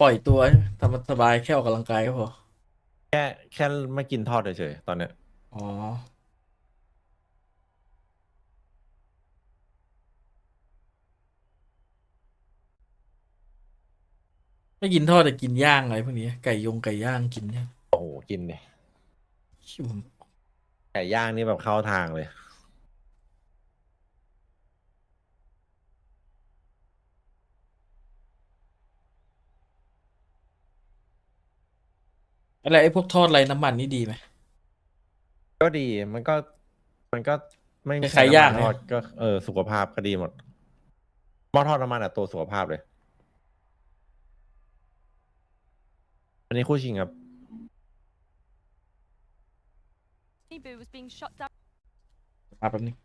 ปล่อยตัวทำสบายแค่ออกกำลังกายก็พอแค่ไม่กินทอดเฉยๆตอนเนี้ยอ๋อไม่กินทอดแต่กินย่างอะไรพวกนี้ไก่ย่างกินเนี่ยโอ้โหกินเนี่ยชิวไก่ย่างนี่แบบเข้าทางเลยอะไรไอ้พวกทอดไรน้ำมันนี่ดีไหมก็ดีมันก็มันก็ไม่คใช้ล้ายๆน้ำมันย่างเนี่ยทอดก็สุขภาพก็ดีหมดหม้อทอดน้ำมันตัวสุขภาพเลยอันนี้คู่ชิงครับ was being shot down. มาแป๊บนึง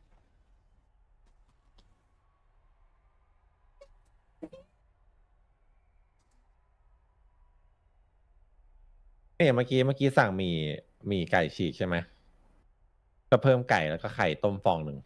เนี่ยเมื่อกี้สั่งหมี่ไก่ฉีกใช่ไหมก็เพิ่มไก่แล้วก็ไข่ต้มฟองหนึ่ง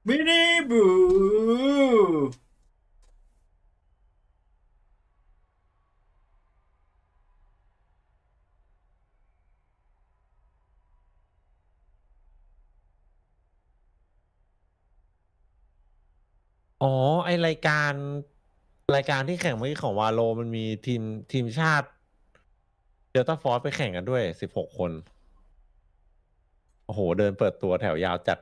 มินิบูอ๋อไอรายการที่แข่งเมื่อกี้ของวาโลมันมีทีมชาติเดลต้าฟอร์สไปแข่งกันด้วย16 คนโอ้โหเดินเปิดตัวแถวยาวจัด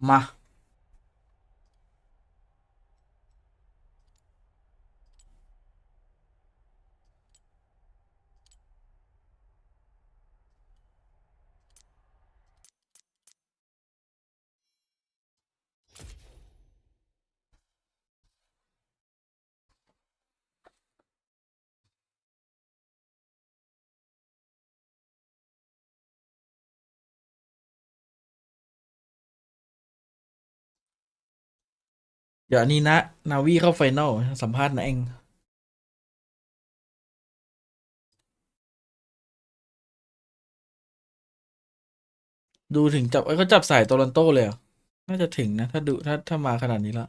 มาเดี๋ยวอันนี้นะนาวีเข้าไฟนอลสัมภาษณ์นะเองดูถึงจับเขาจับสายโตลอนโตเลยเหรอน่าจะถึงนะ ถ้าดูถ้ามาขนาดนี้ละ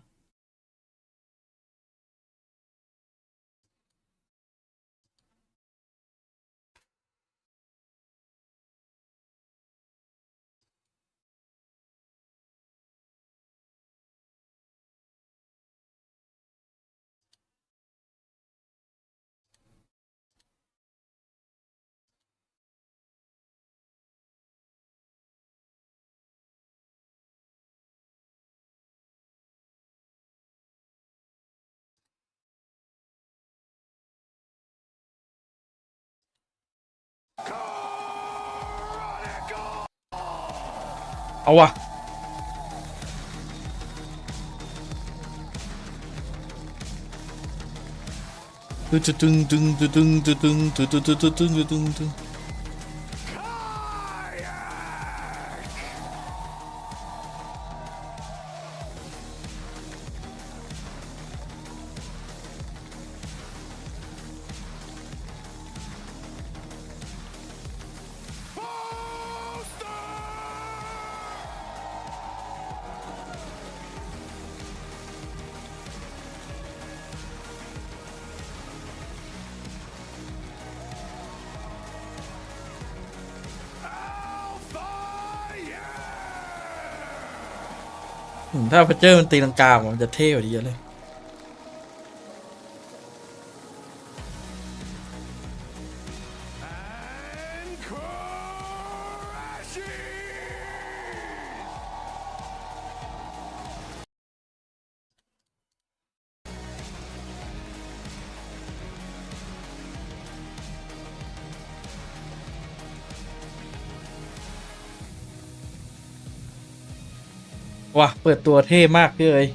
เอาวะตึงตึงตึงตึงตึงตึงตึงตึงตึงตึงตึงตึงตึงตึงถ้าพัชเจอร์มันตีลังกามันจะเท่กว่านี้เยอะเลยว่ะเปิดตัวเท่มากพี่เอ๋ย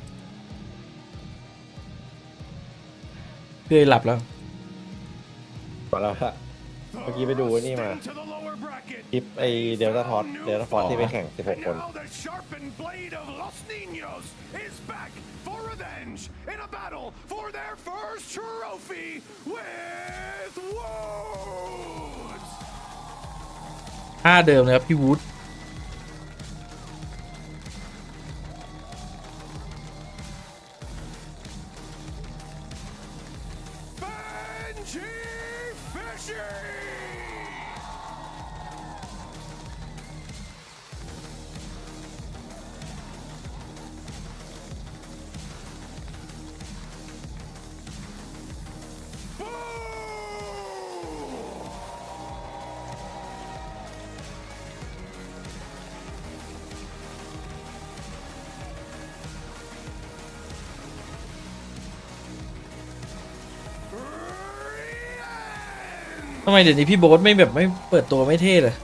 พี่เอ๋ยหลับแล้ว ก่อนแล้วฮะเมื่อกี้ไปดูไอ้นี่มาคลิปไอเดลต้าฟอสที่ไปแข่ง16 คน ท่าเดิมเลยครับพี่วูดทำไมเดี๋ยวนี้พี่โบ๊ทไม่แบบไม่เปิดตัวไม่เท่เลย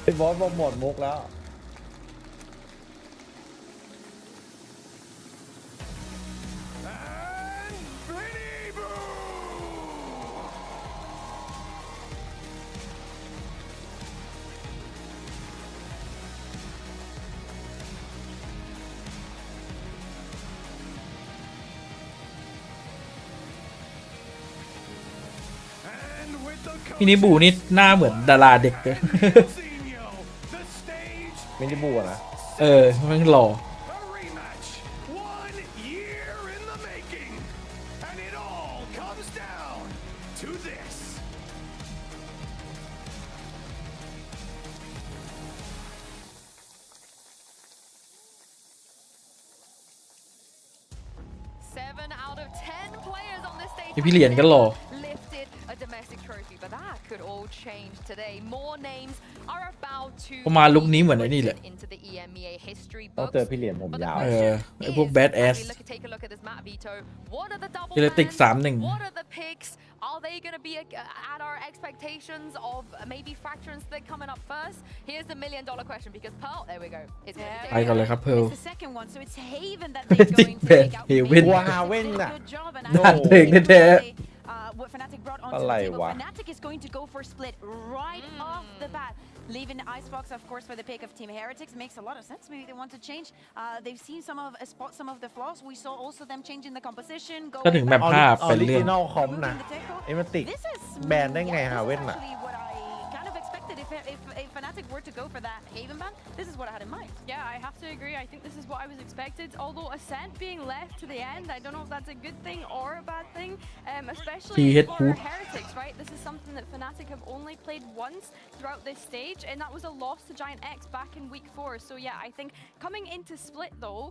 ไอ้บอสบอกหมดมุกแล้วพี่นิบูนี่หน้าเหมือนดาราเด็กเลย มินิบูอะนะ มันหล่อพี่เหรียญก็หล่อ lifted a domestic trophy, but that could all change today. More names are about to ประมาณลุคนี้เหมือนไอ้นี่แหละ into the EMEA history ต้อง books. เจอพี่เหรียญผมยาว ไอ้พวก bad ass Take a look at this map, Vito. What are the double เจเลติก bans? 3-1 What are the picks? Are they going to be at our expectations of maybe Fracture and Split coming up first? Here's the $1 million question because Pearl, there we go. It's going to ไปก่อนเลยครับเพล It's the second one, so it's Haven that they're going to take out. Haven กลัวฮาเว่นน่ะ Good job, and น่าเตะแท้ what Fnatic brought onto อะไร the table. วะ Fnatic is going to go for split right off the bat. Leaving Icebox, of course, for the pick of Team Heretics makes a lot of sense. Maybe they want to change. They've seen spot some of the flaws. We saw also them changing the composition. ก็ถึงแบบภาพ ออ เป็น ริ เรื่อ จิ ง นอลคอมนะ เอมติก This is แบนได้ไงฮาเว่น this is น่ะ actually what I kind of expected. If Fnatic were to go for that Haven ban, this is what I had in mind. Yeah, I have to agree. I think this is what I was expected. Although Ascent being left to the end, I don't know if that's a good thing or a bad thing. Especially He hit for poop. Heretics, right? This is something that Fnatic have only played once throughout this stage, and that was a loss to Giant X back in week 4. So yeah, I think coming into Split though,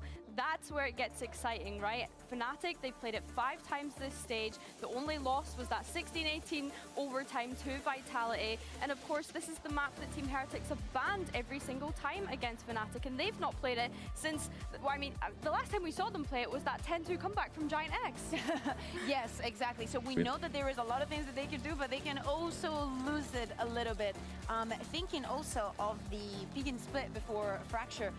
that's where it gets exciting, right? Fnatic, they've played it 5 times this stage. The only loss was that 16-18 overtime to Vitality. And of course, this is the map that Team Heretics have banned every single time against Fnatic. And they've not played it since, well, I mean, the last time we saw them play it was that 10-2 comeback from Giant X. Yes, exactly. So we know that there is a lot of things that they can do, but they can also lose it a little bit. Thinking also of the pick and split before Fracture,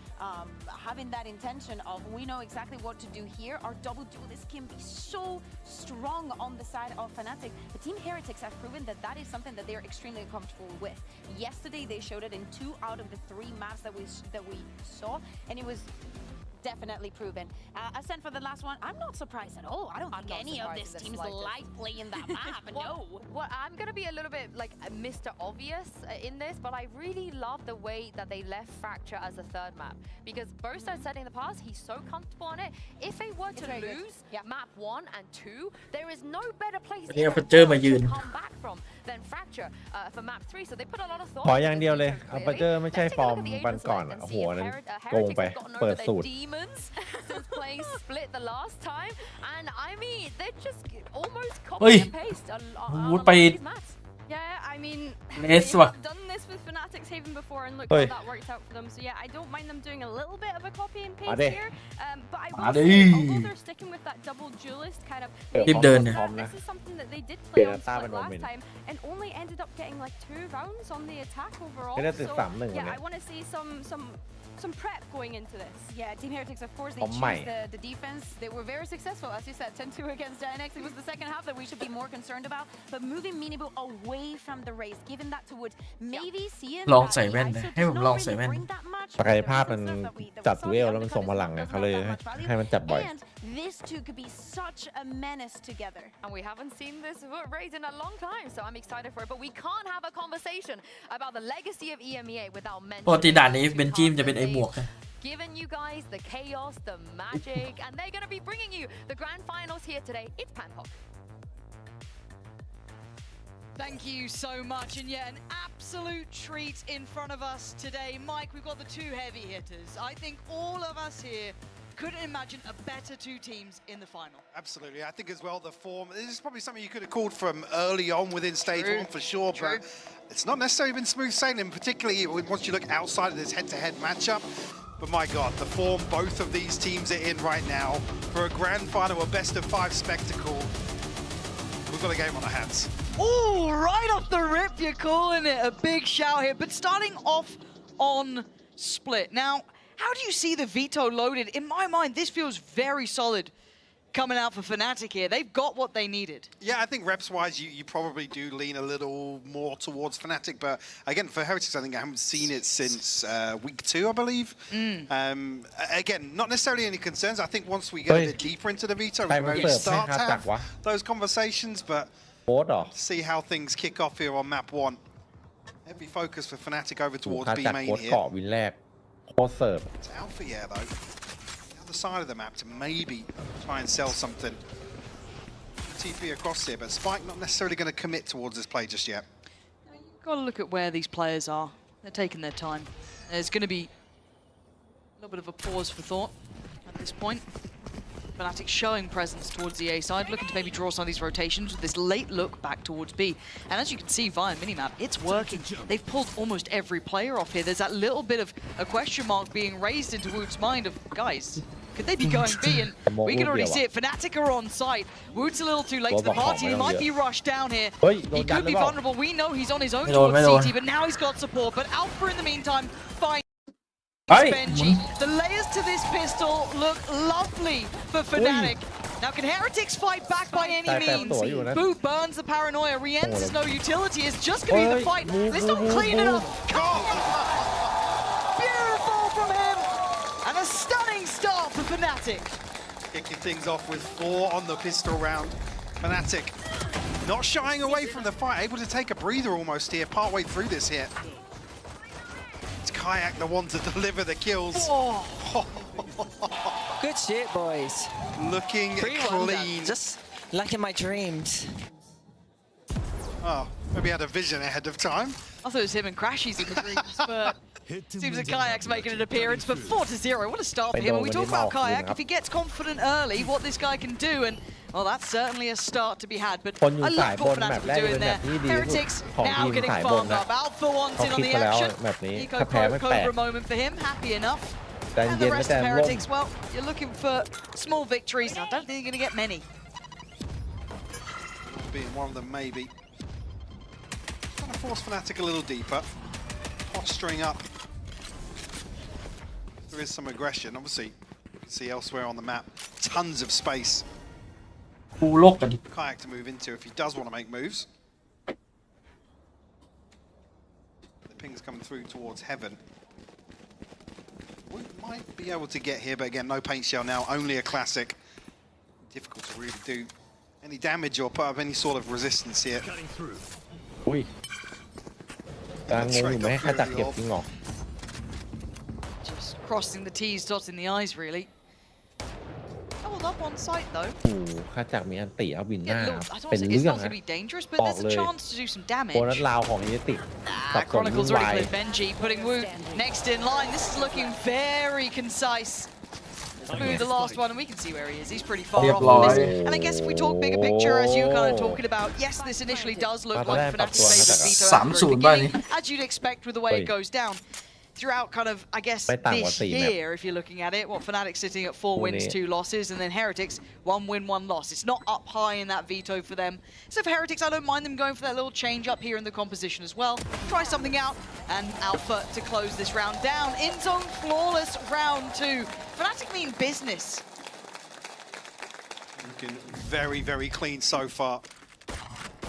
having that intention of we know exactly what to do here. Our double duelist can be so strong on the side of Fnatic. The Team Heretics have proven that that is something that they're extremely comfortable with. Yesterday, they showed it in 2 out of the 3 maps that we saw, and it was definitely proven. Ascent for the last one, I'm not surprised at all. I don't think any of this team's like playing that map. No. Well, I'm going to be a little bit like Mr. Obvious in this, but I really love the way that they left Fracture as a 3rd map. Because Burst has said in the past, he's so comfortable on it. If they were to lose map 1 and 2, there is no better place in the world to come back from than Fracture for map 3. So they put a lot of thought ขออย่างเดียวเลย into อั this ปเจอร์ไม่ใช่ clearly. ฟอร์ม Let's take a look at the วันก่อน Asian อะ side โอ้โห and อัน see นั้น if โกง Heretics ไป have gotten เปิ over ดสูต their ร demons since playing Split the last time. And I mean, they're just almost copy and paste on a lot of these maps. Yeah, I mean, Let's they've work. done this with Fnatic's Haven before, and look Oi. how that worked out for them. So yeah, I don't mind them doing a little bit of a copy and paste Ade. here. But I will Ade. say, although they're sticking with that double duelist kind of, รีบเดิน พร้อมนะ this is something that they did เปลี่ play ยน on ตา Split เป็นโอเม last น time, and only ended up getting like 2 rounds on the attack overall. ไม่ได้ติด So 3-1 วัน yeah, นี้ I want to see some prep going into this. Yeah, Team Heretics, of course, they Oh my. chose the defense. They were very successful, as you said, 10-2 against Giant X. It was the second half that we should be more concerned about. But moving Minibu away from the race, giving that to Woods, maybe seeing ลองใส่แว่นนะให้ผมลองใส่แว่น ศักยภาพมันจับดูเอลแล้วมันทรงพลังไงเขาเลยให้มันจับบ่อย And this two could be such a menace together. And we haven't seen this raid in a long time, so I'm excited for it. But we can't have a conversation about the legacy of EMEA without ปกติ mentioning ด่านนี้เบนจิมจะเป็นไอหมวกนะ given you guys the chaos, the magic, and they're going to be bringing you the grand finals here today. It's Panpok. Thank you so much, and yet an absolute treat in front of us today. Mike, we've got the 2 heavy hitters. I think all of us here couldn't imagine a better 2 teams in the final. Absolutely. I think as well the form, this is probably something you could have called from early on within stage 1 for sure, but it's not necessarily been smooth sailing, particularly once you look outside of this head-to-head matchup. But my God, the form both of these teams are in right now for a grand final, a best of 5 spectacle. We've got a game on our hands. Oh, right off the rip, you're calling it a big shout here. But starting off on Split. Now, how do you see the veto loaded? In my mind, this feels very solid coming out for Fnatic here. They've got what they needed. Yeah, I think reps-wise, you probably do lean a little more towards Fnatic, but again, for Heretics, I think I haven't seen it since week 2, I believe. Again, not necessarily any concerns. I think once we get a bit deeper into the veto, we really start to have those conversations, but โค้ดเหรอ see how things kick off here on map 1. Heavy focus for Fnatic over ถูก towards ค่า B จัด main โค้ด here. เกาะวินแรกโคตรเสิร์ฟ It's Alpha, yeah, though. The other side of the map to maybe try and sell something. TP across here, but Spike not necessarily going to commit towards this play just yet. You've got to look at where these players are. They're taking their time. There's going to be a little bit of a pause for thought at this point. Fnatic showing presence towards the A side, looking to maybe draw some of these rotations with this late look back towards B. And as you can see via minimap, it's working. They've pulled almost every player off here. There's that little bit of a question mark being raised into Woot's mind of, guys, could they be going B? And we can already see it. Fnatic are on site. Woot's a little too late to the party. He might be rushed down here. He could be vulnerable. We know he's on his own towards CT, but now he's got support. But Alpha in the meantime finds Benji. The layers to this pistol look lovely for Fnatic. Now, can Heretics fight back by any means? Boo burns the paranoia. Rienz is no utility. It's just going to be the fight. Let's not clean it up. Beautiful from him. And a stunning start for Fnatic. Kicking things off with 4 on the pistol round. Fnatic not shying away from the fight, able to take a breather almost here, partway through this hit. It's Kayak the one to deliver the kills. Oh. Good shit, boys. Looking clean. Just like in my dreams. Oh, maybe had a vision ahead of time. I thought it was him and Crashies in the dreams, but seems like Kayak's making an appearance. But 4-0, what a start for him. When we talk about Kayak, if he gets confident early, what this guy can do, and well, that's certainly a start to be had. But I love what Fnatic are doing there. Heretics now getting farmed up. Alpha wants in on the action. Eco Cobra moment for him, happy enough. And the rest of Heretics, well, you're looking for small victories. I don't think you're going to get many. Being one of them, maybe. Trying to force Fnatic a little deeper. Posturing up. There is some aggression, obviously. You can see elsewhere on the map, tons of space. Kayak to move into if he does want to make moves. The ping's coming through towards heaven. We might be able to get here, but again, no paint shell now, only a classic. Difficult to really do any damage or put up any sort of resistance here. อุ้ยกลางงงอยู่ไหมขจัดเก็บจริงเหรอ Just crossing the T's, dotting the I's, really. Doubled up on site, though. โอ้โหขจัดมีอันติเอาวินหน้า Yeah, look, I don't เป็น say เรื่ it's อง not going นะ to be dangerous, but there's a chance to do some damage. โบนัสลาวของเอติสับสนวุ่ Chronicles นวา already ย cleared Benji, putting Woot next in line. This is looking very concise. Boo the last one, and we can see where he is. He's pretty far off on this. And I guess if we talk bigger picture, as you were kind of talking about, yes, this initially does look like Fnatic's favourite veto at the very beginning, as you'd expect with the way it goes down. Throughout kind of, I guess, this year, if you're looking at it, Fnatic sitting at 4 wins, 2 losses, and then Heretics, 1 win, 1 loss. It's not up high in that veto for them. So for Heretics, I don't mind them going for that little change up here in the composition as well. Try something out, and Alpha to close this round down. In zone flawless round 2. Fnatic mean business. Looking very, very clean so far.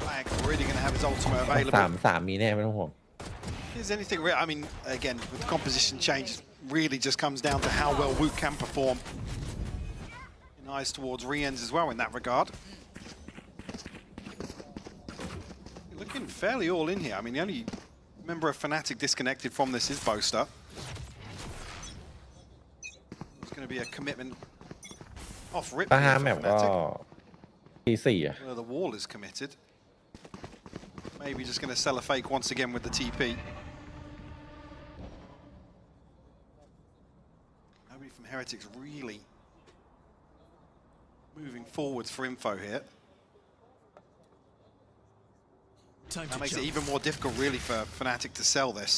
Kayak really going to have his ultimate available. 3 มีแน่ไม่ต้องห่วง Is anything real? I mean, again, with the composition change, really just comes down to how well Woot can perform. And eyes towards Rienz as well in that regard. You're looking fairly all in here. I mean, the only member of Fnatic disconnected from this is Boaster. There's going to be a commitment off rip ถ้า here 5 แม for ปก็ Fnatic. T4 อ่ะ The wall is committed. Maybe just going to sell a fake once again with the TP. Nobody from Heretics really moving forwards for info here. That makes it even more difficult really for Fnatic to sell this.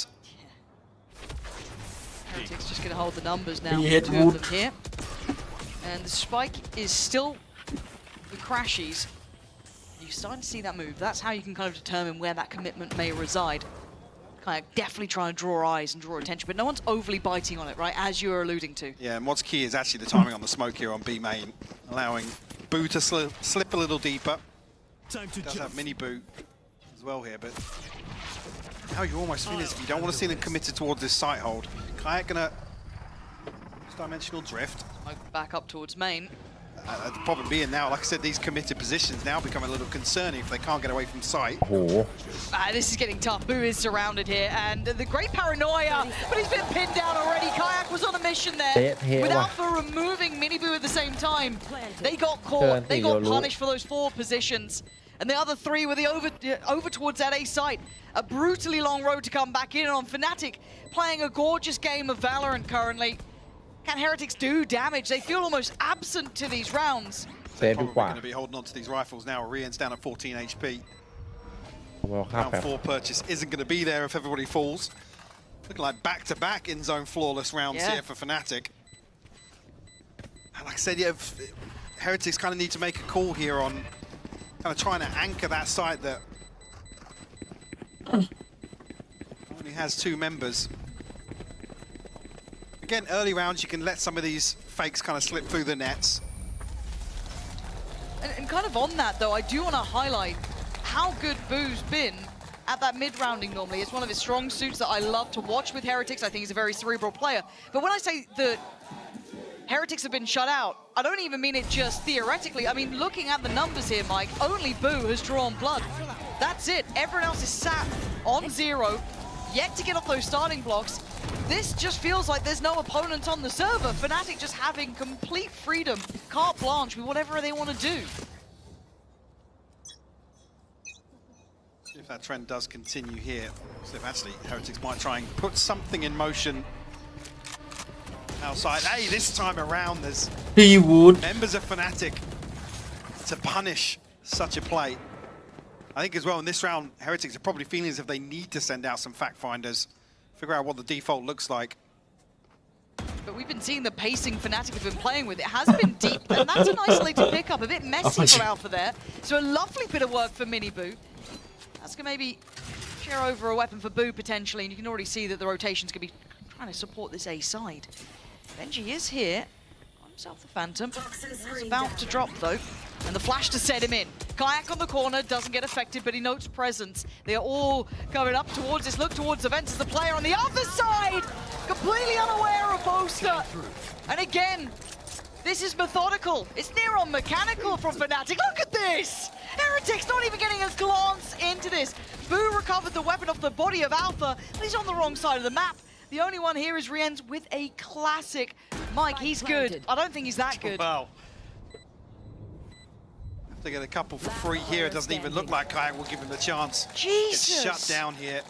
Heretics just going to hold the numbers now. He hit 2 of Woot. them here. And the spike is still the Crashies. You're starting to see that move. That's how you can kind of determine where that commitment may reside. Kind of definitely trying to draw eyes and draw attention, but no one's overly biting on it, right? As you're alluding to. Yeah, and what's key is actually the timing on the smoke here on B main, allowing Boo to slip a little deeper. Does have mini Boo as well here, but now you almost feel as if you don't want to see them committed towards this site hold. Kayak gonna dimensional drift. Back up towards main. The problem being now, like I said, these committed positions now become a little concerning if they can't get away from sight. โอ้โห This is getting tough. Boo is surrounded here, and the great paranoia, but he's been pinned down already. Kayak was on a mission there. With Alpha removing Mini Boo at the same time. They got caught. They got punished for those 4 positions. And the other 3 were the over towards that A site. A brutally long road to come back in, and on Fnatic playing a gorgeous game of Valorant currently. Can Heretics do damage? They feel almost absent to these rounds. เซฟดี Probably กว่า going to be holding on to these rifles now. Rian's down at 14 HP. เราข้าม Round แบบ 4 purchase isn't going to be there if everybody falls. Looking like back-to-back in-zone flawless rounds Yeah. here for Fnatic. And like I said, yeah, Heretics kind of need to make a call here on kind of trying to anchor that site that only has 2 members. Again, early rounds, you can let some of these fakes kind of slip through the nets. And kind of on that, though, I do want to highlight how good Boo's been at that mid-rounding normally. It's one of his strong suits that I love to watch with Heretics. I think he's a very cerebral player. But when I say that Heretics have been shut out, I don't even mean it just theoretically. I mean, looking at the numbers here, Mike, only Boo has drawn blood. That's it. Everyone else is sat on 0, yet to get off those starting blocks. This just feels like there's no opponent on the server. Fnatic just having complete freedom, carte blanche with whatever they want to do. If that trend does continue here, so if actually Heretics might try and put something in motion outside. Hey, this time around there's พี่วูด members of Fnatic to punish such a play. I think as well in this round, Heretics are probably feeling as if they need to send out some fact finders, figure out what the default looks like. But we've been seeing the pacing Fnatic have been playing with. It has been deep, and that's an isolated pickup. A bit messy for Alpha there. So a lovely bit of work for Mini Boo. That's going to maybe share over a weapon for Boo potentially, and you can already see that the rotation's going to be trying to support this A side. Benji is here. Got himself the Phantom. He's about to drop though. And the flash to set him in. Kayak on the corner, doesn't get affected, but he notes presence. They are all coming up towards this, look towards the Ventus, the player on the other side! Completely unaware of Boaster. And again, this is methodical. It's near on mechanical from Fnatic. Look at this! Heretics not even getting a glance into this. Boo recovered the weapon off the body of Alpha, but he's on the wrong side of the map. The only one here is Rien's with a classic. Mike, he's good. I don't think he's that good. Wow. If they get a couple for free here, it doesn't even look like Kayak will give him the chance. Jesus! It's shut down here.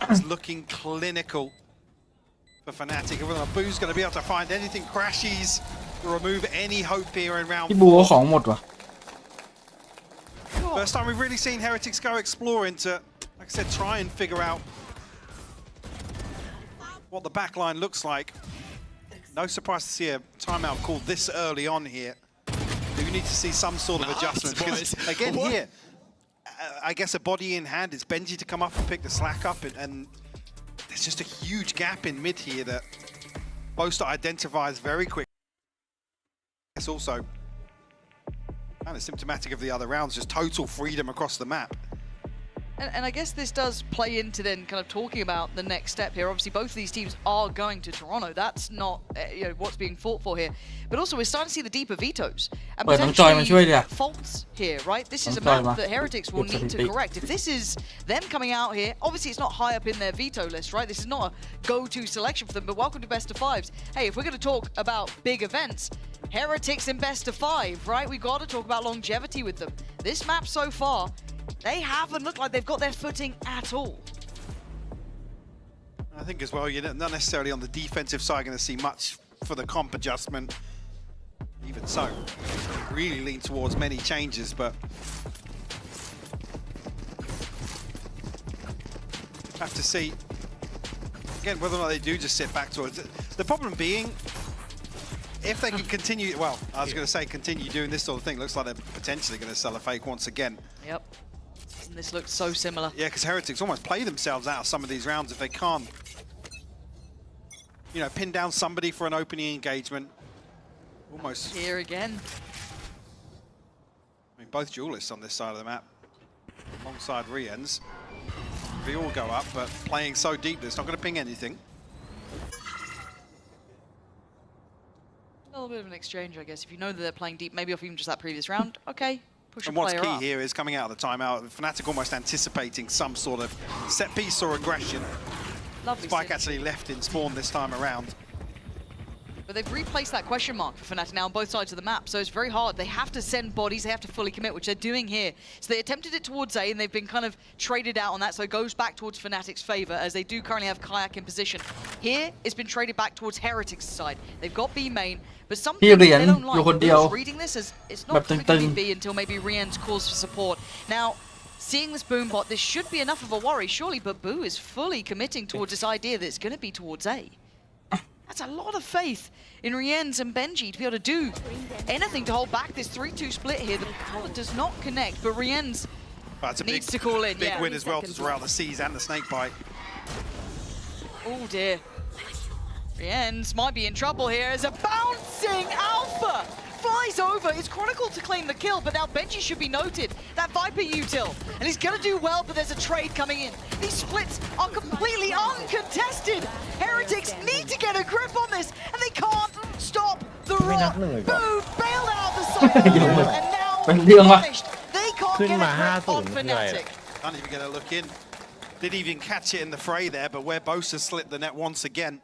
It's looking clinical for Fnatic. Boo's going to be able to find anything crashes to remove any hope here in round พี่บูเอาของหมดว่ะ First time we've really seen Heretics go exploring to, like I said, try and figure out what the back line looks like. No surprise to see a timeout called this early on here. Do need to see some sort of adjustment because, again, here, I guess a body in hand. It's Benji to come up and pick the slack up, and there's just a huge gap in mid here that Boaster identifies very quick. It's also kind of symptomatic of the other rounds, just total freedom across the map. And I guess this does play into then kind of talking about the next step here. Obviously, both of these teams are going to Toronto. That's not what's being fought for here. But also, we're starting to see the deeper vetoes and potentially faults here, right? This is a map that Heretics will need to correct. If this is them coming out here, obviously it's not high up in their veto list, right? This is not a go-to selection for them, but welcome to Best of Fives. Hey, if we're going to talk about big events, Heretics in Best of Five, right? We've got to talk about longevity with them. This map so far, they haven't looked like they've got their footing at all. I think as well, you're not necessarily on the defensive side going to see much for the comp adjustment. Even so, really lean towards many changes, but have to see, again, whether or not they do just sit back towards it. The problem being, if they can continue, well, I was going to say continue doing this sort of thing, looks like they're potentially going to sell a fake once again. Yep. And this looks so similar. Yeah, because Heretics almost play themselves out of some of these rounds if they can't, pin down somebody for an opening engagement. Almost. Here again. I mean, both duelists on this side of the map, alongside Rien's. They all go up, but playing so deep, it's not going to ping anything. A little bit of an exchange, I guess. If you know that they're playing deep, maybe off even just that previous round, okay. Push And a what's player key up. here is coming out of the timeout, Fnatic almost anticipating some sort of set piece or aggression. Lovely Spike sit. actually left in spawn this time around. But they've replaced that question mark for Fnatic now on both sides of the map, so it's very hard. They have to send bodies, they have to fully commit, which they're doing here. So they attempted it towards A, and they've been kind of traded out on that, so it goes back towards Fnatic's favor, as they do currently have Kayak in position. here it's been traded back towards Heretics' side. They've got B main, but พี่ something เหรียญ they don't อยู่คน like. เดียว We're reading this as it's แบบ not ตึ going to ง be B until maybe Rien's calls for support. Now, seeing this boom bot, this should be enough of a worry, surely, but Boo is fully committing towards this idea that it's going to be towards A. That's a lot of faith in Rien's and Benji to be able to do anything to hold back this 3-2 split here. The power does not connect, but Rien's But it's a needs big, to call in. big Yeah. win as well to draw out the C's and the snake bite. Oh dear. Rien's might be in trouble here as a bouncing Alpha flies over. It's Chronicle to claim the kill, but now Benji should be noted. That Viper util. And he's going to do well, but there's a trade coming in. These splits are completely uncontested. Heretics need to get a grip on this, and they can't stop the run. Boo bailed out the side of the field, and now เป็นเรื่องวะ finished. They can't ขึ้น get มา a grip on 5-0คืออะไร Fnatic. Can't even get a look in. Didn't even catch it in the fray there, but where Bosa slipped the net once again.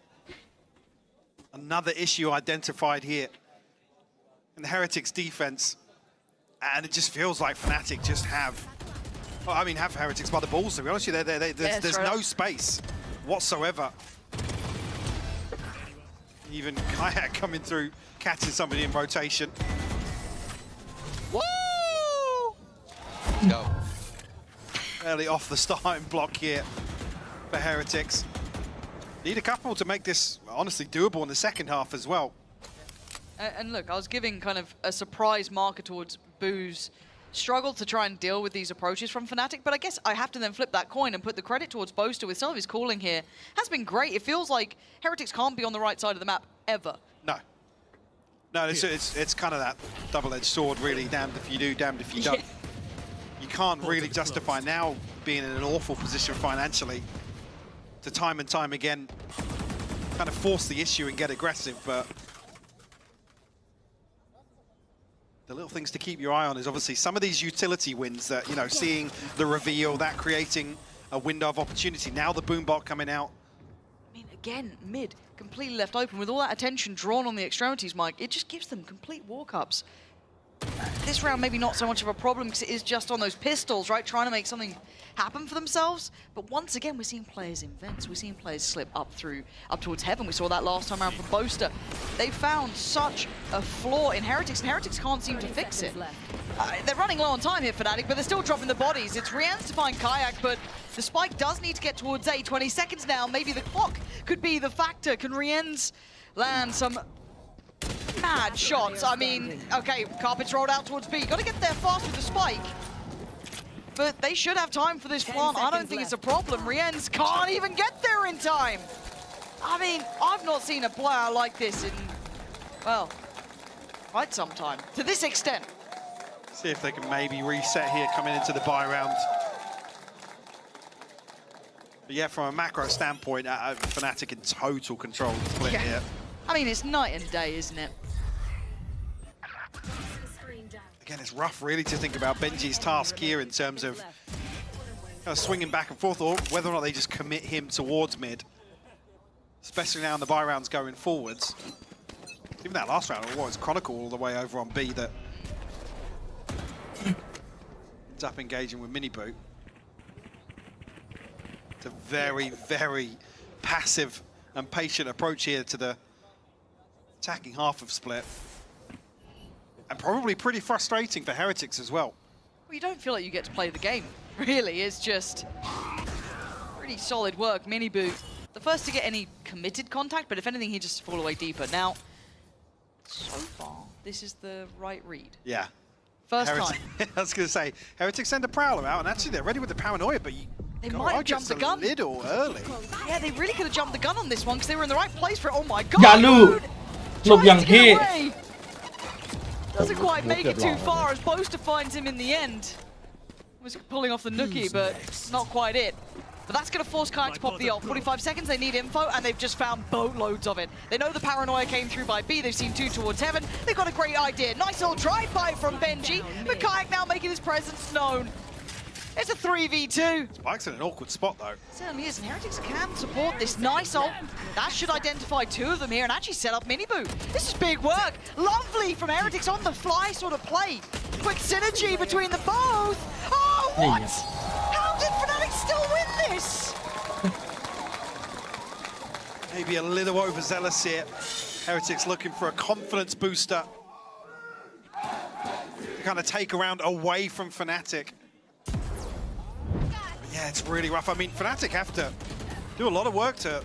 Another issue identified here in the Heretics defense. And it just feels like Fnatic just have, well, I mean, have Heretics by the balls, to be honest with you. There's no space whatsoever. Even Kayak coming through, catching somebody in rotation. Woo! Go. Barely off the starting block here for Heretics. Need a couple to make this honestly doable in the second half as well. And look, I was giving kind of a surprise marker towards Boo's struggle to try and deal with these approaches from Fnatic, but I guess I have to then flip that coin and put the credit towards Boaster with some of his calling here. Has been great. It feels like Heretics can't be on the right side of the map ever. No, it's kind of that double-edged sword, really. Damned if you do, damned if you don't. You can't really justify now being in an awful position financially to time and time again kind of force the issue and get aggressive, but the little things to keep your eye on is obviously some of these utility wins that, you know, seeing the reveal, that creating a window of opportunity. Now the boombot coming out. I mean, again, mid, completely left open with all that attention drawn on the extremities, Mike. It just gives them complete walk-ups. This round maybe not so much of a problem because it is just on those pistols, right? Trying to make something happen for themselves. But once again, we're seeing players invent. We're seeing players slip up towards heaven. We saw that last time around from Boaster. They found such a flaw in Heretics, and Heretics can't seem to fix it. They're running low on time here, Fnatic, but they're still dropping the bodies. It's Rien's to find Kayak, but the spike does need to get towards A. 20 seconds now. Maybe the clock could be the factor. Can Rien's land some mad shots? I mean, okay, carpet's rolled out towards B. Got to get there fast with the spike. But they should have time for this plant. I don't think it's a problem. Rien's can't even get there in time. I mean, I've not seen a blowout like this in, well, quite some time. To this extent. See if they can maybe reset here coming into the buy round. But yeah, from a macro standpoint, Fnatic in total control of the split here. I mean, it's night and day, isn't it? Again, it's rough really to think about Benji's task here in terms of swinging back and forth, or whether or not they just commit him towards mid. Especially now in the buy rounds going forwards. Even that last round, it was Chronicle all the way over on B that ends up engaging with Mini Boot. It's a very, very passive and patient approach here to the attacking half of Split. And probably pretty frustrating for Heretics as well. Well, you don't feel like you get to play the game, really. It's just pretty solid work. Mini Boot, the first to get any committed contact, but if anything, he just fall away deeper. Now, so far, this is the right read. Yeah. First time. I was going to say, Heretics send a Prowler out, and actually they're ready with the paranoia, but they might have jumped the gun a little early. Yeah, they really could have jumped the gun on this one because they were in the right place for it. Oh my god! อย่าลูกหลบอย่างเท่ Doesn't quite make it too far as Boaster finds him in the end. Was pulling off the nookie, but not quite it. But that's going to force Kayak to pop the ult. 45 seconds, they need info, and they've just found boatloads of it. They know the paranoia came through by B. They've seen two towards heaven. They've got a great idea. Nice little drive-by from Benji, but Kayak now making his presence known. It's a 3v2. Spike's in an awkward spot, though. Certainly is, and Heretics can support this nice ult. That should identify two of them here and actually set up Mini Boo. This is big work. Lovely from Heretics on the fly sort of play. Quick synergy between the both. Oh, what? How did Fnatic still win this? Maybe a little overzealous here. Heretics looking for a confidence booster to kind of take a round away from Fnatic. But yeah, it's really rough. I mean, Fnatic have to do a lot of work to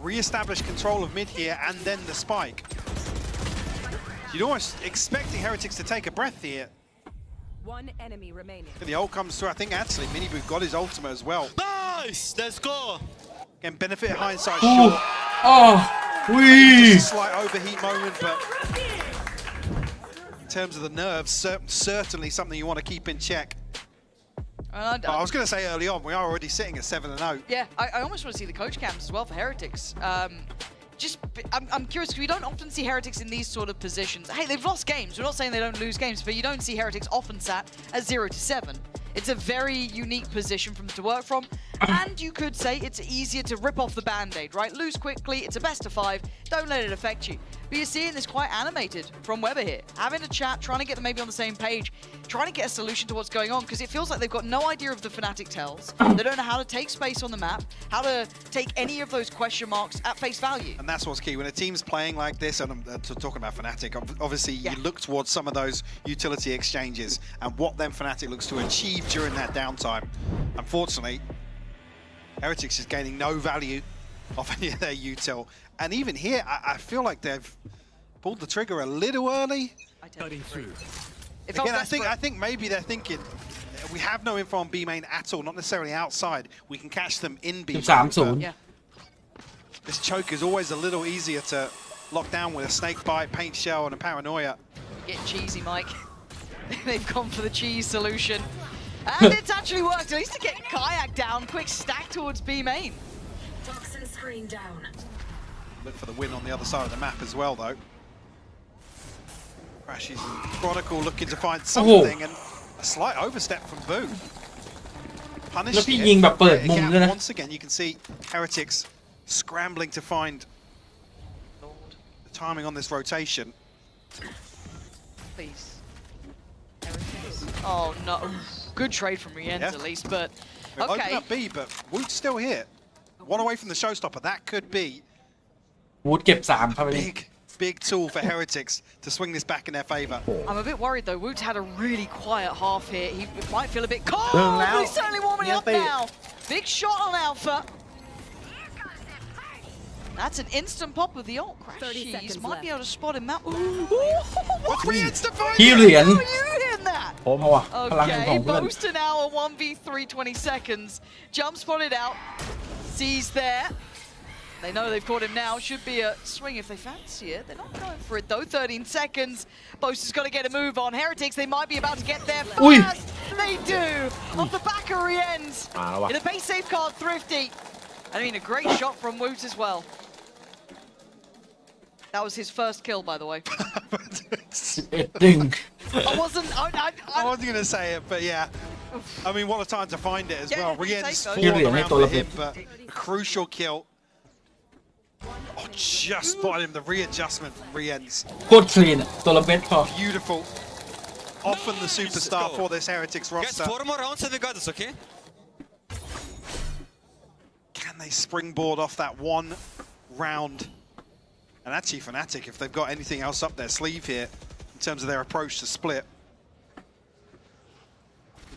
re-establish control of mid here and then the spike. You'd almost expecting Heretics to take a breath here. One enemy remaining. The ult comes through. I think actually Miniboo got his ultimate as well. Nice! Let's go! Again, benefit hindsight Oh. short. Oh, Just we. a slight overheat moment, but in terms of the nerves, certainly something you want to keep in check. I was going to say early on, we are already sitting at 7-0. Yeah, I almost want to see the coach cams as well for Heretics. I'm curious because we don't often see Heretics in these sort of positions. Hey, they've lost games. We're not saying they don't lose games, but you don't see Heretics often sat at 0-7. It's a very unique position for them to work from. And you could say it's easier to rip off the band-aid, right? Lose quickly, it's a best of 5, don't let it affect you. But you're seeing this quite animated from Weber here. Having a chat, trying to get them maybe on the same page, trying to get a solution to what's going on, because it feels like they've got no idea of the Fnatic tells. They don't know how to take space on the map, how to take any of those question marks at face value. And that's what's key. When a team's playing like this, and I'm talking about Fnatic, obviously you look towards some of those utility exchanges and what then Fnatic looks to achieve during that downtime. Unfortunately, Heretics is gaining no value off any of their util. And even here, I feel like they've pulled the trigger a little early. Cutting through. Again, I think maybe they're thinking, we have no info on B main at all, not necessarily outside. We can catch them in B main. 13-0. Yeah. This choke is always a little easier to lock down with a snake bite, paint shell, and a paranoia. Get cheesy, Mike. They've gone for the cheese solution. And it's actually worked, at least to get Kayak down. Quick stack towards B main. Toxin screen down. Look for the win on the other side of the map as well, though. Crashes and Chronicle looking to find something, and a slight overstep from Boo. แล้ว Punished พี่ here. ยิงแบบเปิดมุม Again, ด้วยนะ once again, you can see Heretics scrambling to find the timing on this rotation. Please. Oh no. Good trade from Rienz Yeah. at least, but They've okay. opened up B, but Woot's still here. One away from the showstopper. That could be วูดเก็บ3ครับไปดิ big tool for Heretics to swing this back in their favor. I'm a bit worried though. Woot's had a really quiet half here. He might feel a bit cold, Boom, but out. he's certainly warming up Yeah, now. Big shot on Alpha. That's an instant pop with the ult. 30 Crashies seconds might be left. able to spot him out. Ooh, What's Rienz to find ที่เหรียญ how are you in that? ผมเอาว่ะพลังแห่งข Okay, องเพื่อน Boaster now a 1v3, 20 seconds. Jump spotted out. Sees there. They know they've caught him now. Should be a swing if they fancy it. They're not going for it though. 13 seconds. Boaster's got to get a move on. Heretics, they might be about to get there Ui. fast. They do. Off the back of Rienz. In a base safe card, Thrifty. I mean, a great shot from Woot as well. That was his first kill, by the way. 11 ดึง I wasn't. I wasn't going to say it, but yeah. I mean, what a time to find it as Yeah, well. you say Rienz so. falling Really, around I for him, but a crucial kill. Oh, just spotted him. The readjustment from Rienz. โคตรคลีนอะตัวละเม็ดพอ Beautiful. Often the superstar for this Heretics Guys, roster. 4 more rounds and we got this, okay? Can they springboard off that one round? And actually, Fnatic, if they've got anything else up their sleeve here in terms of their approach to split,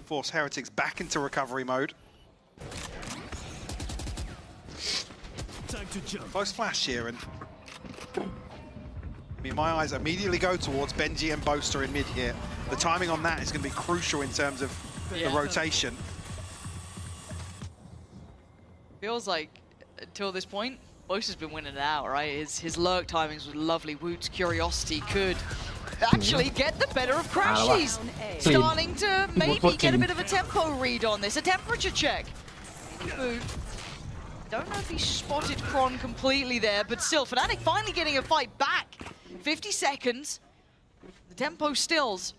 force Heretics back into recovery mode. Time to jump. Close flash here, and I mean, my eyes immediately go towards Benji and Boaster in mid here. The timing on that is going to be crucial in terms of the rotation. Feels like until this point, Boaster's been winning it out, right? His lurk timings were lovely. Woot's curiosity could actually get the better of Crashies. Starting to maybe get a bit of a tempo read on this, a temperature check. Boot. Don't know if he spotted Kron completely there, but still, Fnatic finally getting a fight back. 50 seconds. The tempo stills.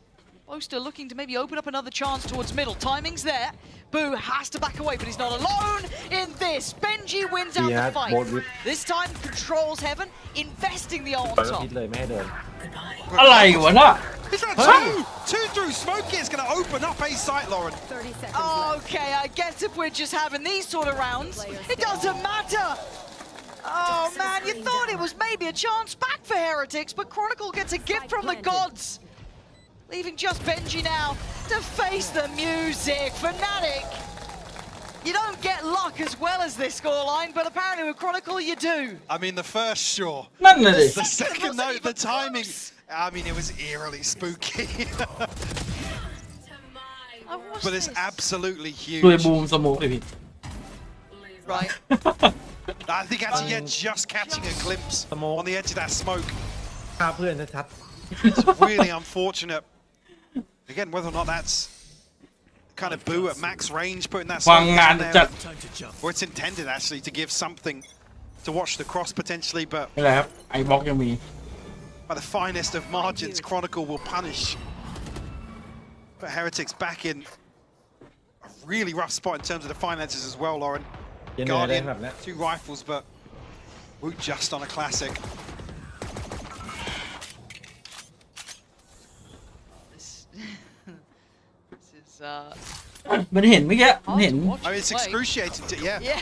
Boaster looking to maybe open up another chance towards middle. Timing's there. Boo has to back away, but he's not alone in this. Benji wins out the fight. This time controls heaven, investing the ult on top. อะไรวะน่ะ It's not two through smoke here is going to open up a site, Lauren. 30 seconds left. Okay, I guess if we're just having these sort of rounds, it doesn't matter. Oh was maybe a chance back for Heretics, but Chronicle gets a gift from the gods. Leaving just Benji now to face the music. Fnatic, you don't get luck as well as this scoreline, but apparently with Chronicle you do. I mean, the first, sure. นั่นน่ะดิ The second, though, the timing. I mean, it was eerily spooky. I watched But it's this. absolutely ด้วย huge. บูมสโมกเลยพี่ Right. I think actually, yeah, just catching a glimpse Smoke. on the edge of that smoke. ฆ่าเพื่อนชัด It's really unfortunate. Again, whether or not that's kind of boo at max range, putting that วาง smoke งาน down จัด there, Time to jump. or it's intended actually to give something to watch the cross potentially, but นี่แหละครับไอบล็อกยังมี by the finest of margins, Chronicle will punish. But Heretics back in a really rough spot in terms of the finances as well, Lauren. ๆยังเหนื่อยได้ Guardian, แบบเนี้ย two rifles, but we're just on a classic. This is มันเห็นเมื่อกี้มัน hard เห็น to watch I mean, it's play. excruciating to, yeah. Yeah,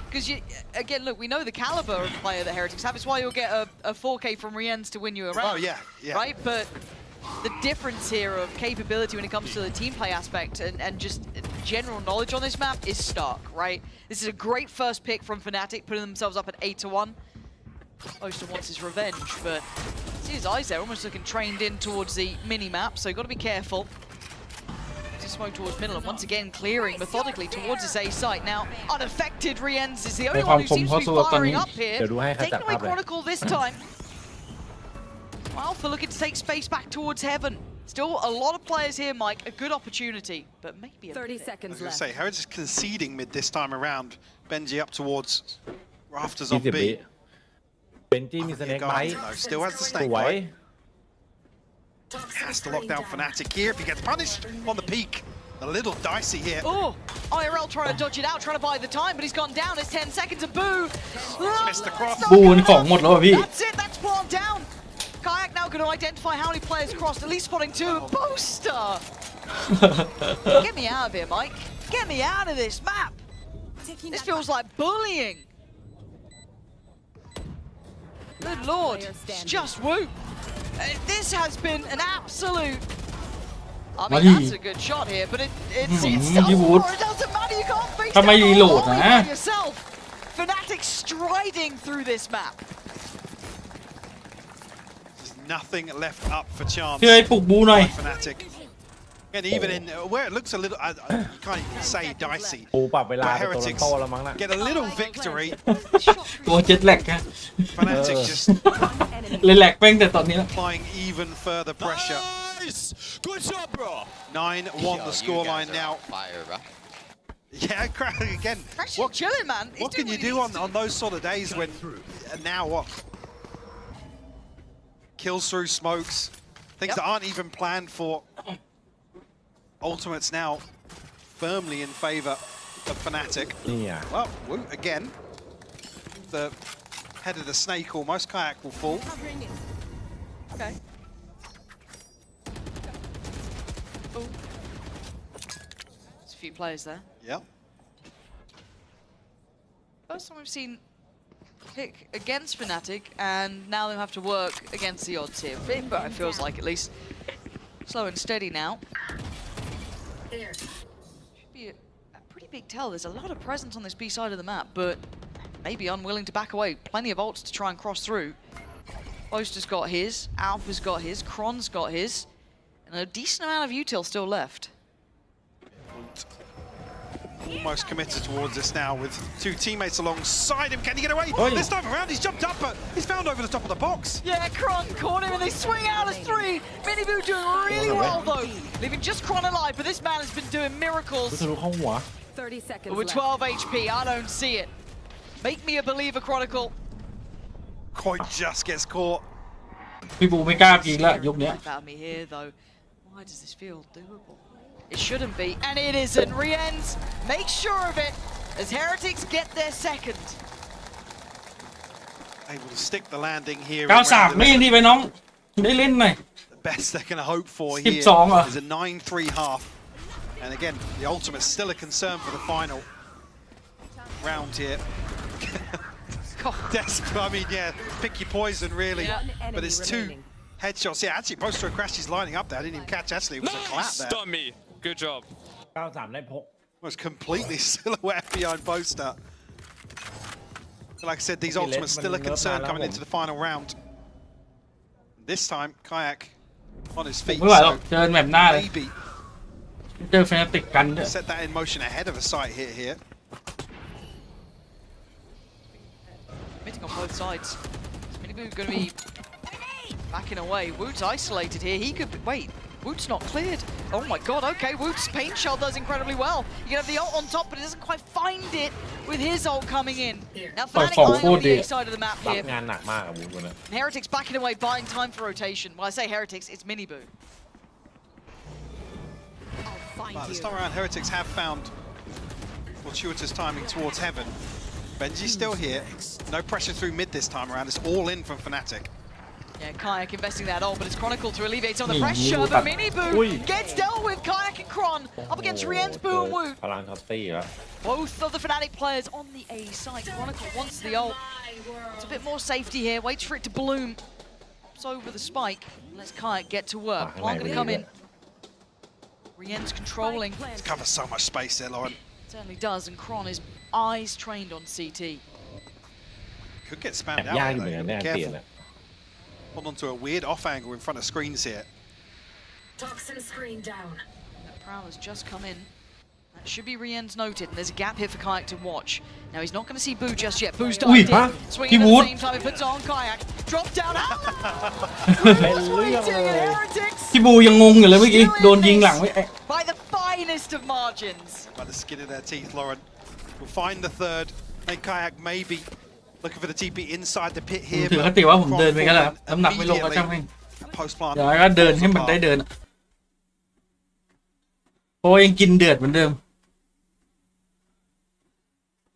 because you again look, we know the caliber of player that Heretics have. It's why you'll get a 4K from Rienz to win you a round. Oh, yeah, yeah. Right, but the difference here of capability when it comes to the team play aspect and just general knowledge on this map is stark, right? This is a great first pick from Fnatic, putting themselves up at 8-1. Oster wants his revenge, but see his eyes there, almost looking trained in towards the mini-map, so you've got to be careful. Smoke towards middle, and once again clearing methodically towards his A site. Now, unaffected Rienz is the only one who seems to be firing up here. เดี๋ยวดูให้เขาจั Taking ดภา away พเลย Chronicle this time. Alpha looking to take space back towards heaven. Still a lot of players here, Mike. A good opportunity, but maybe a 30 bit. I seconds was going to left. say, Heretics conceding mid this time around. Benji up towards rafters 20 on วิ B. เบนจี้มีส Yeah, เน็กไบ Guardian, though, still has the ส snake วย bite. Has to lock down Fnatic here if he gets punished on the peak. A little dicey here. Oh, IRL trying to dodge it out, trying to buy the time, but he's gone down. It's 10 seconds of Boo. Missed the cross. บูนของหมดแล้วอะพี่ That's it, that's one down. Kayak now going to identify how many players crossed, at least spotting 2. Booster! Get me out of here, Mike. Get me out of this map. This feels like bullying. Good lord, it's just whoop. This has been an absolute... I mean, Muddy. that's a good shot here, but it's Muddy wood. it doesn't matter, you can't faceทำไม that reload allนะ by yourself. Fnatic striding through this map. There's nothing left up for chance. พี่เอ้ยปลุกบูหน่อย by Fnatic. And even in where it looks a little, you can't even say dicey. ปูปรับเวลา But ไปตัวลัน Heretics โตแล้วมั้งน่ะ get a little victory. ตัวเจ็ตแลกฮะ Fnatic just เลยแลกแป้งแต่ตอนนี้แล้ว applying even further pressure. Nice! Good job, bro! 9-1 the scoreline now. Fire, bro. Yeah, again. Actually What, chilling, man. He's what can doing you do what on, he on those sort of days when now what? Kills through smokes, things Yep. that aren't even planned for. Ultimates now firmly in favour of Fnatic. นี่อ่ะ Well, Wu again. The head of the snake almost. Kayak will fall. Okay. Oh. There's a few players there. Yep. First time we've seen pick against Fnatic, and now they have to work against the odds here. But it feels like at least slow and steady now. Should be a pretty big tell. There's a lot of presence on this B side of the map, but maybe unwilling to back away. Plenty of ults to try and cross through. Oster's got his, Alpha's got his, Kron's got his, and a decent amount of util still left. Almost committed towards this now with two teammates alongside him. Can he get away? Oi. This time around, he's jumped up, but he's found over the top of the box. Yeah, Kron caught him and they swing out as 3. Miniboo doing really well though, leaving just Kron alive, but this man has been doing รู้ miracles. ทะลุเข้าหัว 30 seconds With left. 12 HP, I don't see it. Make me a believer, Chronicle. Coin just gets caught. พี่บูไม่กล้าพีกแล้วยกเนี้ย About me here though. Why does this feel doable? It shouldn't be, and it isn't. Rienz, make sure of it as Heretics get their second. Able to stick the landing here. 93ไม่ยินดีไปน้องได้เล่นหน่อย The best they can hope for here 12อ่ะ is a 9-3 half. And again, the ultimate's still a concern for the final round here. God. Desperate. I mean, yeah, pick your poison, really. Yeah. But it's two headshots. Yeah, actually, both stroke crash is lining up there. I didn't even catch Ashley. It was a clap Nice! there. Stun me. Good job. 93ได้พก Was completely silhouette behind Boaster. But like I said, these ultimates still a concern coming into the final round. This time, Kayak on his ผม feet. ไม่ไหวหรอก So เจอแบบหน้าเลย maybe เจอแฟนติดกันด้วย set that in motion ahead of a site hit here. Hitting on both sides. Miniboo going to be backing away. Woot's isolated here. He could be, wait. Woot's not cleared. Oh my god, okay. Woot's pain shell does incredibly well. You can have the ult on top, but it doesn't quite find it with his ult coming in. Now, Fnatic eyeing on the A side of the map รับ here. งานหนักมากกับบูมนะ Heretics backing away, buying time for rotation. Well, I say Heretics, it's Miniboo. But this time around, Heretics have found fortuitous timing towards heaven. Benji's still here. No pressure through mid this time around. It's all in from Fnatic. Yeah, Kayak investing that ult, but it's Chronicle to alleviate some of the Yeah, pressure. Woot. But Miniboo Ui. gets dealt with. Kayak and Kron up against Rien's Boo and Woot. พลังท็อตตี้แล้ว Both of the Fnatic players on the A side. Chronicle wants the ult. It's a bit more safety here. Waits for it to bloom. It's over the spike. Let's Kayak get to work. Plant going to come in. Rien's controlling. It covers so much space there, Lauren. Certainly does. And Kron is eyes trained on CT. Could get แอบ spammed ยาก out อยู่ there, เหมือน though. กัน Be แน่เตียน careful. อ่ะ Hold on to a weird off angle in front of screens here. Toxin screen down. That Prowler's just come in. That should be Rien's noted. And there's a gap here for Kayak to watch. Now he's not going to see Boo just yet. Boo's Ui, dived hả? in. Swinging Cái at the Woot. same time. It puts on Kayak. Drop down. Ah! เป็น Who's เรื่อง waiting เล and ย Heretics พี่บูยังงงอยู่เลยเมื่อกี้โดนยิงหลังไว้ไอ้ by the finest of margins. By the skin of their teeth, Lauren. We'll find the third. And Kayak maybe looking for the TP inside the pit ผม here. ถือค but ติว่าผมเดินไปก็แล้ว Kron น้ำหนักไม่ลงก็ immediately ช่างแม่ง post plant. เดี๋ยวก็เดินให้มันได้เดินอะเพราะว่ายังกินเดือดเหมือนเดิม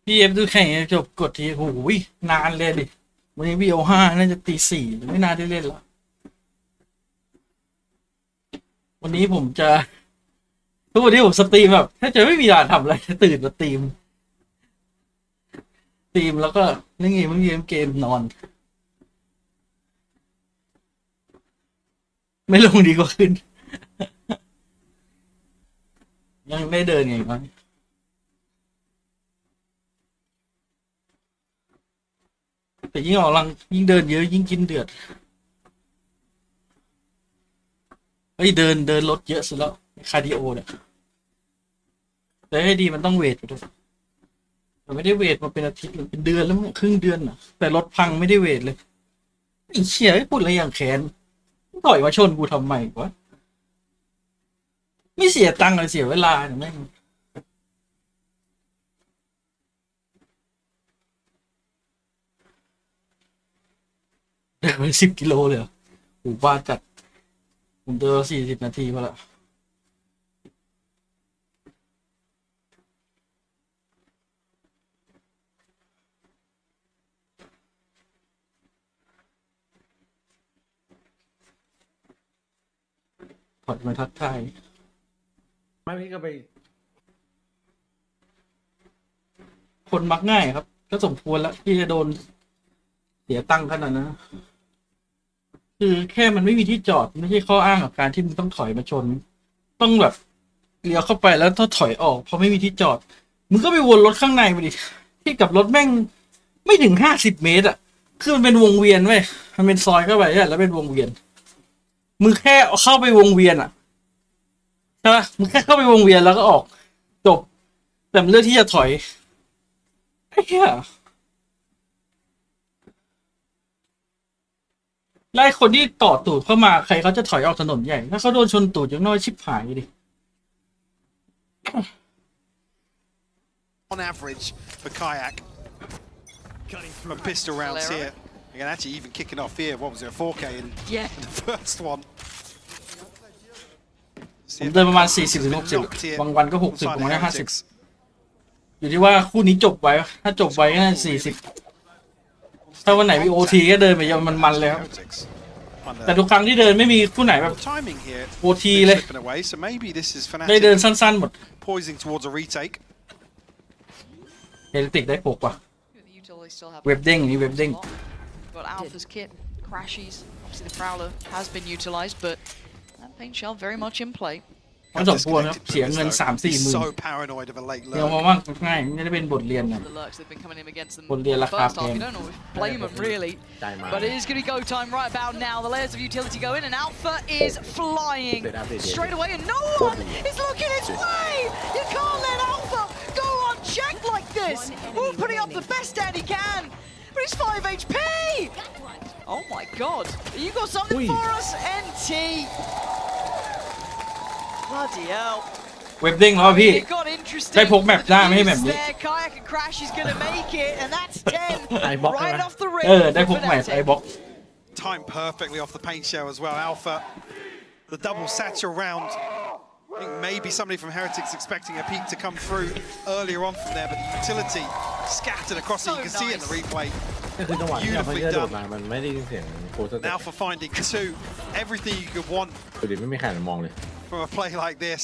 พี่เอฟดูแข่งจบกดทีโอ้โหนานเลยดิวันนี้VO5น่าจะตี 4ไม่น่าได้เล่นแล้ววันนี้ผมจะทุกวันที่ผมสตรีมแบบถ้าจะไม่มีอะไรทำอะไรจะตื่นมาสตรีมแล้วก็เล่นเกมนอนไม่ลงดีกว่าขึ้น ยังได้เดินไงวะแต่ยิ่งออกกำลังยิ่งเดินเยอะยิ่งกินเดือดเฮ้ยเดินลดเยอะสุดแล้วคาร์ดิโอเนี่ยแต่ให้ดีมันต้องเวทไปด้วยแต่ไม่ได้เวทมาเป็นอาทิตย์หรือเป็นเดือนแล้วมั้งครึ่งเดือนอ่ะแต่รถพังไม่ได้เวทเลยไอ้เชี่ยพูดอะไรอย่างแค้นถอยมาชนกูทำไมวะไม่เสียตังค์เลยเสียเวลาเนี่ยแม่งเดินไป10 กิโลเลยเหรอโหบ้าจัดผมเดิน40 นาทีมาละถอดมาทักทาย ไม่พี่ก็ไป คนมักง่ายครับ ก็สมควรแล้วที่จะโดนเสียตังค์ขนาดนั้นคือแค่มันไม่มีที่จอดไม่ใช่ข้ออ้างกับการที่มึงต้องถอยมาชน ต้องแบบเลี้ยวเข้าไปแล้วต้องถอยออกเพราะไม่มีที่จอดมึงก็ไปวนรถข้างในไปดิที่กับรถแม่งไม่ถึง50 เมตรอ่ะคือมันเป็นวงเวียนเว้ยมันเป็นซอยเข้าไปแล้วเป็นวงเวียนมึงแค่เข้าไปวงเวียนอ่ะใช่ปะมึงแค่เข้าไปวงเวียนแล้วก็ออกจบแต่มึงเลือกที่จะถอยไอ้เหี้ยไล่คนที่ต่อตูดเข้ามาใครเขาจะถอยออกถนนใหญ่ถ้าเขาโดนชนตูดอย่างน้อยชิบหายดิ On average for Kayak. From pistol rounds here. Again, actually even kicking off here. What was it, a 4K in Yeah. the first one? ผมเดินประมาณ40-60บางวันก็60บางวันก็50อยู่ที่ว่าคู่นี้จบไว้ถ้าจบไว้ก็40ถ้าวันไหนมี OT ก็เดินไปยังมันเลยครับแต่ทุกครั้งที่เดินไม่มีคู่ไหนแบบ timing here OT เลย slipping away, so maybe this is ได้เดิน Fnatic สั้นๆหมด poising towards a retake. เฮลิติกได้6ว่ะ The they still have เว็บเด้งนี่เว็บเด้ง got Alpha's kit, Crashies. Obviously, the Prowler has been utilized, but that paint shell very much in play. มันสมควรครับเสียเงิน 3-4 หมื่น So paranoid of a late เดี๋ยว lurk. มองว่าง่ายนี่จะเป็นบทเรียนนะ The lurks that have been coming in against them บทเรียนราคา first แพ half. ง You don't know if blame them really, ใจมา but it is going to be go time right about now. The layers of utility go in, and Alpha is flying straight away, and no one is looking his way. You can't let Alpha go unchecked like this. Ooh, putting up the best stand he can, but he's 5 HP. Oh my God! You got something Ui. for us, NT. Bloody hell. เว็บเด้งแล้วพี่ It got interesting. ได้พกแมปหน้าไม่ให้แมปนี้ There, Kayak and Crash is going to make it, and that's 10 ไอ้บล็อก right นะ off the rip. ได้พกแมป for ไอ้ Fnatic. บ็อก Timed perfectly off the paint shell as well. Alpha, the double satchel round. I think maybe somebody from Heretics expecting a peak to come through earlier on from there, but the utility scattered across it. You can see it in the replay. ก็คือจังหวะที่เขาจะโดดมามันไม่ได้ยินเสียงโคตร And Alpha finding two, everything you could want คือดิไม่มีใครมองเลย from a play like this.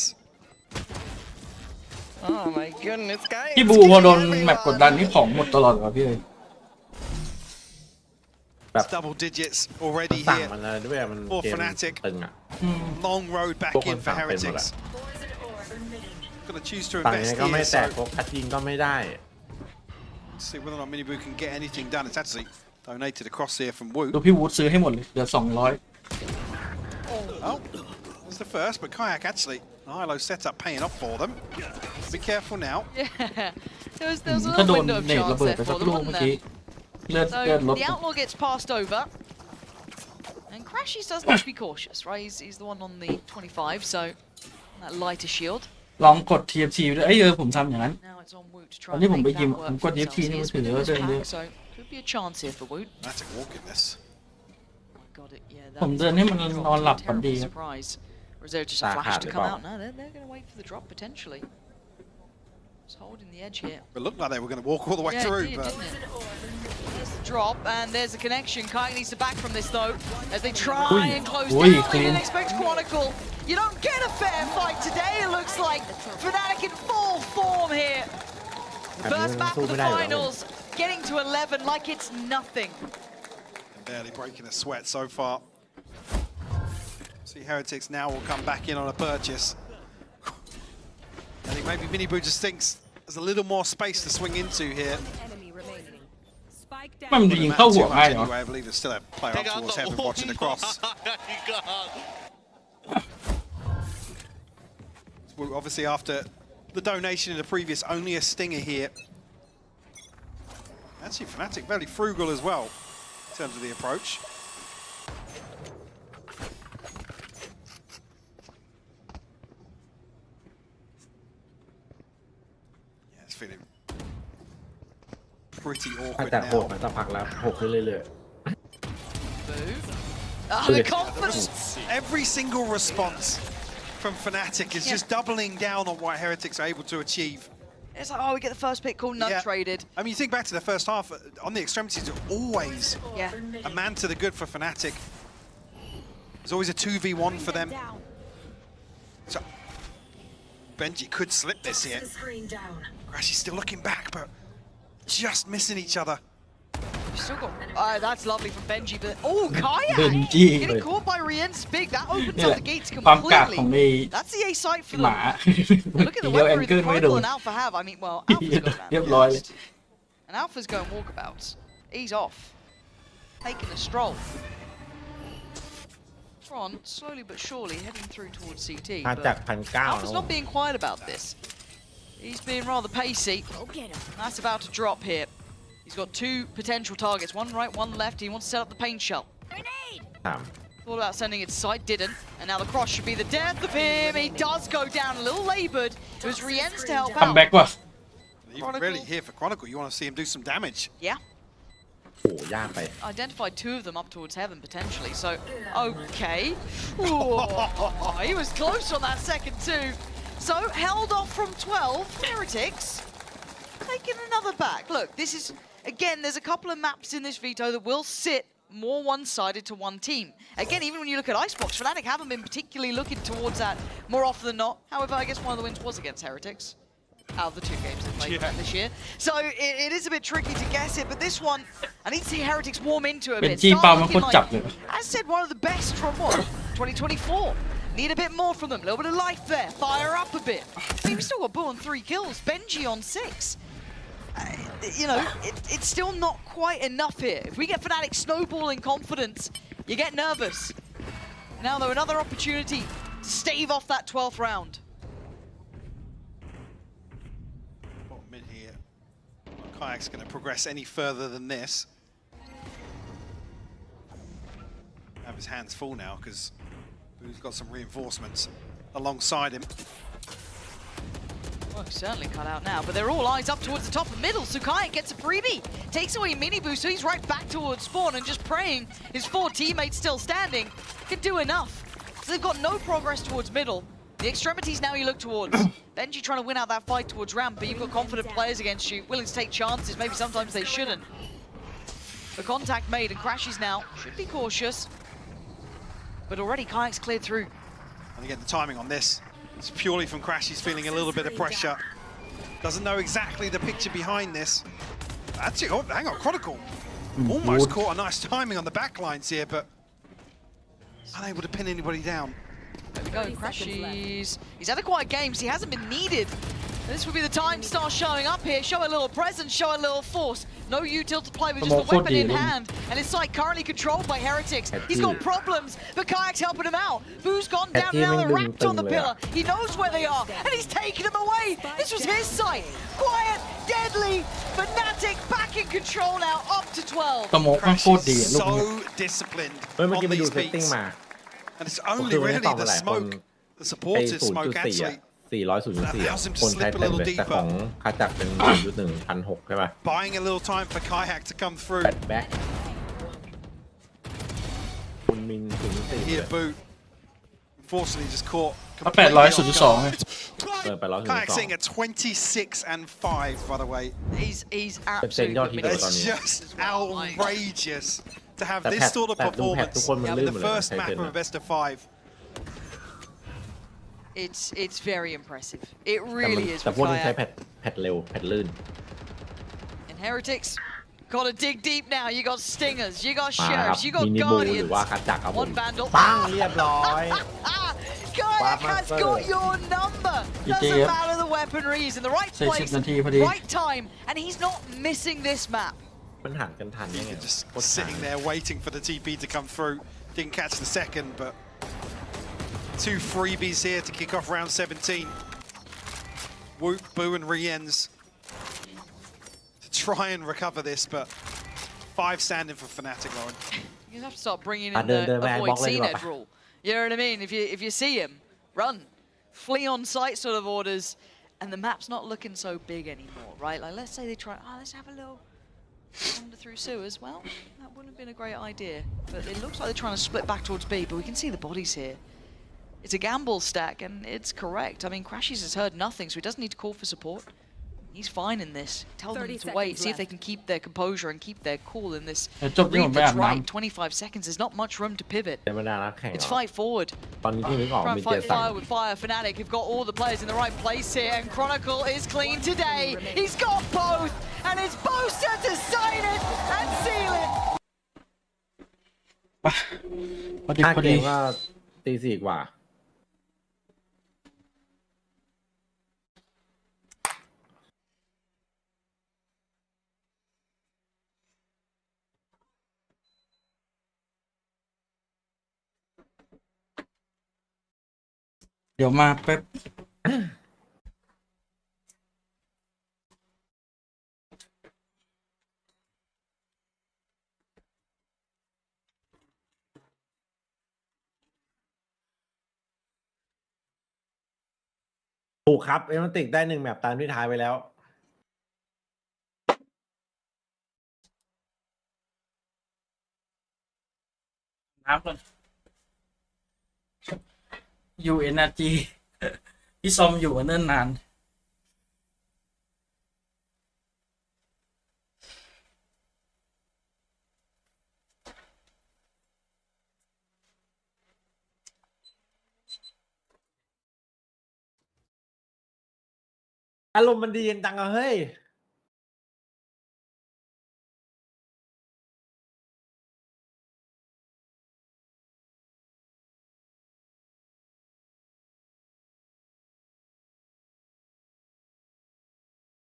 Oh my goodness, guys. พี่บูพอโดนแมปกดดันนี่ของหมดตลอดเหรอพี่เลย It's double digits already สั่ง here. มันเลยด้วยมัน For เกม Fnatic ตึงอ่ะ Long road back Pokemon in forสั่งเป็นหมดอะ Heretics. Gonna choose to สั่งยัง invest ไงก็ไม่ here. แตก So พกคัดยิงก็ไม่ได้ see whether or not Miniboo can get anything done. It's actually donated across here from Wu. ดูพี่วูดซื้อให้หมดเลยเหลือ 200 Oh, that's the first, but Kayak actually, Hilo setup paying off for them. Be careful now. Yeah, there was a ถ้า little โดน window of เนตระ chance เบิด there ไปสั for ก them, ลูก wasn't เมื่อกี้ there? เลือด So ลด the outlaw gets passed over, and Crashies does need to be cautious, right? He's the one on the 25, so that lighter shield. ลองกด TFT ด้วยผมทำอย่างนั้น Now it's on Woot to ต try อน and ที่ผม make ไป that ยิม work ผมก for ด TFT himself. นี่ He มัน is ถือ within ว่า his เดินเยอะ pack, so could be a chance here for Woot. Fnatic walking this. Got it, yeah. ผม that เดิน is ให้ a มัน drop, นอนหลับฝัน terrible ดีครับ surprise. Or is there just a That flash had to it, come Bob. out? No, they're going to wait for the drop potentially. Just holding the edge here. It looked like they were going to walk all the way Yeah, through, it did, but didn't it? There's the drop, and there's the connection. Kayak needs to back from this though, as they try Ui. and close Ui, down. They clean. didn't expect Chronicle. You don't get a fair fight today. It looks like Fnatic in full form here. First map of the finals, getting to 11 like it's nothing. barely breaking a sweat so far. See, Heretics now will come back in on a purchase. I think maybe Miniboo just thinks there's a little more space to swing into here. มันยิงเข้าหัวง่ายเหรอ Anyway, I believe there's still a player up towards heaven watching the cross. Well, obviously, after the donation in the previous, only a stinger here. Actually, Fnatic very frugal as well in terms of the approach. Yeah, it's feeling pretty ถ้า awkward จากหก now. มันสักพักแล้วหกขึ้นเรื่อย Move. Oh, the confidence. Every single response from Fnatic is just doubling down on what Heretics are able to achieve. It's like, oh, we get the first pick called none Yeah. traded. I mean, you think back to the first half, on the extremities, it's always Yeah. a man to the good for Fnatic. There's always a 2v1 for them. So, Benji could slip this here. Crashy's still looking back, but just missing each other. Still got. That's lovely from Benji, but oh, Kayak Benji. getting caught by Rien's big. That opens นี่ up แหละ the gates ความกากของ completely. ไอ้ That's the A site for ห them. มา Look at the เดียวแอง weaponry เกิล that ไม่โด Chronicle น and Alpha have. I mean, well, Alpha's got that. เรียบร้อยเลย And Alpha's going walkabouts. He's off. Taking a stroll. Tron, slowly but surely, heading through towards CT. ๆมา but จาก1,900 Alpha's not being quiet about this. He's being rather pacey. That's about to drop here. He's got two potential targets, one right, one left. He wants to set up the paint shell. ถาม Thought about sending it to side, didn't. And now the cross should be the death of him. He does go down a little laboured. It was Rien's to help คัมแบ็ out. กว่ะ Even really here for Chronicle, you want to see him do some damage. Yeah. โอ้ยากไป Identified two of them up towards heaven potentially. So, okay. Ooh, he was close on that second two. So, held off from 12. Heretics taking another back. Look, this is, again, there's a couple of maps in this veto that will sit more one-sided to one team. Again, even when you look at Icebox, Fnatic haven't been particularly looking towards that more often than not. However, I guess one of the wins was against Heretics. out of the 2 games they played this year. So it is a bit tricky to guess it, but this one, I need to see Heretics warm into it a เป็น bit. จี้เปา Start มันโค looking ตรจับ like, เลย as said, one of the best from what? 2024. Need a bit more from them. A little bit of life there. Fire up a bit. I mean, we still got Boo on 3 kills. Benji on 6. You know, it's still not quite enough here. If we get Fnatic snowballing confidence, you get nervous. Now, though, another opportunity to stave off that 12th round. Bottom mid here. Kayak's going to progress any further than this. Have his hands full now because Boo's got some reinforcements alongside him. Well, certainly cut out now, but they're all eyes up towards the top of middle. Sukai gets a freebie, takes away mini boost, so he's right back towards spawn and just praying his 4 teammates still standing can do enough. So they've got no progress towards middle. The extremities now you look towards. Benji trying to win out that fight towards ramp, but you've got confident players against you, willing to take chances. Maybe sometimes they shouldn't. The contact made and Crashes now should be cautious, but already Kayak's cleared through. And again, the timing on this. It's purely from Crash. He's feeling a little bit of pressure. Doesn't know exactly the picture behind this. Actually, oh, hang on, Chronicle. Almost caught a nice timing on the back lines here, but unable to pin anybody down. There we go, Crashes. He's had a quiet game, so he hasn't been needed. This would be the time to start showing up here, show a little presence, show a little force. No util to play with just the weapon in hand. And his site currently controlled by Heretics. He's got problems, but Kayak's helping him out. Boo's gone down now and wrapped on the pillar. He knows where they are, and he's taking them away. This was his site. Quiet, deadly, Fnatic back in control now, up to 12. สโมกมันโคตรดี Crash ลูก is นี้ so disciplined เมื่อกี้ on ไปดู these เซตติ้ง beats. มา And it's ก็ only คือไม่ได้ really ตอบมา the หลายคน smoke, the ไอ้ supported 0.4 smoke อ่ะ actually 400.4 allows him to คนใช้ slip a เต็ม little เลยแต่ deeper. ของคาจักเป็น 1.1,600 ใช่ป่ะ buying a little time for Kayak to come through. แบทแบ็คคุณมิน 0.4 Here, Boo. Unfortunately, just caught. ถ้า completely 800 off 0.2 ไง เปิดไป Kayak sitting at 26 and 5, by the way. He's เป็นเซ็นยอด absolutely ที่เดียวตอน It's นี้ just outrageous to have แต่ this แพท sort of แต่ดูแพท performance ทุกคนมัน in ลื่น the หมดเลย first ใช้ map เป็น of a best of 5. It's very impressive. It really is แต่ for พวกนี้ใช้ Kayak. แพทเร็วแพทลื่น And Heretics, gotta dig deep now. You got Stingers, you got มาครับ Sheriffs, you got มินิบูหรือ Guardians. ว่าคาจักครับผม One Vandal. ปังเรียบร้อย Kayak has Master. got your number. Doesn't Yep. matter the weaponry. He's in the right 40 place, นาทีพอดี right time, and he's not missing this map. มันหันกันทันยังไง Just โคตร sitting there waiting for the TP to come through. Didn't catch the second, but 2 freebies here to kick off round 17. Whoop, Boo and Riens to try and recover this, but 5 standing for Fnatic, Lauren. You have to start bringing in the the man avoid box later CNED on. rule. You know what I mean? If you see him, run, flee on sight sort of orders, and the map's not looking so big anymore, right? Like let's say they try, let's have a little wander through sewers. Well, that wouldn't have been a great idea. But it looks like they're trying to split back towards B, but we can see the bodies here. It's a gamble stack, and it's correct. I mean, Crashes has heard nothing, so he doesn't need to call for support. He's fine in this. Tell them 30 to wait, see if seconds they can keep their composure and keep their cool in this. จบที่ผม Read ไปอา that's บน้ right, 25 seconds. There's not much room to pivot. แต่ไม่ได้นะแข่ง It's เหรอ fight forward. ตอนนี้ที่นึกออก Try มี and เจ fight สัน fire with fire. Fnatic have got all the players in the right place here, and Chronicle is clean today. He's got both, and it's Boaster to sign it and seal it. ำไปพอดี ถ้า พอ เก ดี มก็ตีสี่กว่าเดี๋ยวมาแป๊บถูกครับเอมันติกได้1แมปตามที่ทายไว้แล้ว น้ำก่อน UNRG พี่ซอมอยู่กันเนิ่นนาน อารมณ์มันดีกันจังอะเฮ้ย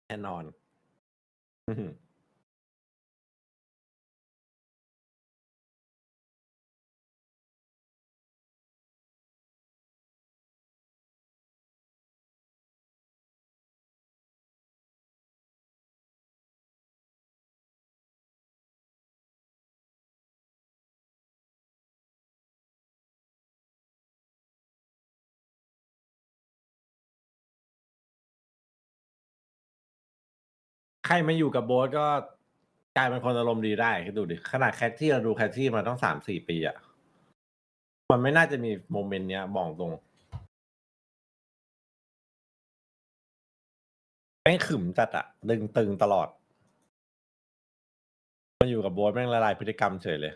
แน่นอน ใครมาอยู่กับโบ๊ทก็กลายเป็นคนอารมณ์ดีได้คิดดูดิขนาดแคทที่เราดูแคทที่มาต้อง3-4 ปีอะมันไม่น่าจะมีโมเมนต์เนี้ยบอกตรงแม่งขึมจัดอะดึงตึงตลอดมาอยู่กับโบ๊ทแม่งละลายพฤติกรรมเฉยเลย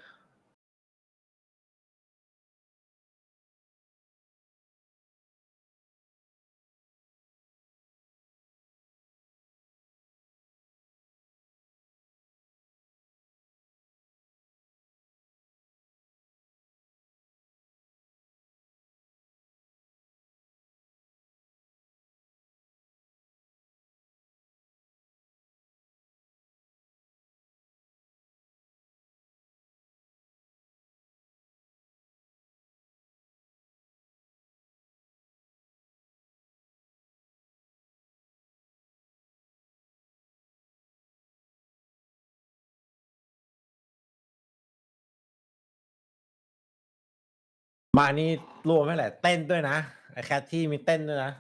มานี่รวมไม่แหละเต้นด้วยนะไอ้แคทที่มีเต้นด้วยนะ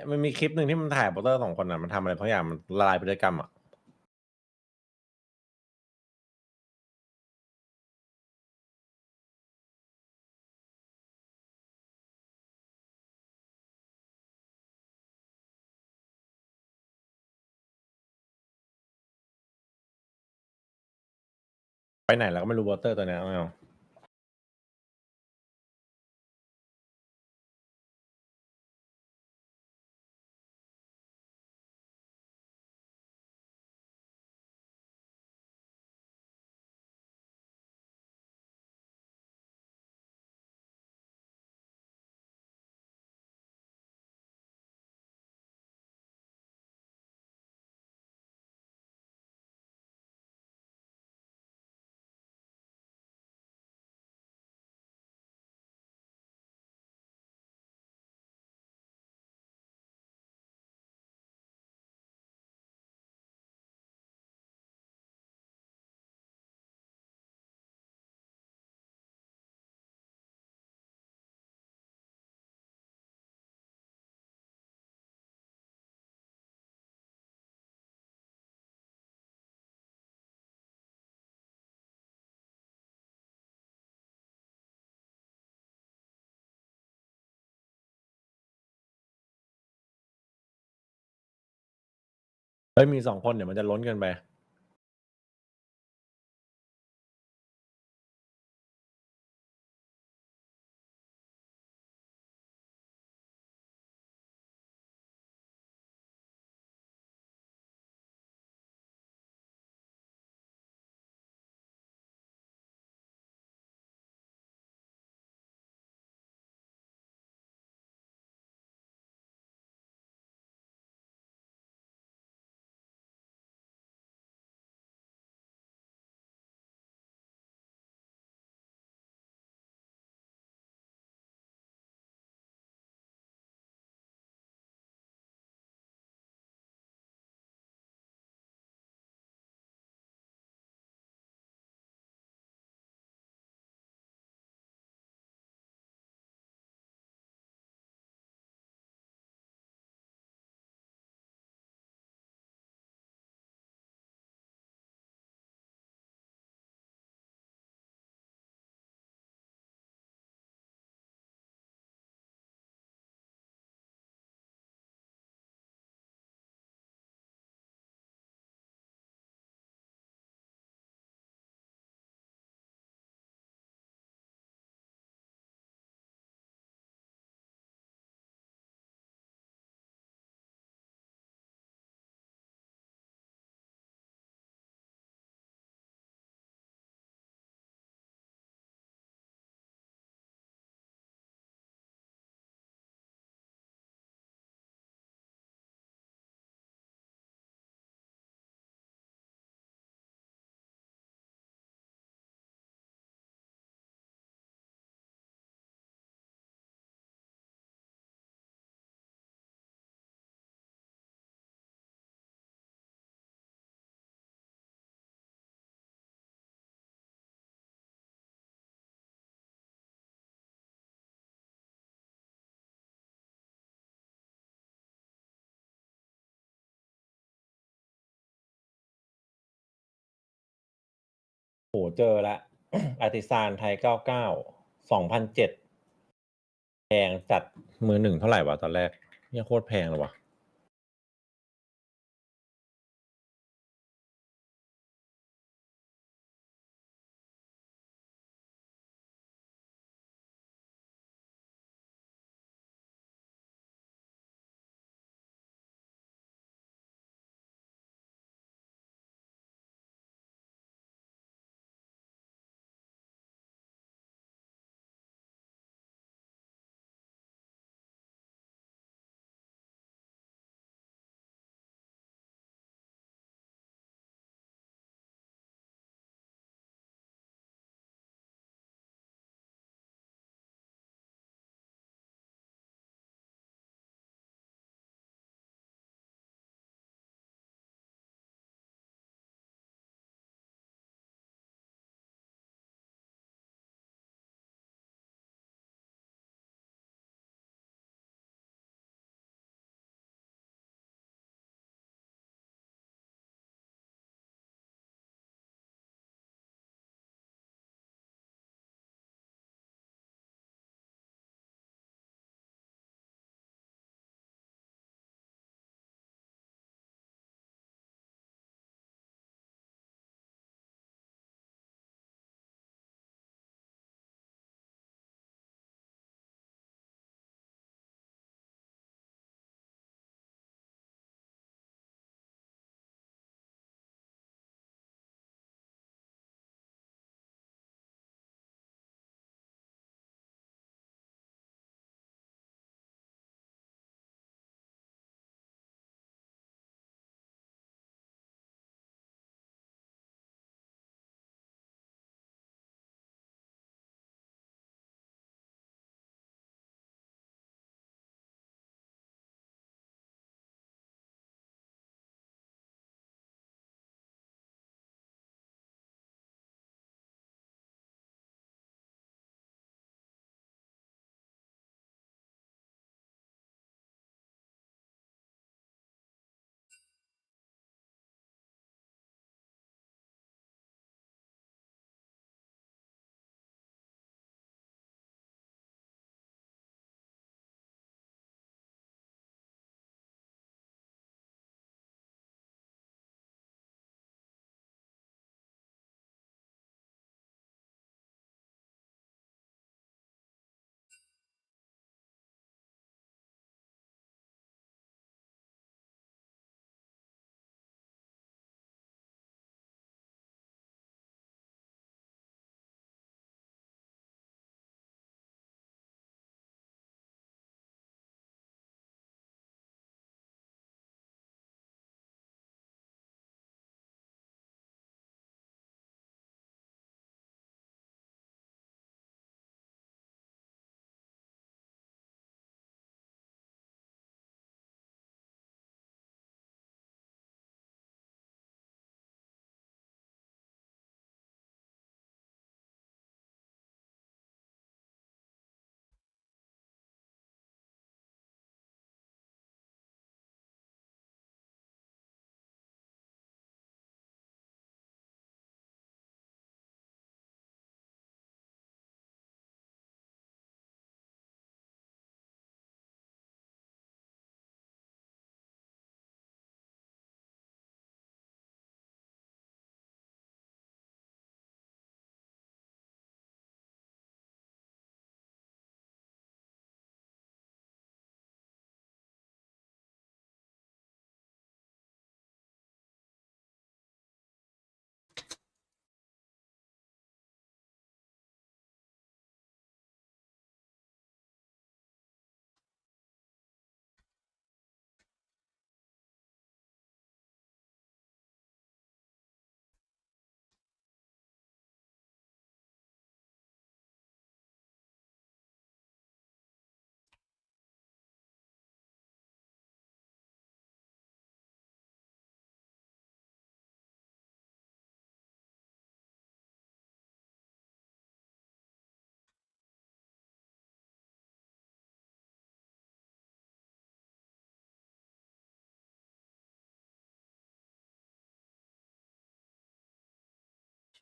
มันมีคลิปหนึ่งที่มันถ่ายโปสเตอร์2 คนอะมันทำอะไรบางอย่างมันละลายพฤติกรรมอะไปไหนแล้วก็ไม่รู้โปสเตอร์ตัวเนี้ยไม่เอาเฮ้ยมี2 คนเดี๋ยวมันจะล้นเกินไป เจอละ อาร์ติซานไทย99 2007แพงจัดมือหนึ่งเท่าไหร่วะตอนแรกเนี่ยโคตรแพงเลยวะ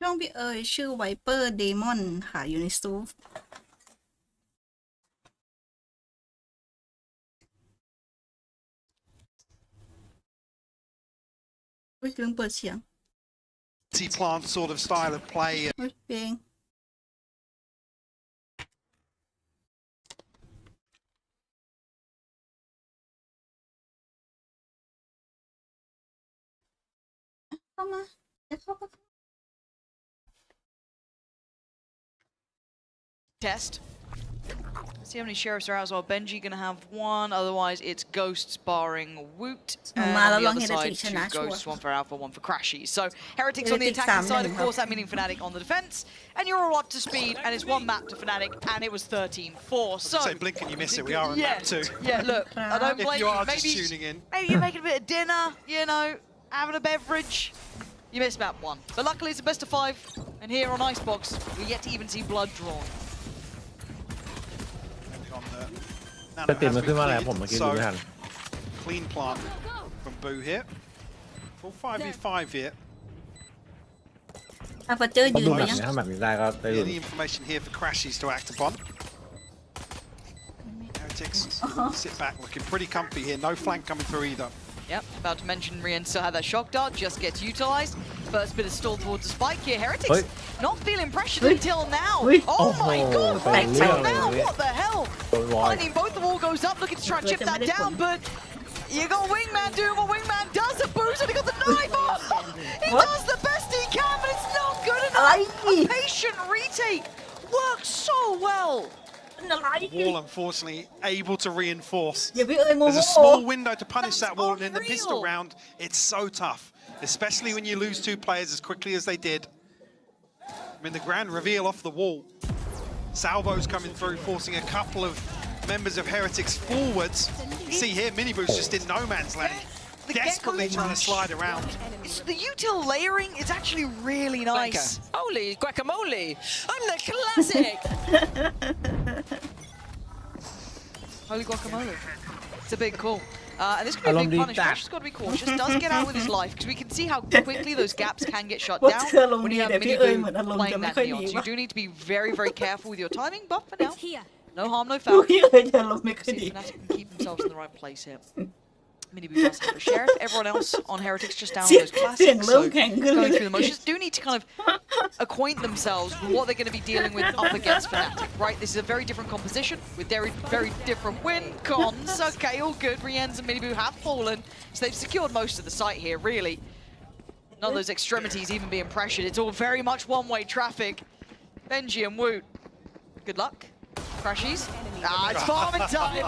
ช่องพี่เอ๋ยชื่อไวเปอร์เดมอนค่ะอยู่ในซูฟอุ้ยลืมเปิดเสียง Plant sort of style of play. อุ้ยเพลงเข้ามาจะเข้าก็ Test. See how many sheriffs are out as well. Benji gonna have one, otherwise it's Ghosts barring Woot. And on the other side, two Ghosts, one for Alpha, one for Crashies. So Heretics on the attacking side, of course, that meaning Fnatic on the defense. And you're all up to speed, and it's one map to Fnatic, and it was 13-4. So Say blink and you miss it. We are on map 2. Yeah, look, I don't blame If you are maybe, just tuning in. maybe you're making a bit of dinner, you know, having a beverage. You missed map 1. But luckily it's a best of 5. And here on Icebox, we're yet to even see blood drawn. จะติดมันขึ้นมาแล้วผมเมื่อกี้ดูไม่ทัน Clean plant from Boo here. Full 5v5 here. อาฟเจอร์ยืนไปยัง ถ้าแบบนี้ได้ก็ได้ลุ้น Any information here for Crashies to act upon. Heretics sit back looking pretty comfy here. No flank coming through either. Yep, about to mention Rien still had that shock dart, just gets utilized. First bit of stall towards the spike here. Heretics not feeling pressured until now. Oh my god, until now, what the hell? Finding both the wall goes up, looking to try and chip that down, but you got Wingman doing what Wingman does. A boost, and he got the knife off. He does the best he can, but it's not good enough. A patient retake works so well. Wall, unfortunately, able to reinforce. อย่าพี่เอ๋ยโม There's โห a small window to punish that wall, and in the pistol round, it's so tough, especially when you lose 2 players as quickly as they did. I mean, the grand reveal off the wall. Salvo's coming through, forcing a couple of members of Heretics forwards. You see here, Miniboo's just in no man's land, desperately trying to slide around. It's the util layering is actually really nice. Holy guacamole! I'm the classic! Holy guacamole. It's a big call. And this could be a big punish. Crash's got to be cautious. Does get out with his life, because we can see how quickly those gaps can get shut down when you have Miniboo playing that neon. So you do need to be very, very careful with your timing, but for now, no harm, no foul. พี่เอ๋ยจะลงไม่ค่อย See ดี if Fnatic can keep themselves in the right place here. Miniboo does have a sheriff. Everyone else on Heretics just down those classics. So going through the motions do need to kind of acquaint themselves with what they're going to be dealing with up against Fnatic. Right, this is a very different composition with very, very different win cons. Okay, all good. Rienz and Miniboo have fallen, so they've secured most of the site here. Really, none of those extremities even being pressured. It's all very much one-way traffic. Benji and Woot, good luck. Crashies. It's farming time.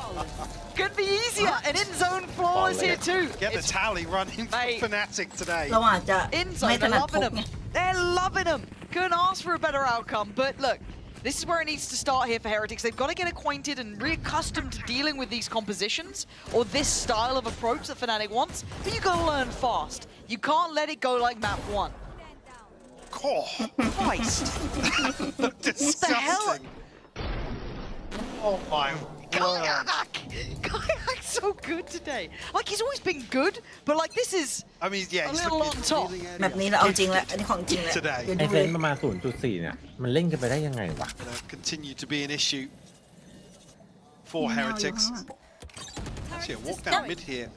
Could be easier. And in-zone flawless here too. Get the tally running for Fnatic today. เราอาจจะไม่ In-zone, ถ they're นัดพ loving ก them. ไง They're loving them. Couldn't ask for a better outcome. But look, this is where it needs to start here for Heretics. They've got to get acquainted and reaccustomed to dealing with these compositions or this style of approach that Fnatic wants. But you got to learn fast. You can't let it go like map 1. Oh, Christ. disgusting. Oh my word. Kayak's so good today. Like, he's always been good, but like, this is I mean, yeah, a he's little on top. แบบนี้เราเอาจริงแล้วอันนี้ของจริงแล้ว Today. เดี๋ยว ไอ ดู เซ เล น ย ประมาณ 0.4 เนี่ย มันเล่นกันไปได้ยังไงวะ Gonna continue to be an issue for Heretics. Actually, a walk down mid here.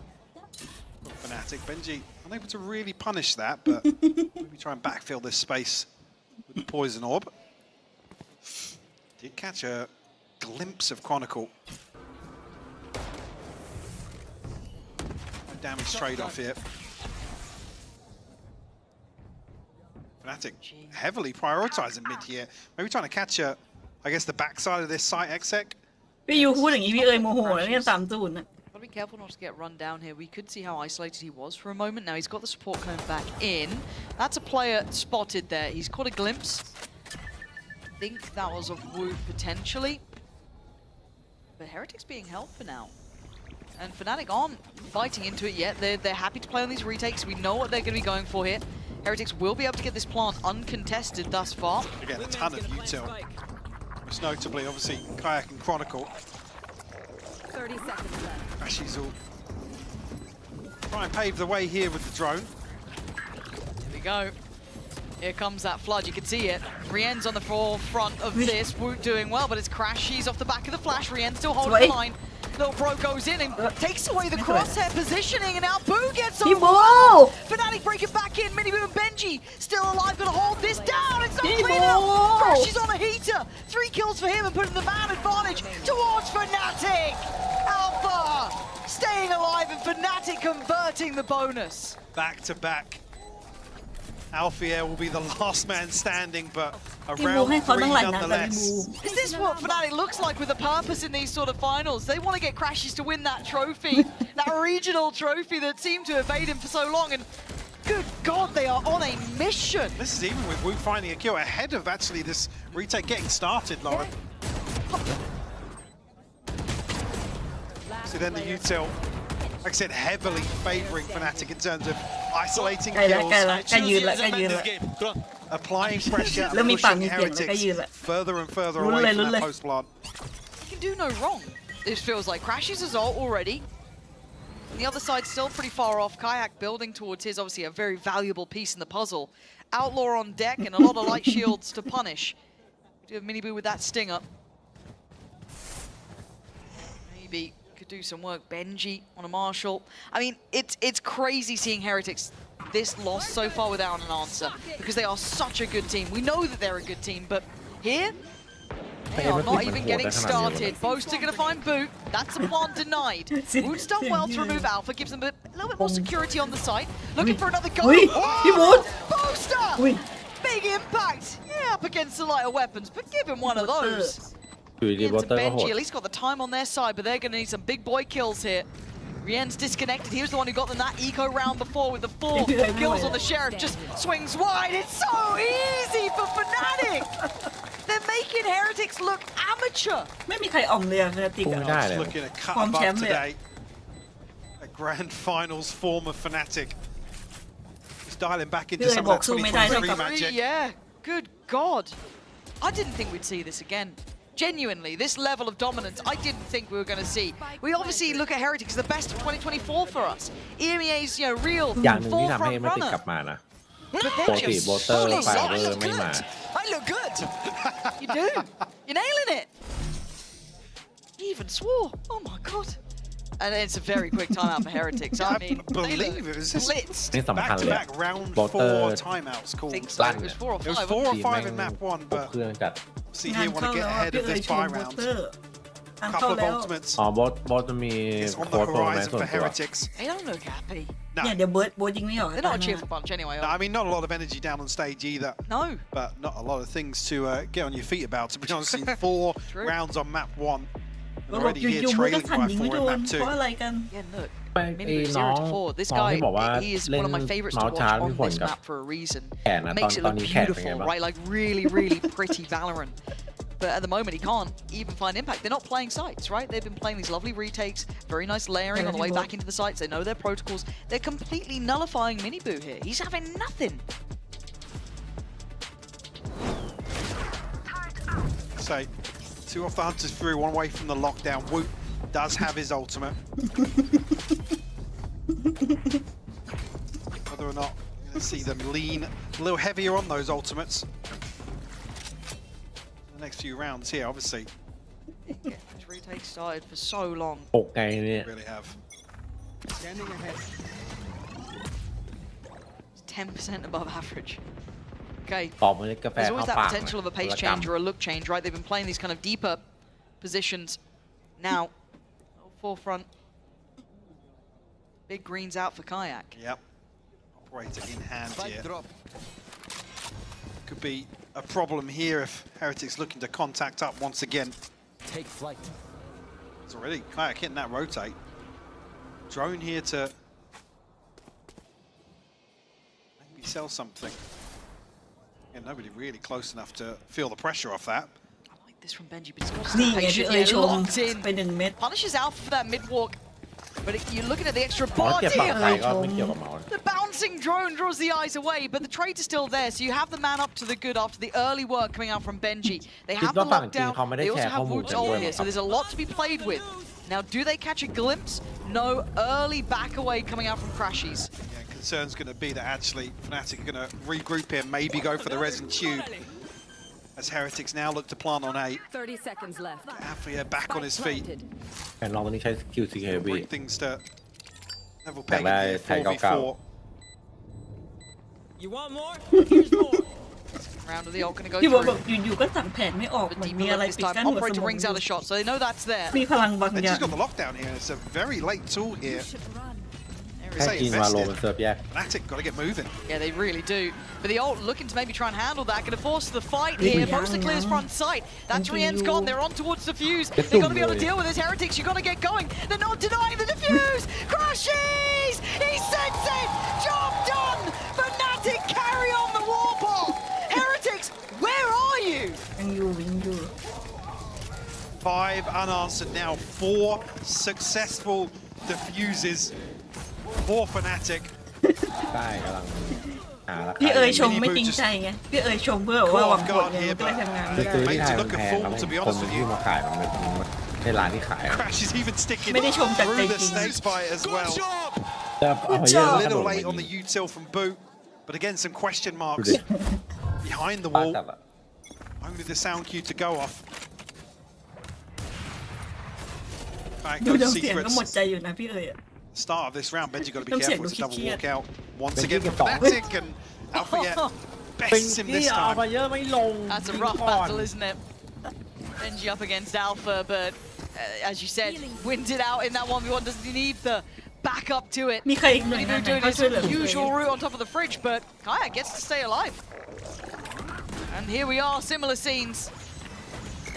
Fnatic. Benji unable to really punish that, but maybe try and backfill this space with the poison orb. Did catch a glimpse of Chronicle. No damage trade off here. Fnatic heavily prioritizing mid here. Maybe trying to catch I guess, the backside of this site exec. พี่ยูพูดอย่างนี้พี่เอ๋ยโมโหแล้วเนี่ย3-0นะ Gotta be careful not to get run down here. We could see how isolated he was for a moment. Now he's got the support coming back in. That's a player spotted there. He's caught a glimpse. I think that was a Woot potentially. But Heretics being held for now. And Fnatic aren't fighting into it yet. They're happy to play on these retakes. We know what they're going to be going for here. Heretics will be able to get this plant uncontested thus far. Again, a ton of util. Most notably, obviously, Kayak and Chronicle. 30 seconds left. Crashies will try and pave the way here with the drone. Here we go. Here comes that flood, you can see it. Rien's on the forefront of this. Woot doing well, but it's Crash. She's off the back of the flash. Rien still holding the line. Little Bro goes in and takes away the crosshair positioning, and now Boo gets on. Fnatic breaking back in. Miniboo and Benji still alive, gonna hold this down. It's not clean enough. Crash is on a heater. 3 kills for him and putting the man advantage towards Fnatic. Alpha staying alive and Fnatic converting the bonus. Back to back. Alfie will be the last man standing, but around 3 nonetheless. Is this what Fnatic looks like with a purpose in these sort of finals? They want to get Crashes to win that trophy, that regional trophy that seemed to evade him for so long, and good God, they are on a mission. This is even with Woot finding a kill ahead of actually this retake getting started, Lauren. So then the util, like I said, heavily favouring Fnatic in terms of isolating kills, applying pressure, and pushing Heretics further and further away from that post plant. You can do no wrong. This feels like Crash's ult already. And the other side still pretty far off. Kayak building towards his, obviously a very valuable piece in the puzzle. Outlaw on deck and a lot of light shields to punish. We do have Miniboo with that stinger. Maybe could do some work. Benji on a Marshall. I mean, it's crazy seeing Heretics this lost so far without an answer, because they are such a good team. We know that they're a good team, but here they are not even getting started. Boast are going to find Boot. That's a plant denied. Boot's done well to remove Alpha, gives them a little bit more security on the site. Looking for another goal. Boaster! Big impact. Yeah, up against the lighter weapons, but give him one of those. Into Benji, at least got the time on their side, but they're going to need some big boy kills here. Rien's disconnected. He was the one who got them that eco round before with the 4 kills on the Sheriff. Just swings wide. It's so easy for Fnatic. They're making Heretics look amateur. ไม่มีใครอ่อมเลยอะ Fnatic อะ Looking at cut above today. A grand finals form of Fnatic. Just dialing back into some of that 2023 magic. Yeah, good God. I didn't think we'd see this again. Genuinely, this level of dominance, I didn't think we were going to see. We obviously look at Heretics as the best of 2024 for us. EMEA's, real อย่างหนึ่งที่ทำให้ forefront ไม่ติด runner. กลับมานะ But ปก they're ติ just โบเตอร์ so ไฟเวอ solid. ร์ไม่มา I look good. You do. You're nailing it. He even swore. Oh my God. And it's a very quick timeout for Heretics. I mean, I believe it was just blitzed. นี่สำคัญเลย back-to-back round โบเตอ 4 ร์ timeouts I called. think so. It was 4 or 5. It was 4 or ทีม 5 แม่ in ง map 1, ครบ but เครื่องจัด see งาน here want เข้า to get แล้ว ahead พี่ of เอ๋ย this โช buy ว์วอ round. เตอร์งาน Couple เข้า of แล้ว ultimates อ๋อบอสจะมี is on โค้ the ดโปรแมน horizon ส่วน for ตัว Heretics. They don't look happy. เนี่ย No. เดี๋ยวเบิร์ดยิงไม่ออก They're not a cheerful bunch anyway. No, I mean, not a lot of energy down on stage either, No. but not a lot of things to get on your feet about. To be honest, in 4 True. rounds on map 1, ก็ and บอก already อยู่ here ๆมือก็ trailing สั่น by ยิงไม่ 4 โด in น map เพราะ 2. อะไรกัน Yeah, look. ไอ้ Miniboo น้อง 0 to 4. This น้อง guy, ที่บอกว่า he is เล่น one of my favorites เมา to ส์ชาร์ watch จมี on ผล this กับ map for a reason. แขนนะ Makes it ตอน look นี้แขนเป็นไง beautiful, บ้าง right? Like really, really pretty Valorant. But at the moment, he can't even find impact. They're not playing sites, right? They've been playing these lovely retakes, very nice layering on the way back into the sites. They know their protocols. They're completely nullifying Miniboo here. He's having nothing. So, 2 off the Hunters through, 1 away from the lockdown. Woot does have his ultimate. Whether or not you're going to see them lean a little heavier on those ultimates. The next few rounds here, obviously, Get this retake started for so long. ปกไงเนี่ย really have. Standing ahead. It's 10% above average. Okay. ออกมาเลยกาแฟ There's เข้า always that ปาก potential of a pace ละกรรม change or a look change, right? They've been playing these kind of deeper positions. Now, forefront. Big greens out for Kayak. Yep. Operator in hand Spike here. drop. Could be a problem here if Heretics looking to contact up once again. Take flight. It's already Kayak hitting that rotate. Drone here to maybe sell something. Yeah, nobody really close enough to feel the pressure off that. I like this from Benji, but it's got นี่ some ไงพี่ patience เอ๋ย here. ชม Locked in. ไป1 เม็ด Punishes Alpha for that mid-walk. But you're looking at the extra อ๋อเจ็บ body. ปากใครก็ไม่เกี่ยวกับเมาส์ The bouncing drone draws the eyes away, but the trade is still there, so you have the man up to the good after the early work coming out from Benji. They have the lockdown, they also have Woot's ult here, so there's a lot to be played with. Now, do they catch a glimpse? No, early back away coming out from Crashies. Yeah, because concern's going to be that actually Fnatic are going to regroup here, maybe go for the resin tube. As Heretics now look to plant on 8. 30 seconds left. Afia back on his feet. แผ่นรองตัวนี้ใช้สกิล CKB Bring things to level pegging Bye, here, Tiger 4v4. You want more? Here's more. Round of the ult going to go พี่บอก through. อยู่ๆก็สั่งแผนไม่ออก But เหมือน deep มีอะไร look this ปิด time. กั้นหัวสม Operator อง brings out a shot, so they know that's there. มีพลังบาง They อย่าง just got the lockdown here. It's a very late tool here. แค่จีนวาโลมันเซิร์ฟแยก Fnatic got to get moving. Yeah, they really do. But the ult looking to maybe try and handle that. Going to force the fight here. Mostly clears front sight. That's Rien's gone. They're on towards the fuse. They've got to be able to deal with this. Heretics, you've got to get going. They're not denying the defuse. Crashes! He sends it! Job done! Fnatic carry on the warpath. Heretics, where are you? ยังอยู่ 5 unanswered now. 4 successful diffuses for Fnatic. ได้กำลังหาราคา พี่เอ๋ยชมไม่จริงใจไงพี่เอ๋ยชมเพื่อว่าหวังผลไงมันก็เลยทำงานไม่ได้ ซื้อที่ไทยมันแพงแล้วคนที่มาขายมันในร้านที่ขาย Crash is even sticking ไม่ได้ชมจากใจ through จ the ริง snake bite as well. จะเอาเย A อะ little late on the util from Boot, but again some question marks behind the ป้า wall. จัดอะ Only the sound cue to go off. Right, ดู no น้ำเสียงก็หมด secrets. ใจอยู่นะพี่เอ๋ย Start of this round, Benji got to be Don't say careful. It's a double Lucia. walkout once Benji again from get off. Fnatic, and Alpha yet เป็น bests him ที่ this เอามา time. เยอะไม่ลง That's a rough battle, isn't it? Benji up against Alpha, but as you said, wins it out in that 1v1. Doesn't need the back up to it. มีใครอีกหน่วยงาน Maybe ไหน doing เขา his ช่วยเหลือพี่เอ๋ย usual route on top of the fridge, but Kaya gets to stay alive. And here we are, similar scenes.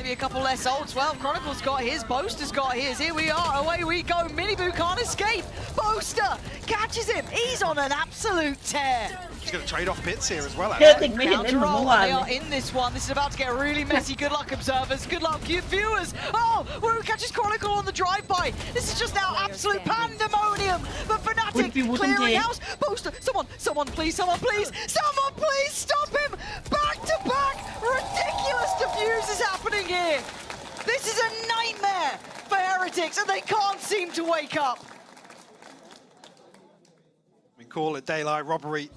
Maybe a couple less ults. Well, Chronicle's got his, Boaster's got his. Here we are, away we go. Miniboo can't escape. Boaster catches him. He's on an absolute tear. He's going to trade off bits here as well. เธอติดไม่เห็นเล่นเหมือน Counter เมื่อ roll, วาน they เล are ย in this one. This is about to get really messy. Good luck, observers. Good luck, viewers. Oh, Wu catches Chronicle on the drive-by. This is just now absolute pandemonium. But Fnatic clearing house. Booster, someone please, someone please stop him. Back to back, ridiculous diffuse is happening here. This is a nightmare for Heretics, and they can't seem to wake up. We call it daylight robbery.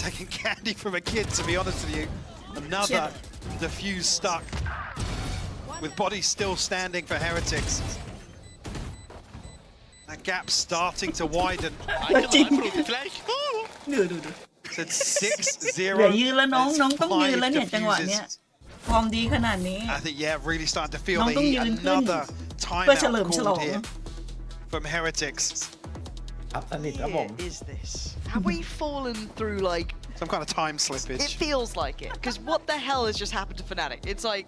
Taking candy from a kid, to be honest with you. Another defuse stuck. With bodies still standing for Heretics. That gap starting to widen. จริงดู Said เหลือยืน 6-0. แล้วน้อง There's ต้องยืนแล้ว 5 เนี่ยจังหวะเนี้ย diffuses. ฟอร์มดีขนาดนี้ I think, yeah, really starting to feel Nóng the tung heat.ยืนขึ้น Another เพื่อเฉลิ timeout มฉลอง called here from Heretics. ครับสนิทครับผม What is this? Have we fallen through like... Some kind of time It slippage. feels like it, because what the hell has just happened to Fnatic? It's like,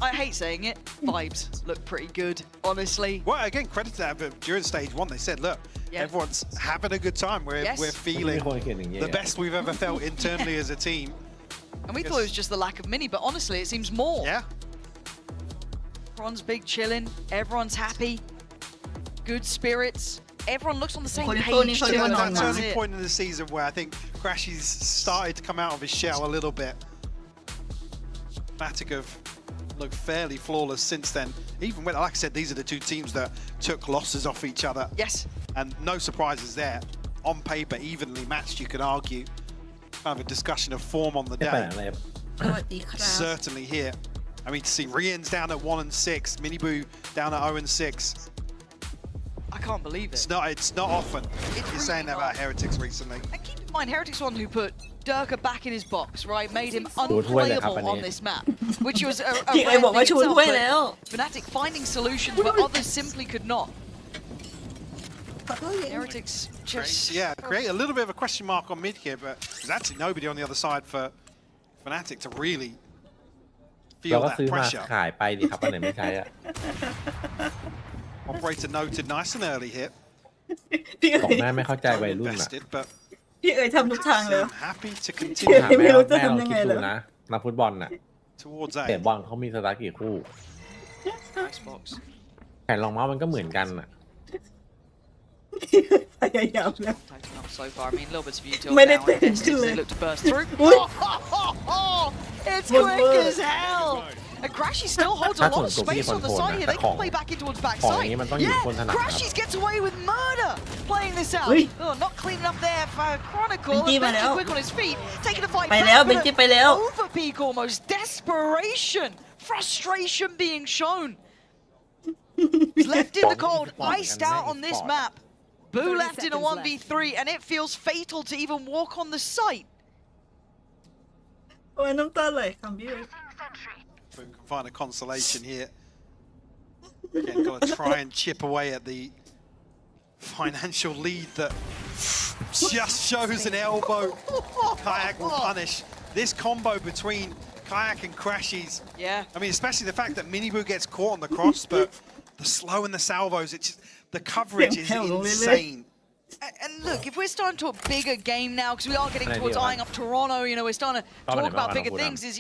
I hate saying it, vibes look pretty good, honestly. Well, again, credit to that, but during stage 1, they said, look, Yeah. everyone's having a good time. We're Yes. feeling มีคนเขียนอย่างเงี้ย the best we've ever felt internally as a team. And we thought it was just the lack of mini, but honestly, it seems more. Yeah. Everyone's big chilling, everyone's happy, good spirits. Everyone looks on the same Only page. Tony together, Tony That on that's turning it. point in the season where I think Crashy's started to come out of his shell a little bit. Fnatic have looked fairly flawless since then. Even when, like I said, these are the two teams that took losses off each other. Yes. And no surprises there. On paper, evenly matched, you could argue. Kind of a discussion of form on the ไม่ไป day. ไหนเลย สวัสดีครับ Certainly here. I mean, to see Rien's down at 1-6, Miniboo down at 0-6. I can't believe it. It's not often you're saying that about Heretics recently. And keep in mind, Heretics one who put Durka back in his box, right? Made him Shoot away the unplayable company. on this map, which was a พี่เอ๋ย rare บอกว่า thing ชู itself, ถ้วย but แล้ว Fnatic finding solutions where others simply could not. Heretics just... Yeah, create a little bit of a question mark on mid here, but there's actually nobody on the other side for Fnatic to really เรา feel ก็ that ซื้อมา pressure. ขายไปดิครับอันไหนไม่ใช้อะ Operator noted nice and early hit. พี่เอ๋ บอก ย แม่ไม่เข้าใจวัยรุ่นอะ Invested, but พี่เอ๋ยทำทุกทางแล้ว seem happy to พี่ continue เอ๋ยไม่รู้จะ แม่ลอง ทำยัง คิ ไง ด เล ดู ย นะนักฟุตบอลน่ะ towards เตะ A. บอลเขามีสตาร์ทกี่คู่ Nice box. แผ่นรองเมาส์มันก็เหมือนกันน่ะ พยายามแล้ว Tighten up so far. I mean, little bits of util Made now. it And Estes, into they it. look to burst through. Ui. It's One quick word. as hell. And Crashy still holds a That's lot what of Gobi space on the control side now. here. They That's can play back in towards Kong backside. ini manต้องอยู่ Yeah, คนถนัดครับ Crashy gets away with murder. playing this out. Ui. Oh, not clean enough there for Chronicle. Benji And mà Benji đâu. quick on his feet, taking the fight ไป back. แล้ว but เบนจิไปแล้ว over peak almost. Desperation. Frustration being shown. He's left in the cold, iced out on this map. Boo left in a 1v3, and it feels fatal to even walk on the site. โอ้ยน้ำตาไหลคำพี่ Boo can find a consolation here. Again, got to try and chip away at the financial lead that just shows an elbow. Kayak will punish. This combo between Kayak and Crashies. Yeah. I mean, especially the fact that Miniboo gets caught on the cross, but the slow and the salvos, it's just, the coverage is insane. And look, if we're starting to a bigger game now, because we are getting towards eyeing up Toronto, you know, we're starting to talk about bigger things. Is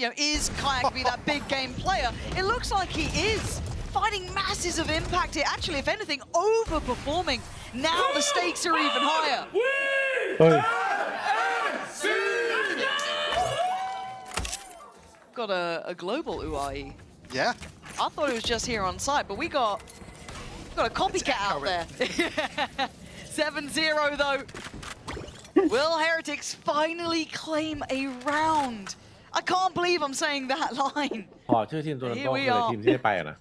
Kayak be that big game player? It looks like he is. Finding masses of impact here. Actually, if anything, overperforming. Now the stakes are even higher. เฮ้ย Got a global UAE. Yeah. I thought it was just here on site, but we got a copycat out there. 7-0 though. Will Heretics finally claim a round? I can't believe I'm saying that line. ขอชื่อทีมตัวนั้นก็คือทีมที่ได้ไปอะนะ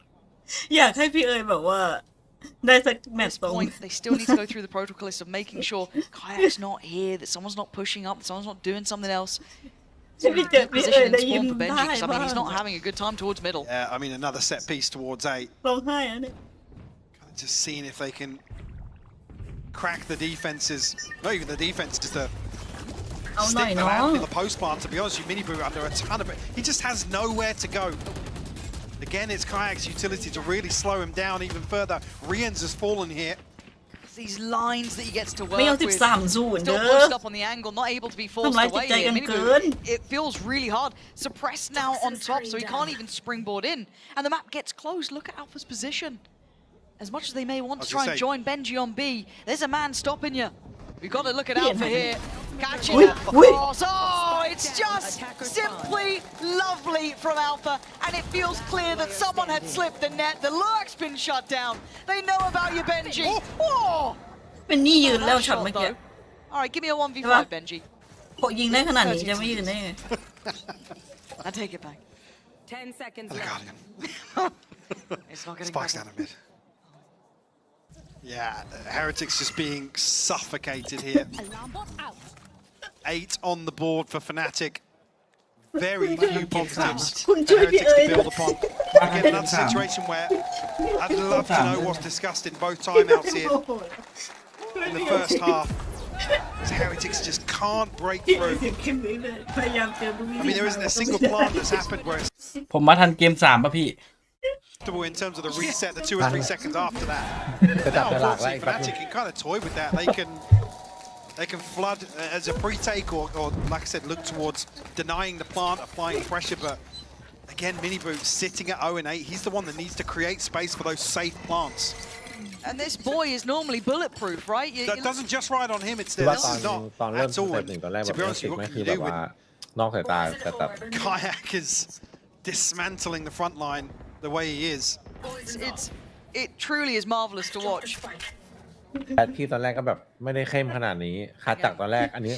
อยากให้พี่เอ๋ยแบบว่าได้สักแมตช์ At ตรง this point, they still need to go through the protocol list of making sure Kayak's not here, that someone's not pushing up, that someone's not doing something else. ที่พี่เจอพี่เอ๋ย Position ได้ and ยิ้ม spawn for ได้ Benji, 'cause I บ้า mean ง he's not having a good time towards middle. Yeah, I mean, another set piece towards 8. ร้องไห้อะเนี่ย Just seeing if they can crack the defenses. Not even the defense, just the เอาหน่อย stick them น้อง out in the post plant. To be honest, you Miniboo under a ton of it. He just has nowhere to go. Again, it's Kayak's utility to really slow him down even further. Rians has fallen here. These lines that he gets to ไม่ work เอา with. 13-0 Still เด้อ pushed up on the angle, not able to be forced ทำร้ายจิต away ใจ here. กัน Miniboo, เกิน it feels really hard. Suppressed now on top, so he can't even springboard in. And the map gets close. Look at Alpha's position. As much as they may want to try and join Benji on B, there's a man stopping you. We've got to look at Alpha here. Catching Ui, Alpha ui. cross. Oh, it's just simply lovely from Alpha. And it feels clear that someone had slipped the net. The lurk's been shut down. They know about you, Benji. Oh! เป็นนี่ยืนแล้ว Nice ช็อต shot, เมื่อกี้ though. All right, give me a 1v5, Benji. พอยิงได้ขนาดนี้จะไม่ยืนได้ไง I take it back. 10 seconds The left. Guardian. It's not getting Spikes back down a mid. Yeah, Heretics just being suffocated here. 8 on the board for Fnatic. Very few positives คุณ for ช่วยพี่ Heretics เอ๋ย to build upon. Again, another situation where I'd love to know what's discussed in both timeouts here in the first half. As Heretics just can't break พี่เอ๋ย through. เสียงเข้มเลยเลยพยายามเจอทุกวิ I ธี mean, there isn't a single plant that's happened where it's ผมมาทันเกม3ป่ะพี่ comfortable in terms of the reset, the 2 or 3 seconds after that. จะจับ Now, ฉลากไล่ unfortunately, แป๊บนึง Fnatic can kind of toy with that. They can flood as a pre-take or, like I said, look towards denying the plant, applying pressure. But again, Miniboo sitting at 0 and 8. He's the one that needs to create space for those safe plants. And this boy is normally bulletproof, right? That doesn't just ride on him. It's คือ there. ว่า This is ตอน not เริ่ม at ส all. เต็ปหนึ่งตอนแรก And แบบ to be เอ honest, สิก what ไม่ can คือ you แบ do บ with ว่านอกสายตาแต่แบบ Kayak is dismantling the front line the way he is. It truly is marvelous to watch. แต่ที่ตอนแรกก็แบบไม่ได้เข้มขนาดนี้คาจักตอนแรกอันนี้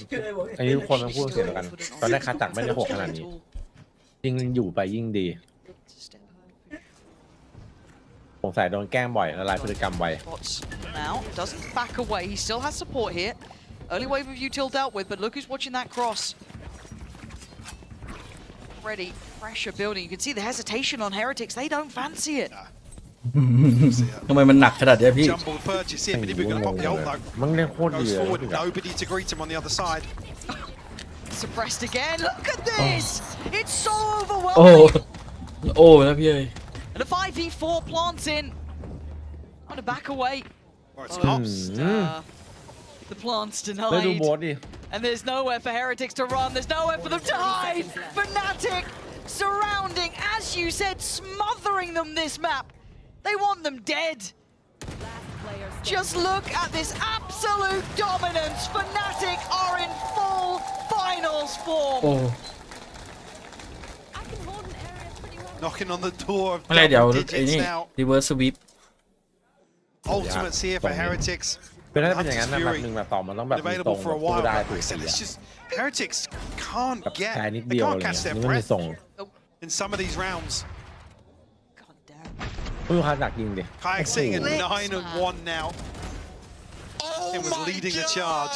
ทุกคนมันพูดเสียงเดียวกันตอนแรกคาจักไม่ได้โหดขนาดนี้ยิ่งอยู่ไปยิ่งดีสงสัยโดนแกล้งบ่อยละลายพฤติกรรมไว Now doesn't back away. He still has support here. Early wave of util dealt with, but look who's watching that cross. Ready, pressure building. You can see the hesitation on Heretics. They don't fancy it. ทำไมมันหนักขนาดนี้พี่ Jumbled purchase here. Miniboo going to pop the ult though. มันเล่นโคตรดี Goes เลย forward. Nobody to greet him on the other side. Suppressed again. Look at this. It's so โอ้ overwhelming. โอ้นะพี่เอ้ย And a 5v4 plants in. On a back away. Or it's not. The plant's แล้วดูโบ denied. สดิ And there's nowhere for Heretics to run. There's nowhere for them to hide. Fnatic surrounding, as you said, smothering them this map. They want them dead. Just look at this absolute dominance. Fnatic are in full finals form. โอ้ I can hold an area pretty well. Knocking on the door of ไม่ไรเดี๋ยว double ไอ้ digits นี่ now. reverse sweep Ultimates here for Heretics. เป็นน่าจะเป็นอย่างนั้นนะแบบหนึ่งแบบต่อมันต้องแบบมีทรง available แบบ for a สู้ while. ได้ But ถู like ก I said, สี it's อะ just Heretics can't แบบ get, แค่นิด they เดียว can't อะไร catch เงี้ย their นี่มันมี breath ทรง in some of these rounds. God damn. ไม่รู้ใครดักยิงดิ Kayak sitting at Blitz, 9-1 now. Oh It was my leading the God. charge.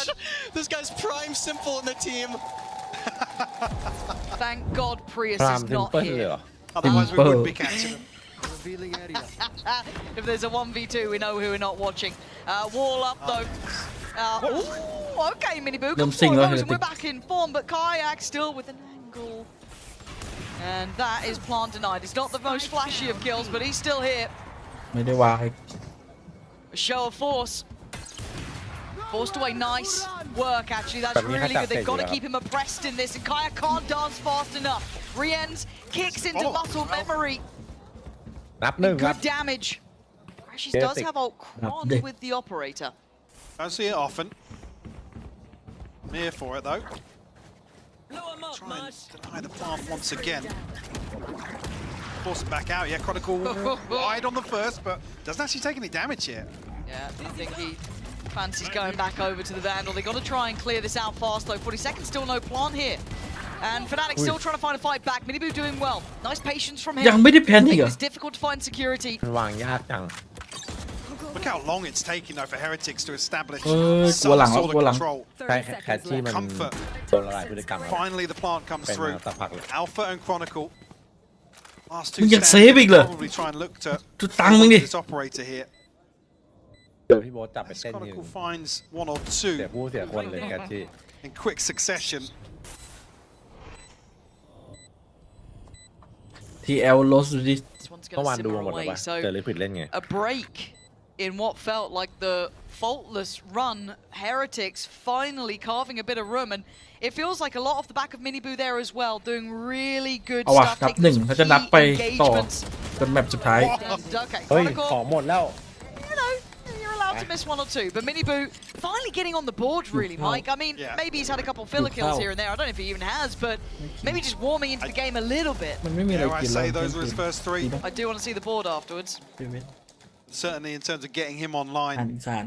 This guy's prime simple in the team. Thank God Prius พราม is เทม not เปิลเลย here. เหรอ Otherwise, we would be catching them. If there's a 1v2, we know who we're not watching. Wall up though. Ooh, okay, Miniboo. Them Got sing four of like those a and we're big- back in form, but Kayak still with an angle. And that is plant denied. It's not the most flashy of kills, but he's still here. ไม่ได้วาง A show of force. Forced away, nice work actually. That's But we really had good. They've got to that keep him oppressed in this, and Kaya can't dance fast enough. Rienz kicks into follow-up muscle as well. memory. นับหนึ่งครับ Good damage. Crashes Yeah, does they- have ult Kron they- with the operator. Don't see it often. I'm here for it though. Blow him up, Try and Marsh. deny the plant once again. Force him back out. Yeah, Chronicle wide on the first, but doesn't actually take any damage yet. Yeah, I think he fancies going back over to the Vandal. They got to try and clear this out fast though. 40 seconds, still no plant here. And Fnatic still trying to find a fight back. Miniboo doing well. Nice patience from him. ยังไม่ได้แพนอีก It เหรอ was difficult to find security. มันวางยากจัง Look how long it's taking though for Heretics to establish Gua some lang, sort of gua lang. control. ใช่แคทที่มัน Comfort. โดนละลายพฤติกรรมแล้ว Finally, the plant comes เป็นมา through. สักพักเลย Alpha and Chronicle. Last two มึงยัง stands. เซฟอีกเหรอ Probably try and look to จุดตังค์มึงดิ this operator here. เดี๋ยวพี่โบ๊ทจับไป As เต้นทีนึง Chronicle finds one or เสีย two ผู้เสียคนเลยแคทที่ in quick succession. TL lost to this This one's เมื่อ going วา to นดู simmer หมดเลย away. ปะ So เจอลิควิดเล่นไง a break in what felt like the faultless run. Heretics finally carving a bit of room, and it feels like a lot off the back of Miniboo there as well, doing really good เอาว่ะ stuff. นับ taking หนึ่ง some เขาจะนับ key ไปต่อ engagements. จนแมปสุดท้าย And, okay, เฮ้ย Chronicle, ของหมดแล้ว you know, you're allowed to miss one or two, but Miniboo finally getting on the board, really, Mike. I mean, Yeah. maybe he's had a couple filler kills here and there. I don't know if he even has, but maybe just warming into the game a little bit. มันไม่มีอะไร Dare I กินแล้ว say those were his first three? I do want to see the board afterwards. Certainly in terms of getting him อาหาร online, อีสาน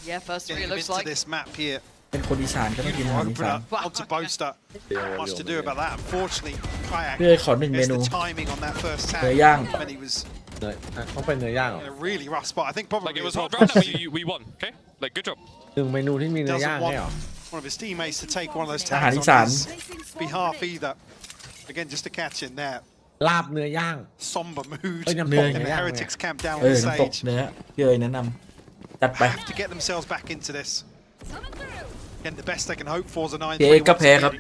Yeah, first three, getting it him looks into like. this map here. เป็นคนอีสานก็ต้องกินอาหารอีสาน Opener onto Boaster. Not much to do about that. Unfortunately, Kayak พี่เอ้ยขอหนึ่งเม missed นู the timing on that first เนื้ tag อย่าง when he was เนยต้องเป็นเนื้อย่างเหรอ in a really rough spot. I think probably Like it was as hard well round, but we won. Okay, like good job. หนึ่งเมนูที่มีเนื้อย่าง doesn't ให้ want เหรอ one of his teammates to take one of those อาหาร tags อีสาน on his behalf either. Again, just to catch in there. ลาบเนื้อย่าง Somber mood Ôi, in nhầm the tộc này. Heretics camp down เออ with น้ำตก Sage. เนื้อพี่เอ๋ยแนะนำจัดไป Have to get themselves back into this. Again, the best they can hope for is a 9-3. พี่เอ๋ก็แพ้ครับ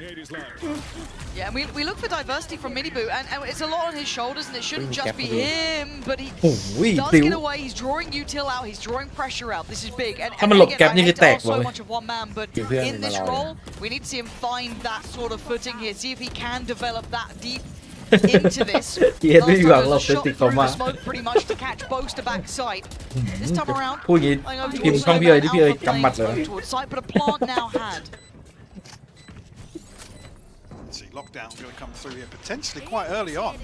Yeah, and we look for diversity from Miniboo, and it's a lot on his shoulders, and it shouldn't just be him, but he โอ้ย does ติว get away. He's drawing util out. He's drawing pressure out. This is big. And ถ้ามันหลบ again, แก๊ป I นี่ hate คือ to แตก ask หมด so เลย much of one man, but Kiểu in this mà lòi. role, we need to see him find that sort of footing here. See if he can develop that deep into this. พี่เอ๋ไม่มีหวัง Last หรอก time เซ there ติ was เขา a shot มา through the smoke pretty much to catch Boaster backside. This time around, พูดอย่างนี้ going over พิมพ์ towards ช่องพี่เอ๋ย Snowman, ที่พี่เอ๋ย Alpha กำหมัด playing เลย close towards site, but a plant now had. See, lockdown going to come through here potentially quite early on.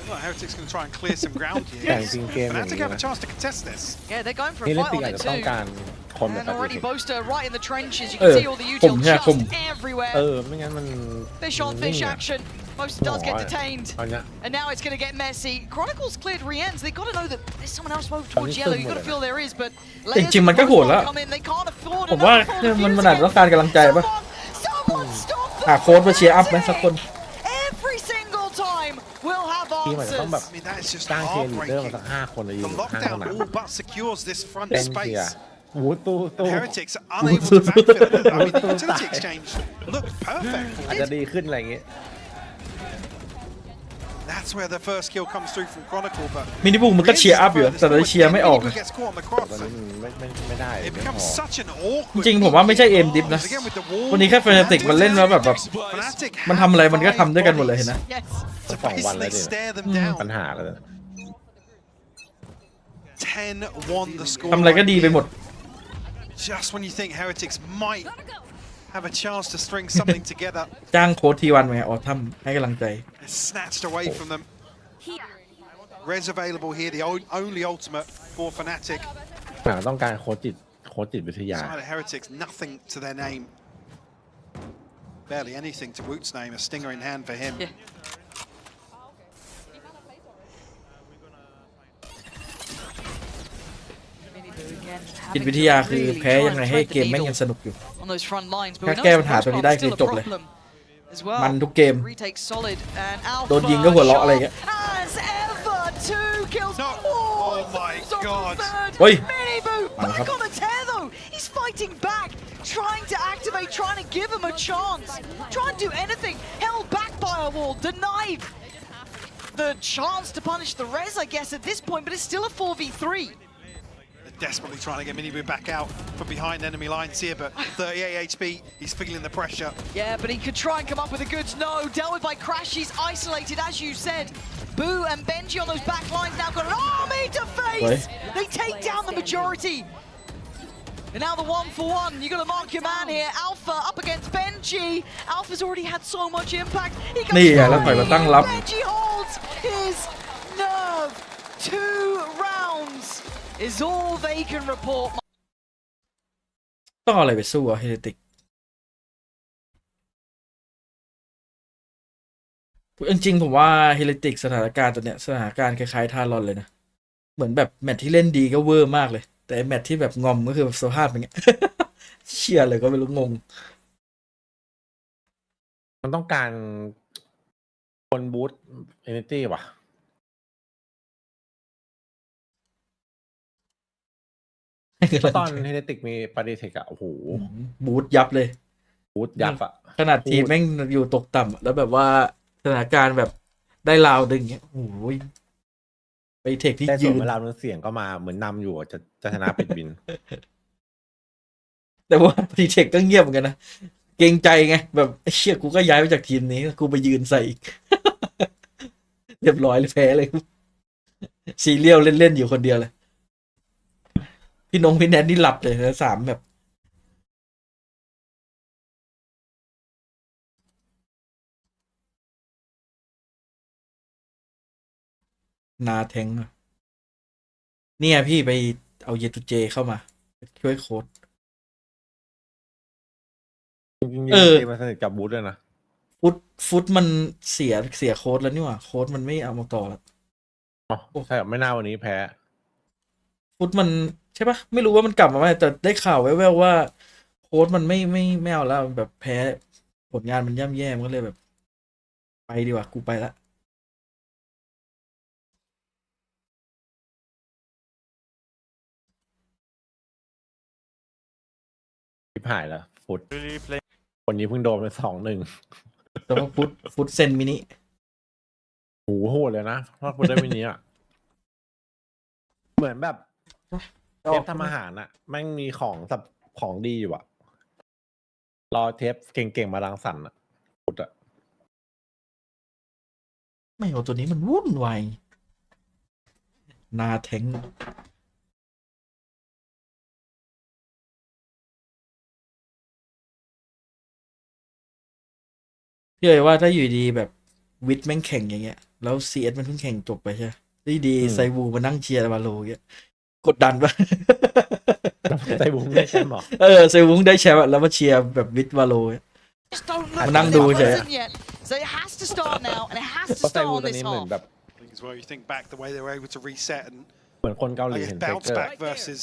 Well, Heretics going to try and clear some ground here. แต่จริงๆเกมอย่าง Fnatic นี้ have a นะ chance to contest this. Yeah, they're going for นี่ a เล่น fight ติก on อาจ it จะต้อง too. การคนแบบ And นั้น already จริง Boaster right in the trenches. You เอ can อ see all the ผม util เนี่ย just ผม everywhere. ไม่งั้นมัน Fish on นิ่ง fish อะ action. Boaster does get Alright. detained. เอาเนี้ย And now it's going to get messy. Chronicles cleared Rienz. They got to know that there's someone else moved Tony towards yellow. You got to Stumble. feel there is, but จริงๆมันก็โหดแล้ว come in. They can't afford ผมว่า another มันอาจจะต้องการกำลังใจป่ะ Someone stop หาโค้ชมาเชียร์อัพไหมสักคน Every single time we'll have ทีมอาจจะต้องแบบ I mean, that is just จ้างเชียร์ลีดเดอร์มา heartbreaking. สัก5 คนเลยยื The นข้างส lockdown นาม all but secures this front เต้นเชียร์ space. วูดตู้ Heretics are unable to backfill it. I mean, the utility exchange looked perfect. อาจจะดีขึ้นอะไรอย่างงี้ That's where the first kill comes through from Chronicle, but มินิบูมันก็เชียร์อัพอยู่แต่เราเชียร์ไม่ออก Miniboo gets caught on the cross. ตอนนี้มันไม่ได้ It ไม่พ becomes อ such an awkward. จริงๆผมว่าไม่ใช่เอมดิฟนะ Again with the wall. วันนี้แค่ Fnatic มันเล่นแล้วแบบ Fnatic มันทำอะไรมันก็ทำด้วยกันหมดเลยเห็นนะ Yes. to 2 วันแล้ว basically ดิ stare them ปัญ down. หาเลย 10-1 the score. ทำอะไรก็ดีไปหมด Just when you think Heretics might have a chance to string something together, จ้างโค้ชทีวันไหมออทัมให้กำลังใจ it's snatched away from them. Res available here, the only ultimate for Fnatic. ต้องการโค้ช โค้ชจิตวิทยา Side of Heretics, nothing to their name. Barely anything to Woot's name. A stinger in hand for him. Yeah. จิตวิทยาคือแพ้ยังไงให้เกมแม่งยังสนุกอยู่ on those front lines, but ถ้า we know แก้ it's ปัญหาตัวนี้ได้คือ still a จบเลย problem as well. มันทุกเกม Retake solid and Alpha โดนยิงก็หัวเราะอะไรเงี้ย as ever 2 kills. No. Oh my God. Oi. Mini Boo Man, back on the tear though. He's fighting back, trying to activate, trying to give him a chance, trying to do anything. Held back by a wall, denied the chance to punish the res, I guess, at this point, but it's still a 4v3. They're desperately trying to get Miniboo back out from behind enemy lines here, but 38 HP, he's feeling the pressure. Yeah, but he could try and come up with the goods. No, dealt with by Crash. He's isolated, as you said. Boo and Benji on those back lines now got an army to face. They take down the majority. And now the 1-for-1. You got to mark your man here. Alpha up against Benji. Alpha's already had so much impact. He goes นี่ไงแล้วถอยมาตั้งรับ Benji holds his nerve. 2 rounds is all they can report. ต้องเอาอะไรไปสู้อะเฮเลติกจริงๆผมว่าเฮเลติกสถานการณ์ตัวเนี้ยสถานการณ์คล้ายๆทารอนเลยนะเหมือนแบบแมตช์ที่เล่นดีก็เวอร์มากเลยแต่แมตช์ที่แบบงอมก็คือแบบสภาพอย่างเงี้ย เชี่ยเลยก็ไม่รู้งง มันต้องการคนบูสต์เอเนตี้ว่ะตอนเฮเนติกมีปาริเทคอะโอ้โห บูทยับเลย บูสต์ยับอะ ขนาดทีมแม่งอยู่ตกต่ำแล้วแบบว่าสถานการณ์แบบได้ราวดึงเงี้ยโอ้ยไปเทคที่ แต่ส่ ยื วน น เวลาเสียงก็มาเหมือนนำอยู่จะชนะปิดบิน แต่ว่าพีเทคก็เงียบเหมือนกันนะเกรงใจไงแบบไอ้เชี่ยกูก็ย้ายไปจากทีมนี้กูไปยืนใส่อีก เรียบร้อยเลยแพ้เลยซีเรียลเล่นๆอยู่คนเดียวเลยพี่นงพี่แนนนี่หลับเลยนะ3แบบนาแทงอะเนี่ยพี่ไปเอาเยตุเจเข้ามาช่วยโค้ด จริงๆมันสนิทกับบูสต์เลยนะ ฟุตมันเสียโค้ดแล้วนี่หว่าโค้ดมันไม่เอามาต่อแล้ว อ๋อใช่ไม่น่าวันนี้แพ้ ฟุตมันใช่ปะไม่รู้ว่ามันกลับมาไหมแต่ได้ข่าวแว่วๆว่าโค้ดมันไม่เอาแล้วแบบแพ้ผลงานมันย่ำแย่มันก็เลยแบบไปดีกว่ากูไปละทิพหายแล้วฟุตคนนี้เพิ่งโดนไป2-1 แต่ว่าฟุตเซนมินิ โหโหดเลยนะถ้าฟุตได้มินิอ่ะเหมือนแบบเทปทำอาหารอ่ะแม่งมีของดีอยู่อ่ะรอเทปเก่งๆมารังสรรค์อ่ะฟุตอ่ะ ไม่เอาตัวนี้มันวุ่นวายนาแทงพี่เลยว่าถ้าอยู่ดีแบบวิทแม่งแข่งอย่างเงี้ยแล้วซีเอสมันเพิ่งแข่งจบไปใช่ดีไซวูมานั่งเชียร์วาโลเงี้ยกดดันปะ ไซบุ้งได้แชมป์หรอไซวูได้แชมป์แล้วมาเชียร์แบบวิทวาโลมานั่งดูเฉย So it has to start now and it has to เพราะไซ start บุ้ on ตัว this นี้เหมือน half. แบบ I think as well, you think back the way they were able to reset and เหมือนคนเกาหลี I เห็ guess นเฟ bounce เกอร์ back versus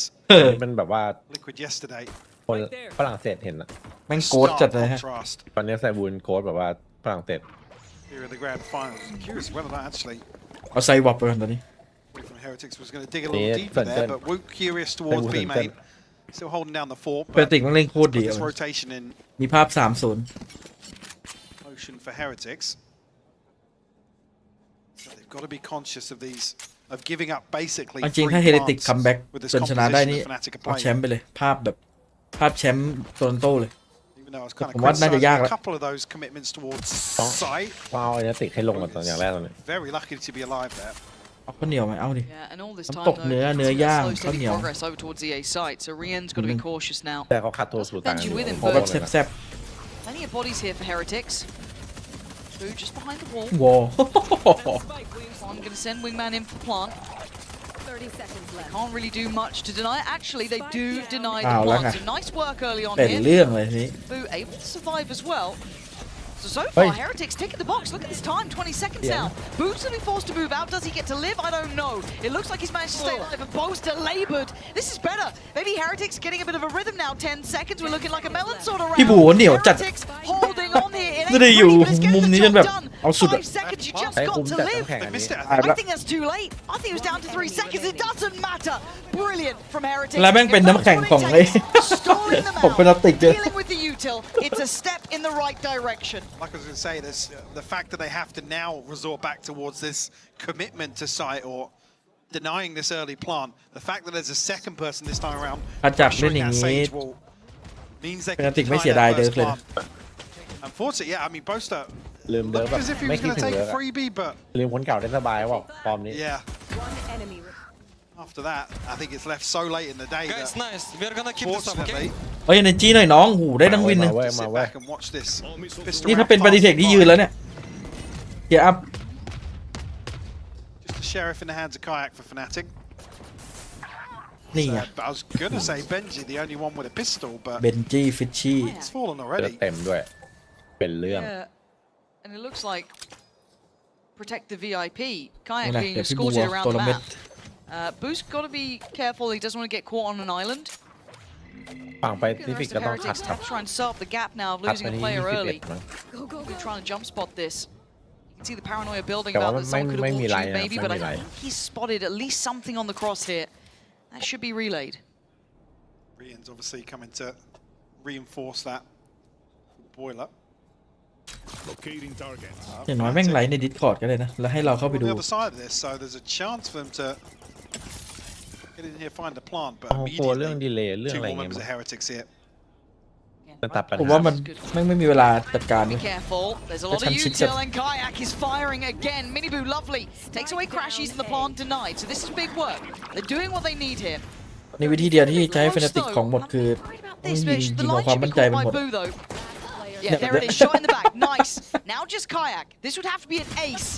เป็นแบบว่า Liquid yesterday. คนฝรั่งเศสเห็นอ่ะ แม่งโกดจัดเลยฮะ Contrast ตอนนี้ไซบุ้งโค้ชแบบว่าฝรั่งเศส here in the grand finals. I'm curious whether that actually เอาไซวอปไปก่อนตอนนี้ from Heretics was going to dig a little deeper there, but Woot curious towards B main. Still holding down the fort, เป but ติกมันเล่นโคตรดี this rotation in มีภาพ 3-0 motion for Heretics. So they've got to be conscious of these, of giving up basically จริงถ้าเฮเลติกคัมแบ็ก with this จนชนะได้นี่ composition that Fnatic are เอาแชม playing. ป์ไปเลยภาพแชมป์โตรอนโตเลย Even though I was kind of ผมว่าน่าจะยาก criticizing แล้ว a couple of those commitments towards sight. ต้องเอาเอเนติกให้ลงกันตอนอย่างแรกตอนนี้ Very lucky to be alive there. เอาข้าวเหนียวไหมเอาดิ Yeah, and all this น้ำ time ตกเนื้อ though, ย่าง slow ข้าว steady เหนียว progress over towards the A site. So Rien's got to be cautious now. แต่เขาคัดตัวสูตรต่าง Benji with him ขอแบบแซ่บ Plenty of bodies here for Heretics. Boo just behind the wall. ๆวอล I'm going to send Wingman in for plant. 30 seconds left. Can't really do much to deny. Actually, they do deny the เอาแล้ว plant. ไง So nice work early on เป็น here. เรื่องเลยทีนี้ Boo able to survive as well. So Hey. far, Heretics ticking the box. Look at this time, 20 seconds Yeah. now. Boo's gonna be forced to move out. Does he get to live? I don't know. It looks like he's managed to stay alive, and Bo's delaboured. This is better. Maybe Heretics getting a bit of a rhythm now. 10 seconds. We're looking like a melon sort of round. พี่บูเหนียวจัด Heretics holding on here. It จะ ain't ได้อยู่ pretty, but it's มุม getting นี้ the จนแบบ job done. เอาสุดอะ 5 seconds. You just ใช้ got คุ้ม to จัด live. น้ำแข่ง They อันนี้ missed it. I หาย think. ไป I ละ think that's too late. I think it was down to 3 seconds. It doesn't matter. Brilliant from Heretics. แล้วแม่งเป็นน้ำแข็งของไอ้ Storing them ผมเป็น out. อติกด้วย Dealing with the util. It's a step in the right direction. Like I was going to say, there's the fact that they have to now resort back towards this commitment to site or denying this early plant. The fact that there's a second person this time around ถ้าจับเล่น pressuring อย่าง that นี้ Sage wall means they เป็นอ can ติกไม่ deny เสียดาย that เดิร์ first กเลยนะ plant. Unfortunately, yeah, I mean, Boaster ลืมเดิร์ looked แบบ as if he ไม่ was คิด going to ถึง take เดิ a ร์ freebie, but ลืมคนเก่าได้สบายว่าฟอร์มนี้ yeah, One enemy. after that, I think it's left so late in the day Guys, that nice. We're gonna keep this up, fortunately, okay? เฮ้ย energy หน่อยน้องหูได้ทั้งวินหนึ่ง มาเว้ย sit มาเว้ย back and watch this. pistol นี่ถ้า round เป็นปฏิเทค pass ที่ยืนแล้วเนี่ยเกียร์อัพ Just a sheriff in the hands of Kayak for Fnatic. นี่ไง But I was going to say Benji, the only one with a pistol, but เบนจี้ฟิชชี่ it's fallen เลือด already. เต็มด้วย เป็นเรื่อง Yeah. And it looks like protect the VIP. นี่ Kayak แหละ being เดี๋ยวพี่บัว escorted around ตัว the ละเม็ด map. Boo's got to be careful. He doesn't want to get caught on an island. ฝั่งไป Look at ซิ the ฟิก rest ก็ of ต้องคัด Heretics ครับ to try and set up the gap now of คัด losing ไป a ที่ player 21 early. มั้ง Really trying to jump spot this. You can see the paranoia buildingแต่ว่า about that ไม่ someone could ไม่ have มี walked ไร you นะ maybe, ไม่ but มี I ไร think he's spotted at least something on the cross here. That should be relayed. Rian's obviously coming to reinforce that boiler. Locating targets. อย่างน้อยแม่งไลฟ์ใน Discord ก็เลยนะ แล้วให้เราเข้าไป On ดู the other side of this, so there's a chance for them to get in here, find a plant, but โอ้โหกลัวเรื่อง immediately ดีเลย์เรื่อง two อะไร more เงี้ย members of Heretics here. มันตัดปัญ ผม หา ว่ามันแม่งไม่มีเวลาจัดการเล Be ย careful. There's a lot of Let's have util and Kayak is firing again. Miniboo lovely. Takes away Crashies and the plant denied. So this is big work. They're doing what they need here. ในวิธีเดียวที่ใช้เฟนติกของหมดคือ Worried about ต้อง this ยิง fish. ยิ The งเอา line ความ should มั่ be นใจ caught มัน by หมด Boo though. Yeah, there it is. Shot in the back. Nice. Now just Kayak. This would have to be an ace.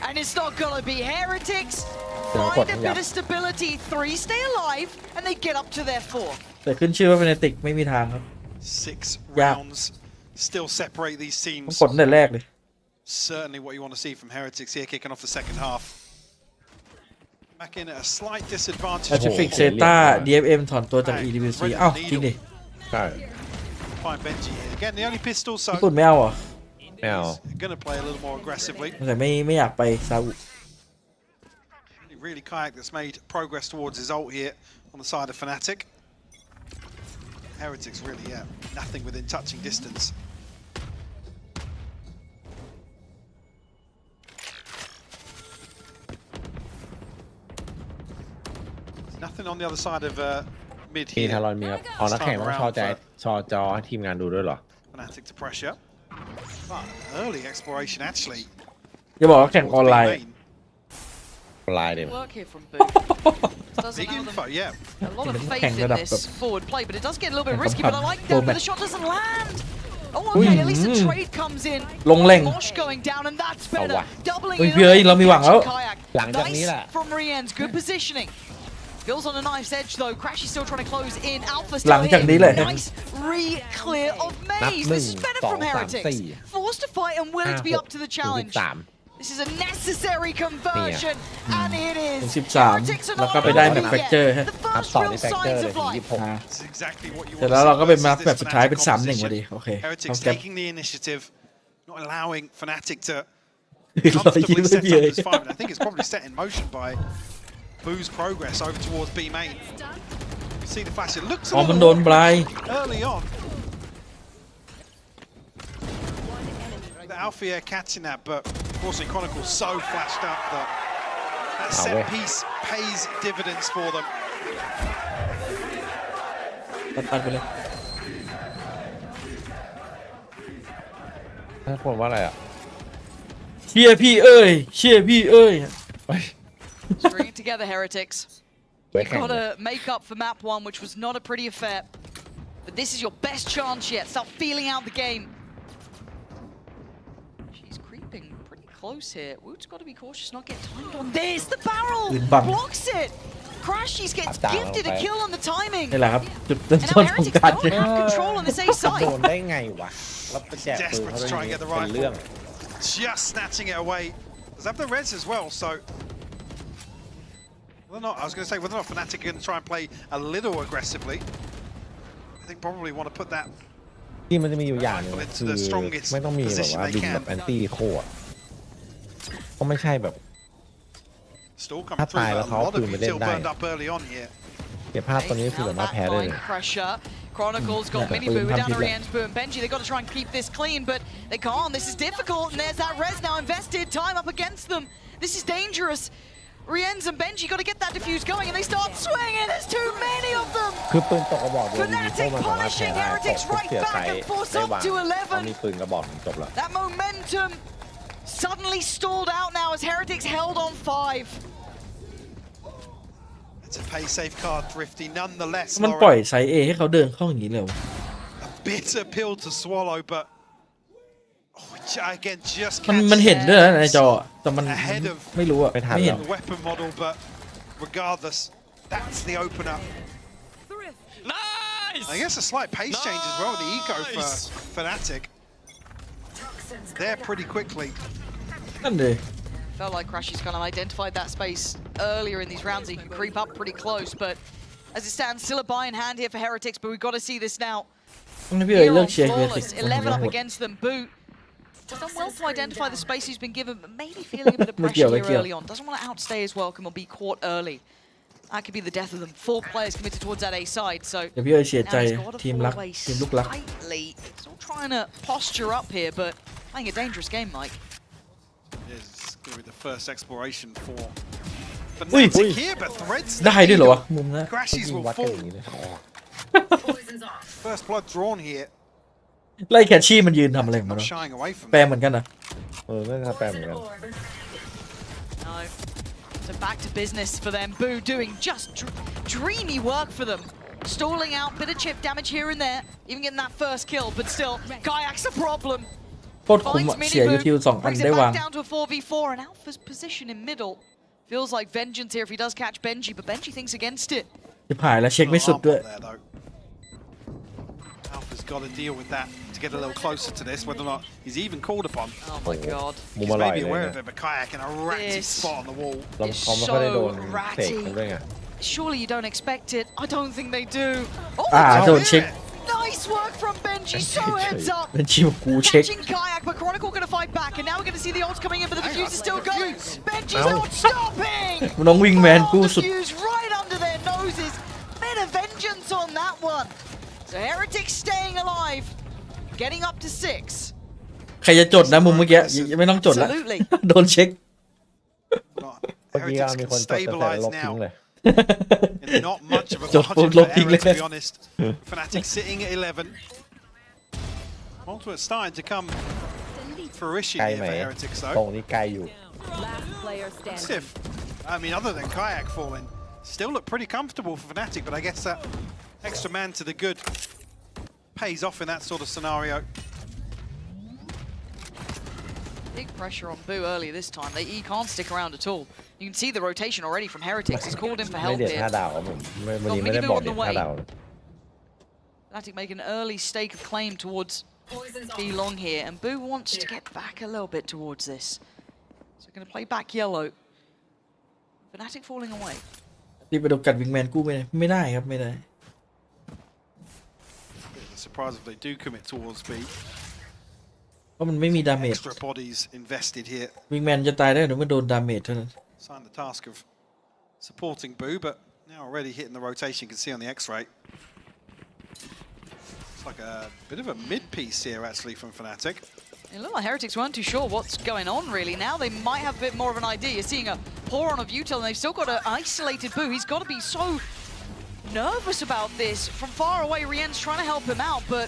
And it's not gonna be Heretics. Find a bit of stability. 3 stay alive. And they get up to their 4. แต่ขึ้นชื่อว่าเฟนติกไม่มีทางครับ 6 Yeah. rounds still separate these ต้อง teams. กดตั้งแต่แรกเลย Certainly what you want to see from Heretics here, kicking off the second half. Back in at a slight disadvantage. แอชฟิกเซต้า DFM ถอนตัวจาก EWC อ้าวจริงดิ ใช่ Find Benji here. Again, the only pistol, ญี่ so ปุ่นไม่เอาเหรอ ไม่เอา he's going to play a little more aggressively. แต่ไม่อยากไปซาอุ Really Kayak that's made progress towards his ult here on the side of Fnatic. Heretics really, yeah, nothing within touching distance. Nothing on the other side of mid มีทาร here. อนมีครับเอานักแข่งต้องชอใจชอจอให้ทีมงานดูด้วยเหรอ Fnatic to pressure. But early exploration actually. จะบอกว่าแข่งออนไลน์ Main. ลายเดี๋ยว Work here from Boo. Does Big allow them info, yeah. a lot of Hang faith in that up, this but- forward play, but it does get a little bit Hang risky. on, But I like go that, but back. the shot doesn't land. Oh, okay, at least a trade comes in. ลงแรง Mosh going down, and that's เอา better. ว่ะ Doubling เฮ้ย it พี่เอ้ย up. เรามีหวังแล้ว Kayak. หลังจากนี้แหละ Nice from Rian's. Good positioning. Feels on a knife's edge though. Crash is still trying to close in. Alpha หลั still งจากนี้แหละ here. Nice re-clear of นับ Maze. หนึ่ง This is better สอง from สาม Heretics. สี่ Forced to fight and willing to be ห้า up to the ถึง challenge. 13 This is a necessary conversion, and it ถึ is. ง13 แล้วก็ไปได้แมตช์แฟกเจอร์ฮะ The นับ first ต่อ real ที่แฟกเจอร์ signs เลย of ถึง life. 26 It's exactly what you เสร็จ want แล้ว to เราก็เป็น see มา versus แบบ this สุดท้ายเป็น Fnatic 3-1 พอ opposition. ดีโอเคเอา Heretics แก็บ taking the initiative, not allowing Fnatic to รอยยิ้ม comfortably ไม่ set มี up เลย this fight. And I think it's probably set in motion by Boo's progress over towards B main. You see the flash. It looks a อ๋อมัน little โดนบลาย early on. The Alpha Air catching that, but unfortunately Chronicle's so flashed up that that set piece pays dividends for them. ตัดไปเลย ถ้าผมว่าอะไรอ่ะ เชียร์พี่เอ้ยเชียร์พี่เอ้ย String it together, Heretics. ไว้ You've แข่ง got to make up for map 1, which was not a pretty affair. But this is your best chance yet. Start feeling out the game. She's creeping pretty close here. Woot's got to be cautious, not get timed on this. The barrel ปืนบัง blocks it. Crashies gets gifted a kill on the timing. นี่แหละครับจุดเริ่ม And ต้น now ของ Heretics การ don't have control on this A โด side. นได้ไงวะแล้วไปแจกปืนเขาได้ไงเป็นเรื่อง Just snatching it away. Does have the res as well, so whether or not I was going to say whether or not Fnatic are going to try and play a little aggressively. I think probably want to put that ที่มันจะมีอยู่อย่างหนึงคือไม่ต้องมีแบบว่าบินแบบแอนตี้โคอ่ะก็ไม่ใช่แบบ stall coming through. But a lot of util burned up early on here. เก็บภาพตอนนี้คือแบบว่าแพ้ได้เลย Pressure. Chronicles got Yeah, Mini but Boo we down can't to keep Rien's Boo and Benji. They've got to try and keep this clean, but they can't. This is difficult, and there's that res now invested. Time up against them. This is dangerous. Rien's and Benji got to get that diffuse going, and they start swinging. There's too many of them. คือปืนตกกระบอกเดียวดีเพราะ Fnatic มันสามารถแพ้ punishing ได้ตก Heretics ทุก right เสียใจ back and force ได้ up วาง to เขามี 11. ปืนกระบอกหนึ่งจบแล้ว That momentum suddenly stalled out now as Heretics held on 5. It's a pay safe card, Thrifty. Nonetheless, มันปล่อยไซส์ A ให้เขาเดินเข้าอย่างนี้เลย a bitter pill to swallow, but again, just มันเห็นด้วยนะในจอแต่มัน ahead of ไม่รู้อะ ไม่ทัน ไม่เห็น the weapon model, but regardless, that's the opener. Nice! I guess a slight pace change as well, the eco for Nice! Fnatic. There pretty quickly. นั่นเลย Felt like Crashy's kind of identified that space earlier in these rounds. He can creep up pretty close, but as it stands, still a buy in hand here for Heretics, but we've got to see this now. พี่เอ๋ย Here เลิ on กเชียร์เฮียสิ Flawless, 11 up against them. Boot done well to identify the space he's been given, but maybe feeling a bit of pressure here early on. Doesn't want to outstay his welcome or be caught early. That could be the death of them. 4 players committed towards that A side, so เดี๋ยวพี่เอ๋ยเสียใจ now he's got to ทีม pull รัก away ทีมลูกรัก slightly. Still trying to posture up here, but playing a dangerous game, Mike. It's going to be the first exploration for Ui, Fnatic ui. here, but Threads ได้ด้วยเหรอวะมุมนั้น Crashies ยิง will วัดกันอ fall. ย่างนี้เลย Poison's off. First blood drawn here. ไล่แคชชี่มันยืนทำอะไรของมัน Not วะ shying away from แปล that. เหมือนกันนะ น่าจะแปลเหมือนกัน No. So back to business for them. Boo doing just dreamy work for them. Stalling out, bit of chip damage here and there. Even getting that first kill, but still, Kayak's a problem. โคตรคุ้มอะเสียยูทิว2 อัน Brings ได้ it วาง back down to a 4v4, and Alpha's position in middle. Feels like vengeance here if he does catch Benji, but Benji thinks against it. จะผ่ายแล้วเช็คไม่สุดด้วย There, though. Alpha's got to deal with that to get a little closer to this, whether or not he's even called upon. Oh my god. มุม He's อร่อย maybe เลย aware นะ of it, but Kayak in a ratty This- spot on the wall. เราเขาไม่ค่อยได้โดนเสกกันด้วยไง Surely you don't expect it. I don't think they do. Oh, โดนเช็ค nice work from Benji. So heads up. เป็นชิวกูเช็ค Catching Kayak, but Chronicle going to fight back, and now we're going to see the ults coming in, but the defuse is still going. Benji's not stopping. น้องวิงแมนกูสุด Defuse right under their noses. Bit of vengeance on that one. So Heretics staying alive, getting up to 6. ใครจะจดนะมุมเมื่อกี้ยังไม่ต้องจดละ Absolutely. โดนเช็ค Not- เมื่อกี้ก็ Heretics มี can คนจดแต่ล stabilize บทิ้ง now. เลย And not much of a Just margin log for in error, to there. be honest. Fnatic sitting at 11. Ultimate starting to come fruition ไกล here ไหม for Heretics, ตร though. งนี้ไกลอยู่ Stiff. I mean, other than Kayak falling, still look pretty comfortable for Fnatic, but I guess that extra man to the good pays off in that sort of scenario. Big pressure on Boo early this time. He can't stick around at all. You can see the rotation already from Heretics. He's called in for ไม่ help เด็ด here. 5 ดาวครับผมวันนี้ไม่ได้บอกเด็ด 5 ดาวเลย Fnatic make an early stake of claim towards Poison's B off. long here, and Boo wants to get back a little bit towards this. So going to play back yellow. Fnatic falling away. รีบไปดูกัดวิงแมนกู้ไม่ได้ครับไม่ได้ Bit of a surprise if they do commit towards B. เพราะมันไม่มีดาเมจ Extra bodies invested here. วิงแมนจะตายได้หรือไม่โดนดาเมจเท่านั้น Sign the task of supporting Boo, but now already hitting the rotation, you can see on the X-ray. It's like a bit of a mid-piece here, actually, from Fnatic. It looked like Heretics weren't too sure what's going on, really. Now they might have a bit more of an idea. You're seeing a pour on of Util, and they've still got an isolated Boo. He's got to be so nervous about this. From far away, Rien's trying to help him out, but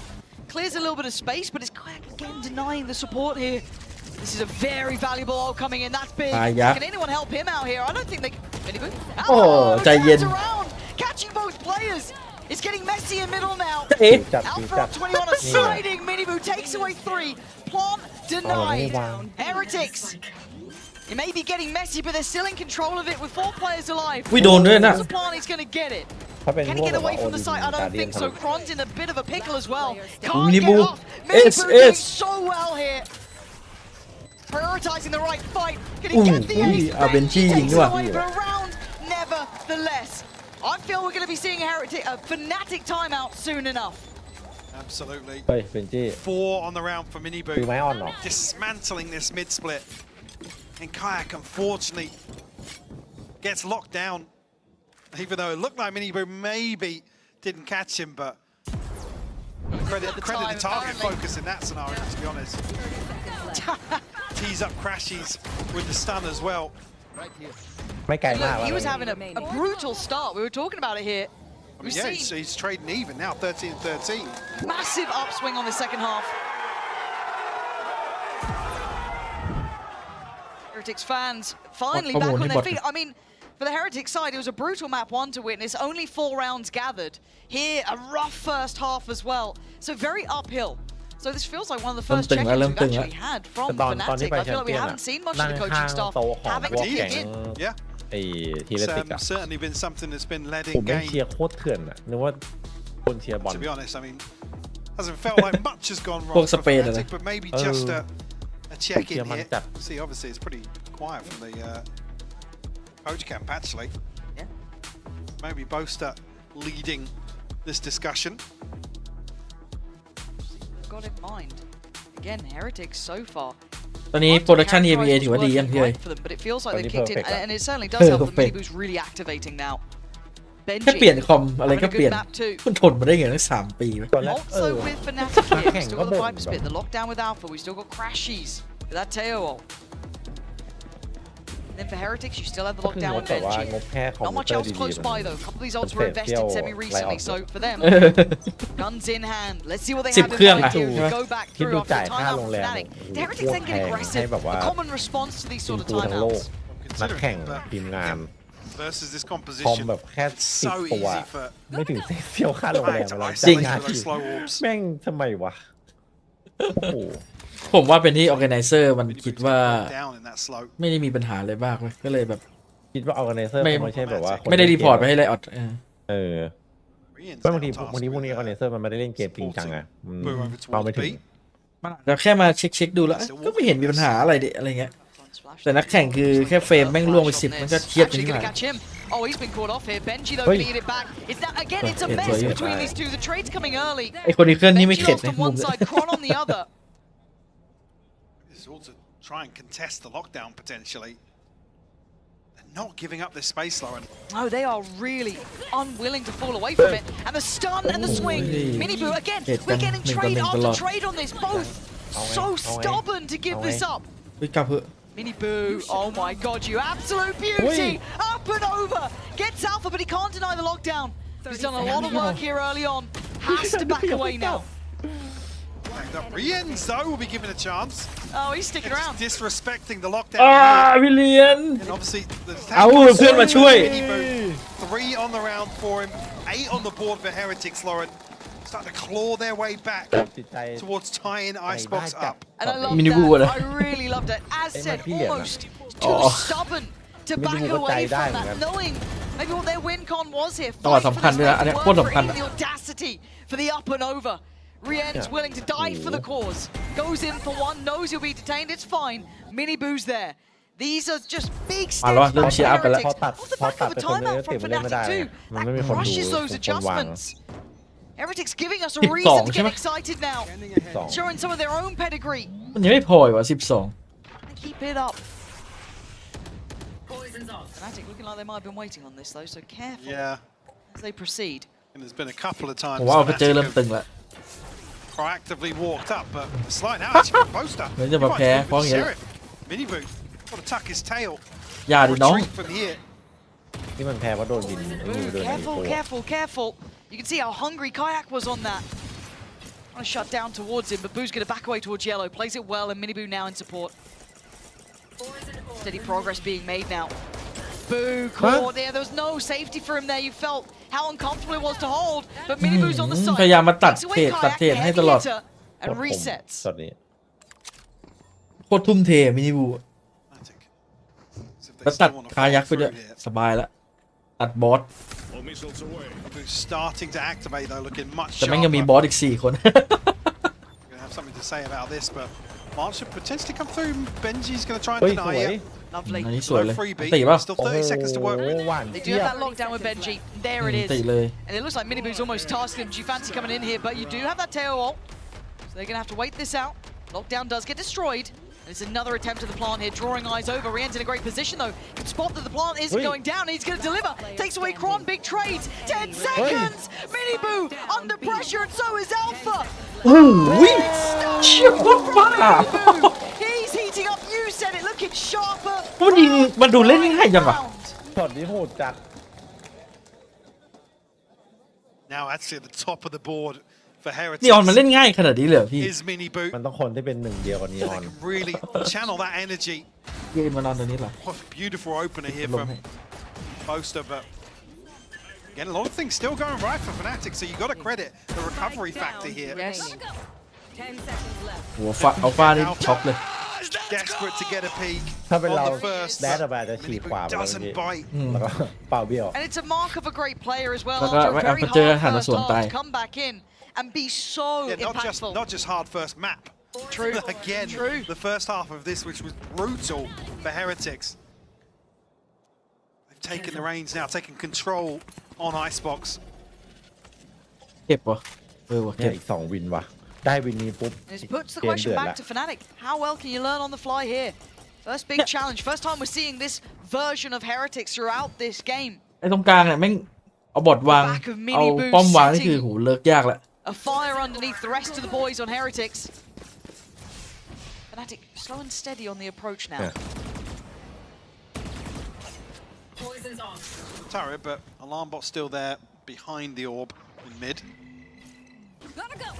clears a little bit of space, but it's Kayak again denying the support here. This is a very valuable ult coming in. That's big. Can anyone help him out here? I don't think they can. Miniboo? Oh, turns Jayen. around, catching both players. It's getting messy in middle now. เอ๊ะ Alpha up 21 are sliding. Miniboo takes away 3. Plant denied. Heretics It may be getting messy, but they're still in control of it with 4 players alive. วิโดนด้วยนะ Zapani's gonna get it. ถ้าเป็น Can พ he วก get แบบว่า away โอ from ดิ the น site? I การ don't เดียน think ทำ so. Kron's in a bit of a pickle as well. Can't Minibu. get off. Minibu doing S. so well here. Prioritizing the right fight. Can he Ooh, get the ace? ah, Benji Takes it juga. away, but around nevertheless. I feel we're going to be seeing a Fnatic timeout soon enough. Absolutely. เฮ้ยเบนจี้ 4 on the round for คือไม้ Minibu. อ่อนเหรอ Dismantling this mid split. And Kayak, unfortunately, gets locked down. Even though it looked like Minibu maybe didn't catch him, but credit the target apparently. focus in that scenario, to be honest. Tees up Crashies with the stun as well. ไม่ไกลมาก Look, he แล้ว was having a brutal start. We were talking about it here. I mean, We've yeah, seen he's trading even now, 13-13. massive upswing on the second half. Heretics fans finally Come back on, on their Nimbot. feet. I mean, for the Heretics side, it was a brutal map 1 to witness. Only 4 rounds gathered. Here, a rough first half as well. So very uphill. So this feels like one of the first Lemting check-ins lah, we've lemting actually had from ตอนที่ Fnatic. ไป I แช feel ม like เปี้ we ยน haven't seen much of นั่ง the ข้า coaching ง staff โต๊ะของ having พว to ก kick แก๊ง in. Yeah, ไอ้ที it's เลติกอะ certainly been something that's been led ผ in มไม่ง game. เชียร์โคตรเถื่อนอะนึกว่าคนเชียร์บอล To be honest, I mean, hasn't felt like much has gone wrong Pog for Spain, Fnatic, but maybe just a check in Yeah, man, here. that- See, obviously, it's pretty quiet from the coach camp, actually. Yeah. Maybe Boaster leading this discussion. Got in mind. Again, Heretics so far. ตอนนี้โปรดักชัน EMEA ถือว่าดีกันพี่เอ้ย For them, but it feels like they've Totally kicked in, perfect. and it certainly does help that Perfect. Minibu's really activating now. แค่เปลี่ยน Benji คอมอะไรก็ having a เปลี่ยน good map too. มันทนมาได้ไงตั้ง3 ปีวะ ตอนแรก Also with Fnatic here, we still got the Hang Viper on. split, the lockdown with Alpha, we still got Crashies with that Teo ult. And then for Heretics, you still have the ก็คือ lockdown งบ with แต่ว่า Benji. งบแค่คอม Not พิว much เตอร์ else ดี close ๆ by though. A couple of these ults were invested semi recently, so for them, guns in hand. Let's see what they 10 have in เครื่อง mind อะ here ใช่ไหม to go back คิด through ดู after จ่าย the ค่า timeout โร from งแรม Fnatic. โอ้ The โห Heretics โคต then รแพ get ง aggressive. ให้แบบว่า The common response to these ที sort ม of กูทั้งโลก timeouts. นักแข่ง Considering ทีมงาน versus this คอม composition, แบบแค่10 so ตัว easy for ไม่ถึงเที่ยวค่าโรงแรม Kayak to แล้ว จริง isolate งาน those slow orbs. แม่งทำไมวะโอ้โห ผมว่าเป็นที่ organizer มันคิด Minibu's ว่า gonna go down in that slope. ไม่ได้มีปัญหาอะไรมากเลยก็เลยแบบ คิดว่า organizer ไม่ ไม่ใช่แบบว่าคน ไม่ได้รีพอร์ตไป เล่นเก ให้ไลออด เออ Rian's ก็บางที now พวกนี้ tasked with, organizer มันไม่ได้เล่นเกมจริงจังอะมัน move over เข้าไม่ towards ถึง B. มันอาจจะแค่มาเช็คดูแล้วก็ไม่เห็นมีปัญหาอะไรดิอะไรเงี้ย แต่นักแข่งคือแค่เฟรมแม่งล่วงไป10มันก็เครียดจริ Actually ง gonna ๆ catch him. Oh, he's been caught off here. Benji though Hey. gonna get it back. It's now again. It's a Yeah, mess yeah. between these two. The trade's coming early. ไอคนนี้เคลื่อนนี่ไม่ Benji เข็ด lost นะ on มุม one side, Kron on the other. This is all to try and contest the lockdown potentially. They're not giving up this space, Lauren. No, they are really unwilling to fall away from it. And the stun and the swing. Hey. Minibu again. Hey, We're getting Ming trade Ming after Ming trade on this. Both so stubborn to give this up. เฮ้ยกลับเถอะ Minibu, oh my god, you absolute beauty! Up and over! Gets Alpha, but he can't deny the lockdown. He's done a lot of work here early on. Has to back away now. Backed up. Rienz, though, will be given a chance. Oh, he's sticking It's around. disrespecting the lockdown. อ้าวิลเลียน And obviously, the เอาเพื่อนมาช่วย Minibu, 3 on the round for him, 8 on the board for Heretics, Lauren. Starting to claw their way back จิตใจ towards tying Icebox up. And I love Minibu that. lah. I really loved that. As Hey, said, my pillion, almost Oh. too stubborn to back Minibu away ko tayo from that, dahil, knowing maybe what their win con was here. Oh, Fight for sampan this, dia. make Ada it pun work for sampan. even the audacity for the up and over. Rien's willing to die for the cause. Goes in for one, knows he'll be detained. It's fine. Minibu's there. These are just big steps มาแล้วเริ่ม back เชียร์อัพ for กันแล้ว พอ Heretics. ตัด Off the พอ back ตัด of a ไปคนนึง timeout เก็บ from เล่นไม่ได้ Fnatic อะ too. มันไม่มี That คนดู crushes those คนวาง adjustments. Heretics giving us a 12 reason to ใช่ get ไหม excited now. 2 Showing some of their own pedigree. มันยังไม่พออีกว่ะ12 And keep it up. Poison's off. Fnatic looking like they might have been waiting on this though, so careful Yeah, as they proceed. and there's been a couple of ผม times ว่าไปเจอ Fnatic เริ่ม have ตึงแล้ว proactively walked up, but slight now actually from Boaster. เหมือนจะมาแพ้เพราะอย่างเงี้ย Minibu, got to tuck his tail. อย่าดิน้อง Retreat from here. ที่มันแพ้ว่าโดนบินไม่มีโดนไหน Careful, ตัว careful, careful. You can see how hungry Kayak was on that. Trying to shut down towards him, but Boo's going to back away towards Yellow. Plays it well, and Minibu now in support. Steady progress being made now. Boo caught there. There was no safety for him there. You felt how uncomfortable it was to hold, but Minibu's on the side. พยายามมาตัด Takes เท away รดตัด Kayak, เทรด the ให้ heavy ตลอด hitter, โค and ตรคม resets. ช็อตนี้ โคตรทุ่มเทมินิบู Fnatic แล้วตัดคายักไปด้วยสบายแล้วตัดบอส All missiles away. Who's starting to activate though, looking much แต่แม่ง sharper. ยังมีบอสอีก4 คน Gonna have something to say about this, but March should potentially come through. Benji's gonna try and เฮ้ยส deny วย it. อันนี้สวยเลย Freebie. ตีป่ะ Still โอ้โห 30 seconds to work. หวาน They do เจี๊ย have บ that lockdown with Benji. There it ตี is. เลย And it looks like Miniboo's almost tasked him. Do you fancy coming in here? But you do have that tail wall. So they're going to have to wait this out. Lockdown does get destroyed. And it's another attempt at the plant here, drawing eyes over. Rien's in a great position though. Can spot that the plant isn't going down. And he's going to deliver. Takes away Kron. Big trades. 10 seconds. Miniboo under pressure, and so is Alpha. โอ้ยเชี่ยโคตรบ้า He's heating up. You said it, looking sharper. มันยิงมันดูเล่นง่ายจังอะ ช็อตนี้โหดจัด Now actually at the top of the board for นีออนมัน Heretics เล่นง่ายขนาดนี้เลยเหรอพี่ is Miniboo. มันต้องคนที่เป็นหนึ่งเดียวกับนีออน They can really channel that energy. เกมมานอนตัวนี้เหรอ What a beautiful opener here ลง from ให้ Boaster, but again, a lot of things still going right for Fnatic, so you got to credit the recovery factor here. Yes. 10 seconds left. หัวฟ้าเอาฟ้านี่ช็อกเลย Desperate to get a peek ถ้าเป็น on เรา the first. แดดออกมาจะฉีกขวาไปแล้ว Doesn't bite. แล้วก็เป่าเบี้ยว And it's a mark of a great player as well. แล้วก็ After a เอา very ไปเจอ hard หันมา first สวน half ตาย to come back in and be so Yeah, impactful. not just hard first map. True. Again, True. the first half of this, which was brutal for Heretics. They've taken the reins now, taking control on Icebox. เก็บวะวะ เนี่ เก็ ย บ อีก2 วินว่ะ ได้วินนี้ปุ๊บ This puts the เกม question เดือด back ละ to Fnatic. How well can you learn on the fly here? First big challenge. First time we're seeing this version of Heretics throughout this game. ไอ้ตรงกลางเนี่ยแม่งเอาบอดวาง Back of Mini เอา Boo ป้อมวางนี่ sitting. คือโหเลิกยากแล้ว A fire underneath the rest of the boys on Heretics. Fnatic slow and steady on the approach now. Yeah. Poison's off. Turret, but alarm bot still there behind the orb in mid. Gotta go.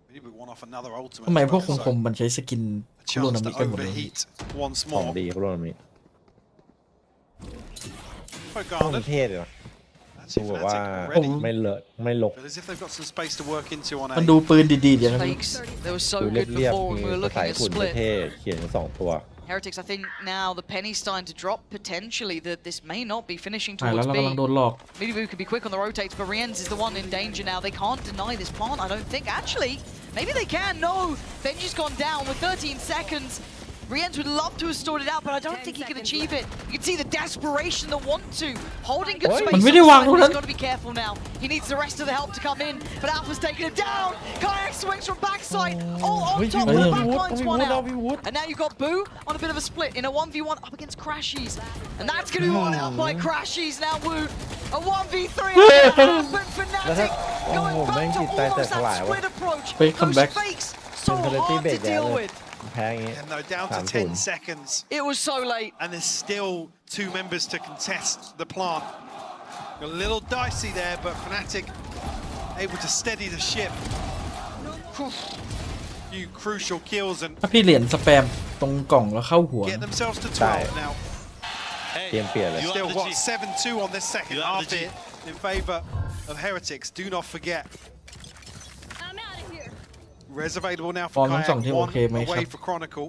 Maybe we want off another ultimate. ทำไม as พวก well, ค so มๆมันใช้สกิน a คุโร chance นามิ to กันหมดเลย overheat once ของ more. ดีครับรอบนี้ For ต้อง Garnet. เทศเลยนะ That's ดู it, แบบว่า Fnatic already. ไม่เลอะไม่ลก But as if they've got some space to work into on มัน A. ดูปืนดีๆอย่างนั้นพี่ Fakes. They were so ดู good เรียบ before ๆ when มี we were สาย looking at ฝุ่น split. เท่ๆเขียน2 ตัว Heretics, I think now the penny's starting to drop potentially that this may not be finishing หายแล้ว towards เรา B. กำลังโดนหลอก Miniboo could be quick on the rotates, but Rien's is the one in danger now. They can't deny this plant, I don't think. Actually, maybe they can. No, Benji's gone down with 13 seconds. Rien's would love to have stored it out, but I don't think he can achieve it. You can see the desperation, the want to. Holding good space. มันไม่ได้วางตรงนั้น He's got to be careful now. He needs the rest of the help to come in, but Alpha's taking him down. Kayak swings from backside. All on top of the backline's one out. And now you've got Boo on a bit of a split in a 1v1 up against Crashies. And that's going to be won out by Crashies now, Woo. A 1v3 but Fnatic going back to almost that split approach. Fake come Those back. fakes so hard to deal with. แพ้อย่างงี้ And they're down to 10 seconds. It was so late. And there's still 2 members to contest the plant. A little dicey there, but Fnatic able to steady the ship. Few crucial kills and ถ้าพี่เหรียญสแปมตรงกล่องแล้วเข้าหัว get themselves to 12 Right. now. เกมเปลี่ยนเลย Still what 7-2 on this second half here in favor of Heretics. Do not forget. I'm out of here. Res available now ฟอ for ร์มทั้งสอง Kayak. ทีมโอเค One ไหมครับ away for Chronicle.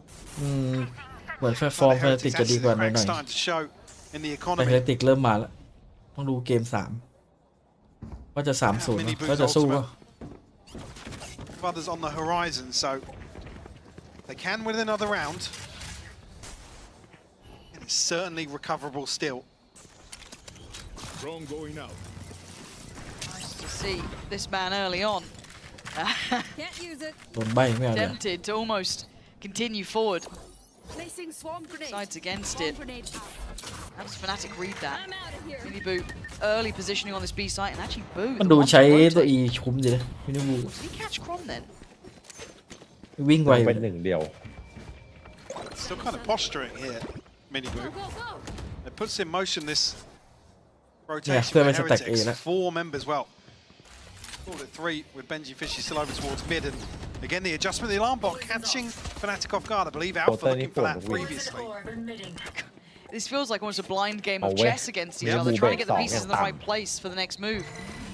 เหมือนฟอร์มเฟรติกจะดีกว่าหน่อย starting to show in the ๆแต่เฟ economy. รติกเริ่มมาแล้ว ต้องดูเกม 3 ว่าจะ 3-0 ก็จะสู้ว่า Others on the horizon, so they can win another round. And it's certainly recoverable still. Drone going out. Nice to see this man early on. Can't use it. โดนใบไม่เอาเลย Tempted to almost continue forward. Placing swarm grenade. Sides against Swarm it. grenade out. How does Fnatic read that? I'm out of here. Miniboo early positioning on this B site and actually Boo. มัน the ดู one to ใช้ตัว rotate. E คุ้มดีนะไม่ได้บู Did he catch Kron then? วิ่งไว เป็นหนึ่งเดียว Still kind of posturing here, Miniboo. Go, go, go. It puts in motion this Yeah, rotation they're for meant to attack Heretics. A, right? 4 members, well. Called it 3 with Benji Fishy still over towards mid. And again, the adjustment, the alarm bot catching Fnatic off guard. I believe Alpha Quarter looking for that win. previously. Orb emitting. This feels like almost a blind game of Oh, wait. chess against each Yeah, other, move trying to it, get the stop, pieces in yeah, the right damn. place for the next move.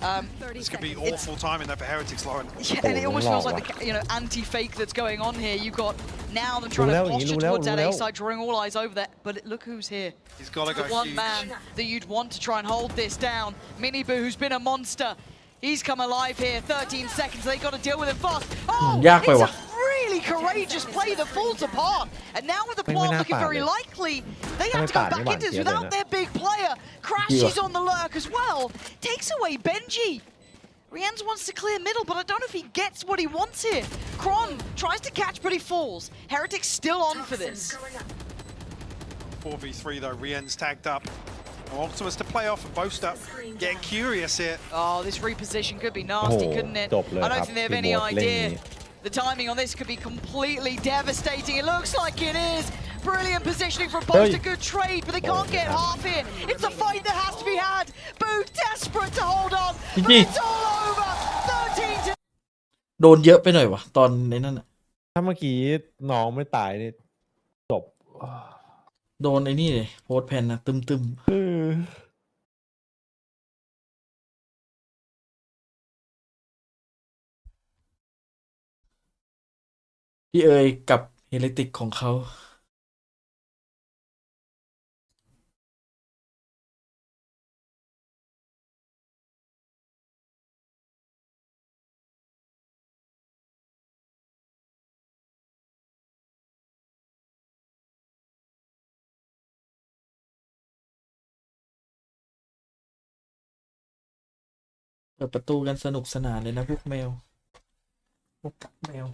30 This could be seconds. awful timing though for Heretics, Lauren. Yeah, and it Oh, almost feels no. like the anti-fake that's going on here. You've got Now they're trying to Luleo, posture Luleo, towards that A Luleo. side, drawing all eyes over there. But look who's here. He's got to The go one huge. man that you'd want to try and hold this down. Mini Boo, who's been a monster. He's come alive here. 13 seconds. They got to deal with him fast. Oh, ยากไป it's ว่ะ a really courageous play that falls apart. And now with the ไม่ plant น่า looking ปาด very เลย likely, they ถ้า have ไม่ to go ปาดนี่ back หวาน into this เจี๊ยบเลย without นะ their big player. Crashes on the lurk as well. Takes away Benji. Rienz wants to clear middle, but I don't know if he gets what he wants here. Kron tries to catch, but he falls. Heretic's still on for this. 4v3 though, Rien's tagged up. Optimus to play off and Boaster getting curious here. Oh, this reposition could be nasty, Oh, couldn't it? จบเลย I ค don't รับ think they have ทีม any โบสเล่น idea. นี้ The timing on this could be completely devastating. It looks like it is. Brilliant positioning from Boaster. Good trade, but they can't get half here. It's a fight that has to be had. Boo desperate to hold on. But it's all over. 13 to โดนเยอะไปหน่อยวะตอนในนั้นน่ะ ถ้าเมื่อกี้น้องไม่ตายนี่จบ โดนไอ้นี่เลยโพสแพนนะตึมพี่เอ๋ยกับเฮเลติกของเขา เปิดประตูกันสนุกสนานเลยนะพวกแมว พวกแมว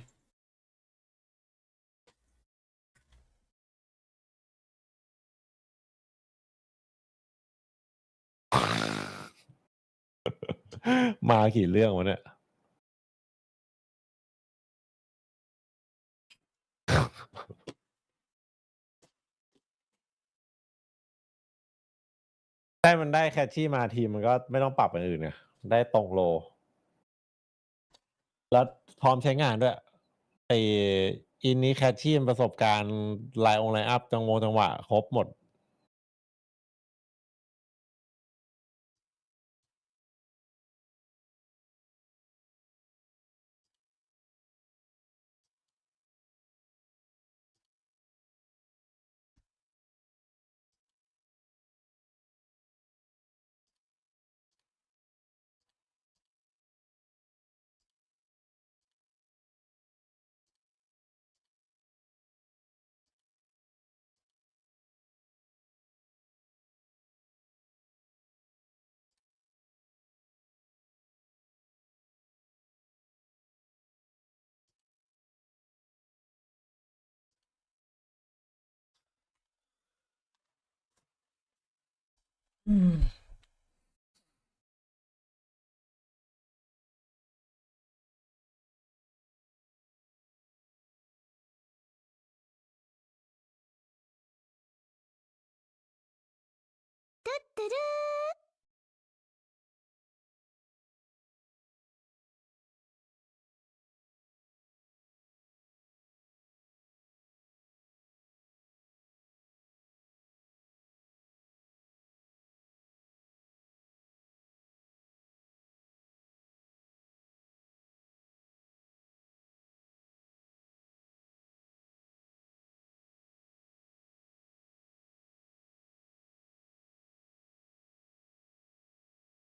มากี่เรื่องวะเนี่ย ได้มันได้แคชชี่มาทีมมันก็ไม่ต้องปรับอย่างอื่นไงได้ตรงโล แล้วพร้อมใช้งานด้วยไออินนี้แคชชี่มันประสบการณ์ไลน์อัพจังหวะครบหมด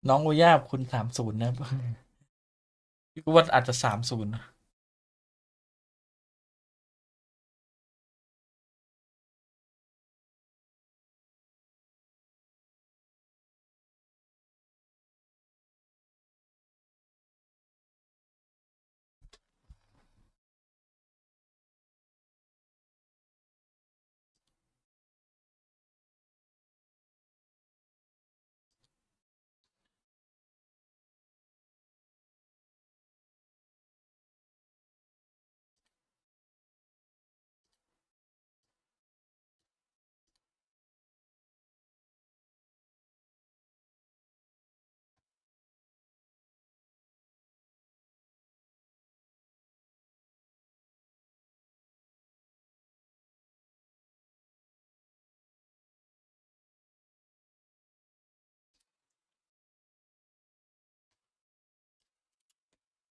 น้องโอย่าคุณ30นะพี่ก็ว่าอาจจะ30นะ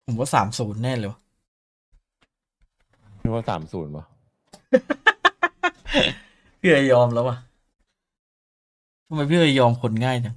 ผมว่า30แน่เลยวะ นึกว่า30ป่ะ พี่เอ๋ยอมแล้ววะทำไมพี่เอ๋ยอมคนง่ายจัง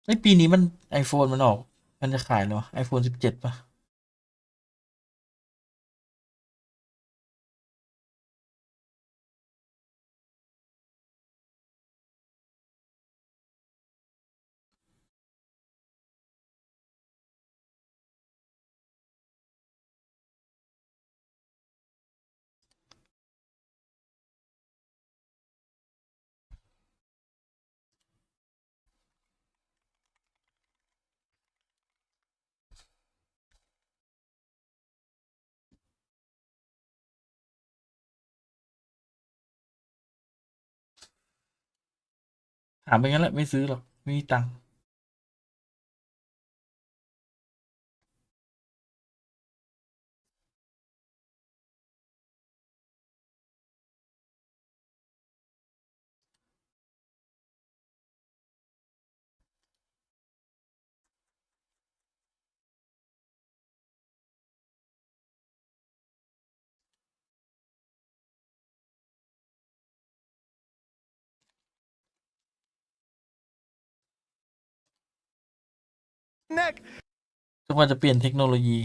ไอปีนี้มัน iPhone มันออก มันจะขายเหรอ iPhone 17ป่ะถามไปงั้นแหละไม่ซื้อหรอก ไม่มีตังค์ Neck. ทุกวันจะเปลี่ยนเทคโนโลยี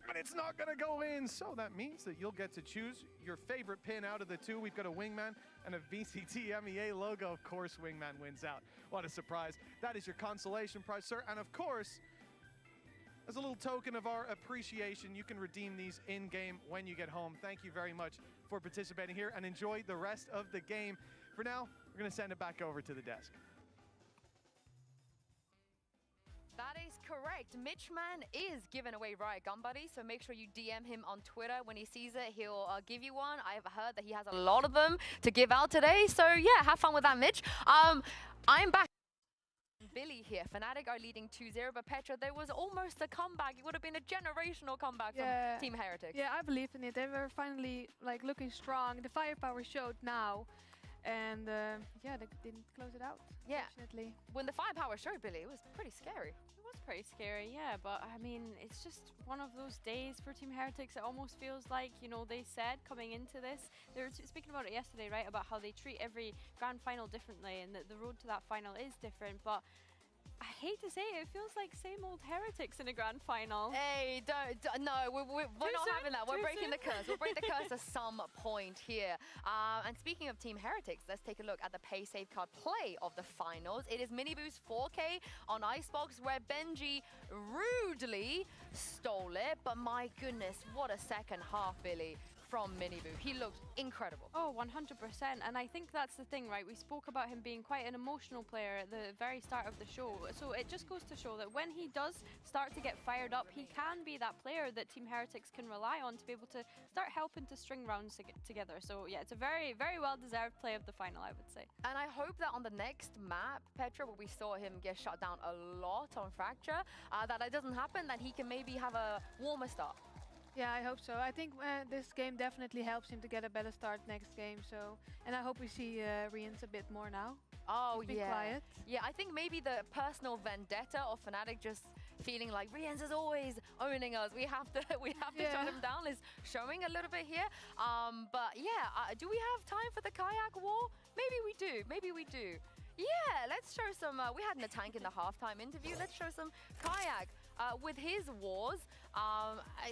And it's not going to go in, so that means that you'll get to choose your favorite pin out of the two. We've got a Wingman and a VCT EMEA logo. Of course, Wingman wins out. What a surprise. That is your consolation prize, sir. And of course, as a little token of our appreciation, you can redeem these in-game when you get home. Thank you very much for participating here and enjoy the rest of the game. For now, we're going to send it back over to the desk. That is correct. Mitchman is giving away Riot Gun Buddies, so make sure you DM him on Twitter. When he sees it, he'll give you one. I've heard that he has a lot of them to give out today, so yeah, have fun with that, Mitch. I'm back. Billy here. Fnatic are leading 2-0, but Petra, there was almost a comeback. It would have been a generational comeback from Team Heretics. Yeah, I believe in it. They were finally like looking strong. The firepower showed now. And yeah, they didn't close it out. Yeah. Fortunately. When the firepower showed, Billy, it was pretty scary. It was pretty scary, yeah, but I mean, it's just one of those days for Team Heretics. It almost feels like, you know, they said coming into this, they were speaking about it yesterday, right, about how they treat every grand final differently and that the road to that final is different, but I hate to say it, it feels like same old Heretics in a grand final. Hey, no, we're not having that. We're breaking the curse. We'll break the curse at some point here. And speaking of Team Heretics, let's take a look at the pay safeguard play of the finals. It is Miniboo's 4K on Icebox, where Benji rudely stole it. But my goodness, what a second half, Billy, from Miniboo. He looked incredible. Oh, 100%. And I think that's the thing, right? We spoke about him being quite an emotional player at the very start of the show. So it just goes to show that when he does start to get fired up, he can be that player that Team Heretics can rely on to be able to start helping to string rounds together. So yeah, it's a very, very well-deserved play of the final, I would say. And I hope that on the next map, Petra, where we saw him get shut down a lot on Fracture, that it doesn't happen, that he can maybe have a warmer start. Yeah, I hope so. I think this game definitely helps him to get a better start next game. So, and I hope we see Rians a bit more now. Oh, be quiet. Yeah, I think maybe the personal vendetta of Fnatic just feeling like Rians is always owning us. We have to shut him down is showing a little bit here. But yeah, do we have time for the kayak war? Maybe we do. Maybe we do. Yeah, let's show some. We had Natank in the halftime interview. Let's show some kayak with his wars.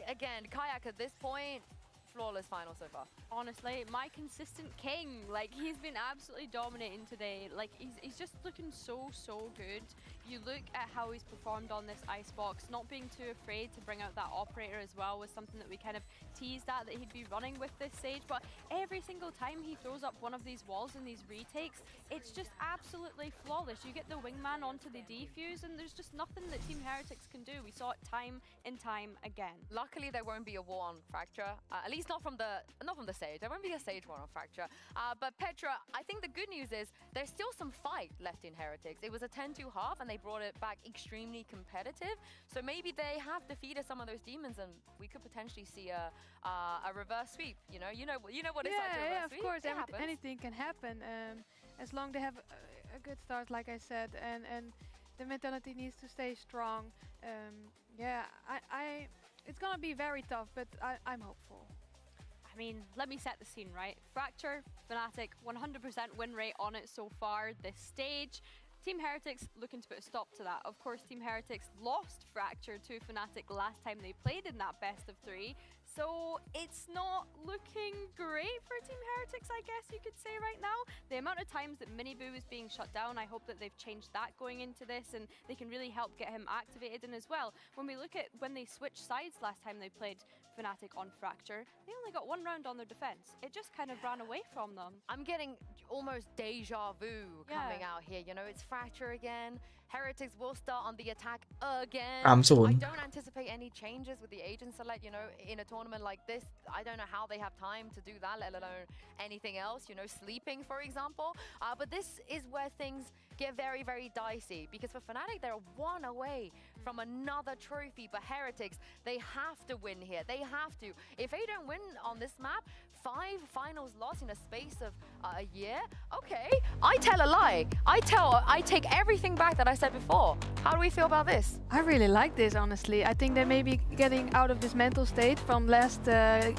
Again, kayak at this point, flawless final so far. Honestly, my consistent king. Like, he's been absolutely dominating today. Like, he's just looking so good. you look at how he's performed on this icebox, not being too afraid to bring out that operator as well was something that we kind of teased at that he'd be running with this Sage. But every single time he throws up one of these walls in these retakes, it's just absolutely flawless. You get the wingman onto the defuse, and there's just nothing that Team Heretics can do. We saw it time and time again. Luckily, there won't be a war on Fracture. At least not from the Sage. There won't be a Sage war on Fracture. But Petra, I think the good news is there's still some fight left in Heretics. It was a 10-2 half, and they brought it back extremely competitive. So maybe they have defeated some of those demons, and we could potentially see a reverse sweep. You know what it's like to reverse of sweep. course, It happens. anything can happen. As long they have a good start, like I said, and the mentality needs to stay strong. It's gonna be very tough, but I'm hopeful. I mean, let me set the scene, right? Fracture, Fnatic, 100% win rate on it so far this stage. Team Heretics looking to put a stop to that. Of course, Team Heretics lost Fracture to Fnatic last time they played in that best of 3. So it's not looking great for Team Heretics, I guess you could say right now. The amount of times that Miniboo is being shut down, I hope that they've changed that going into this, and they can really help get him activated in as well. When we look at when they switched sides last time they played Fnatic on Fracture, they only got 1 round on their defense. It just kind of ran away from them. I'm getting almost deja vu coming out here. You know, it's Fracture again. Heretics will start on the attack again. I don't anticipate any changes with the agent select, you know, in a tournament like this. I don't know how they have time to do that, let alone anything else, you know, sleeping, for example. But this is where things get very, very dicey, because for Fnatic, they're 1 away from another trophy. But Heretics, they have to win here. They have to. If they don't win on this map, 5 finals lost in a space of a year. Okay, I tell a lie. I take everything back that I said before. How do we feel about this? I really like this, honestly. I think they may be getting out of this mental state from last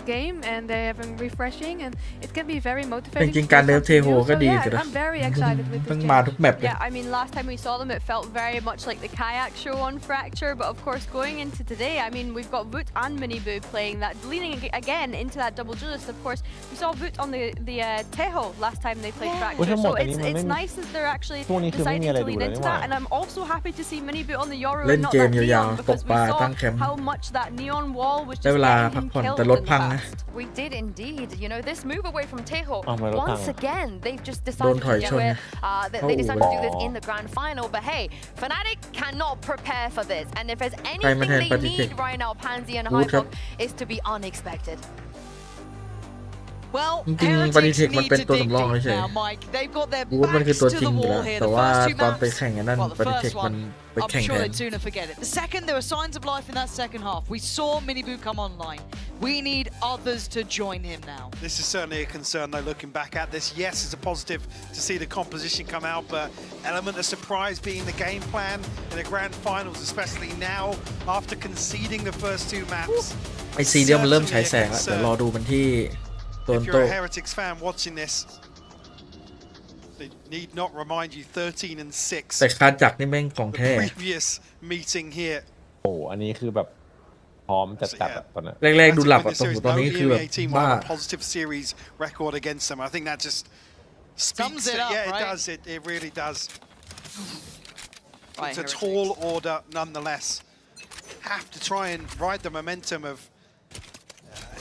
game, and they have been refreshing, and it can be very motivating. I'm very excited with this game. Yeah, I mean, last time we saw them, it felt very much like the kayak show on Fracture. But of course, going into today, I mean, we've got Voot and Miniboo playing that, leaning again into that double duelist. Of course, we saw Voot on the Teho last time they played Fracture. So it's nice that they're actually deciding to lean into that. And I'm also happy to see Miniboo on the Yoru and not that Neon, because we saw how much that Neon wall was just getting him killed in the past. We did indeed. You know, this move away from Teho, once again, they've just decided they decided to do this in the grand final. But hey, Fnatic cannot prepare for this. And if there's anything they need right now, Pansy and Hypok, is to be unexpected. Well, Heretics need to dig deep now, Mike. They've got their backs to the wall here. The first 2 maps, well, the first one, I'm sure they'd sooner forget it. The second, there were signs of life in that second half. We saw Miniboo come online. We need others to join him now. This is certainly a concern, though, looking back at this. Yes, it's a positive to see the composition come out, but element of surprise being the game plan in the grand finals, especially now, after conceding the first 2 maps. ไอซีเรียลมันเริ่มฉายแสงแล้วเดี๋ยวรอดูมันที่ If you're a Heretics fan watching this, they need not remind you 13-6. แต่คาจักนี่แม่งของแท้ The previous meeting here. โอ้อันนี้คือแบบพร้อมจัดตอนนั้น แรกๆดูหลับอ่ะตอนนี้คือแบบบ้า positive series record against them. I think that just sums it up, yeah, it does. It really does. It's a tall order, nonetheless. Have to try and ride the momentum of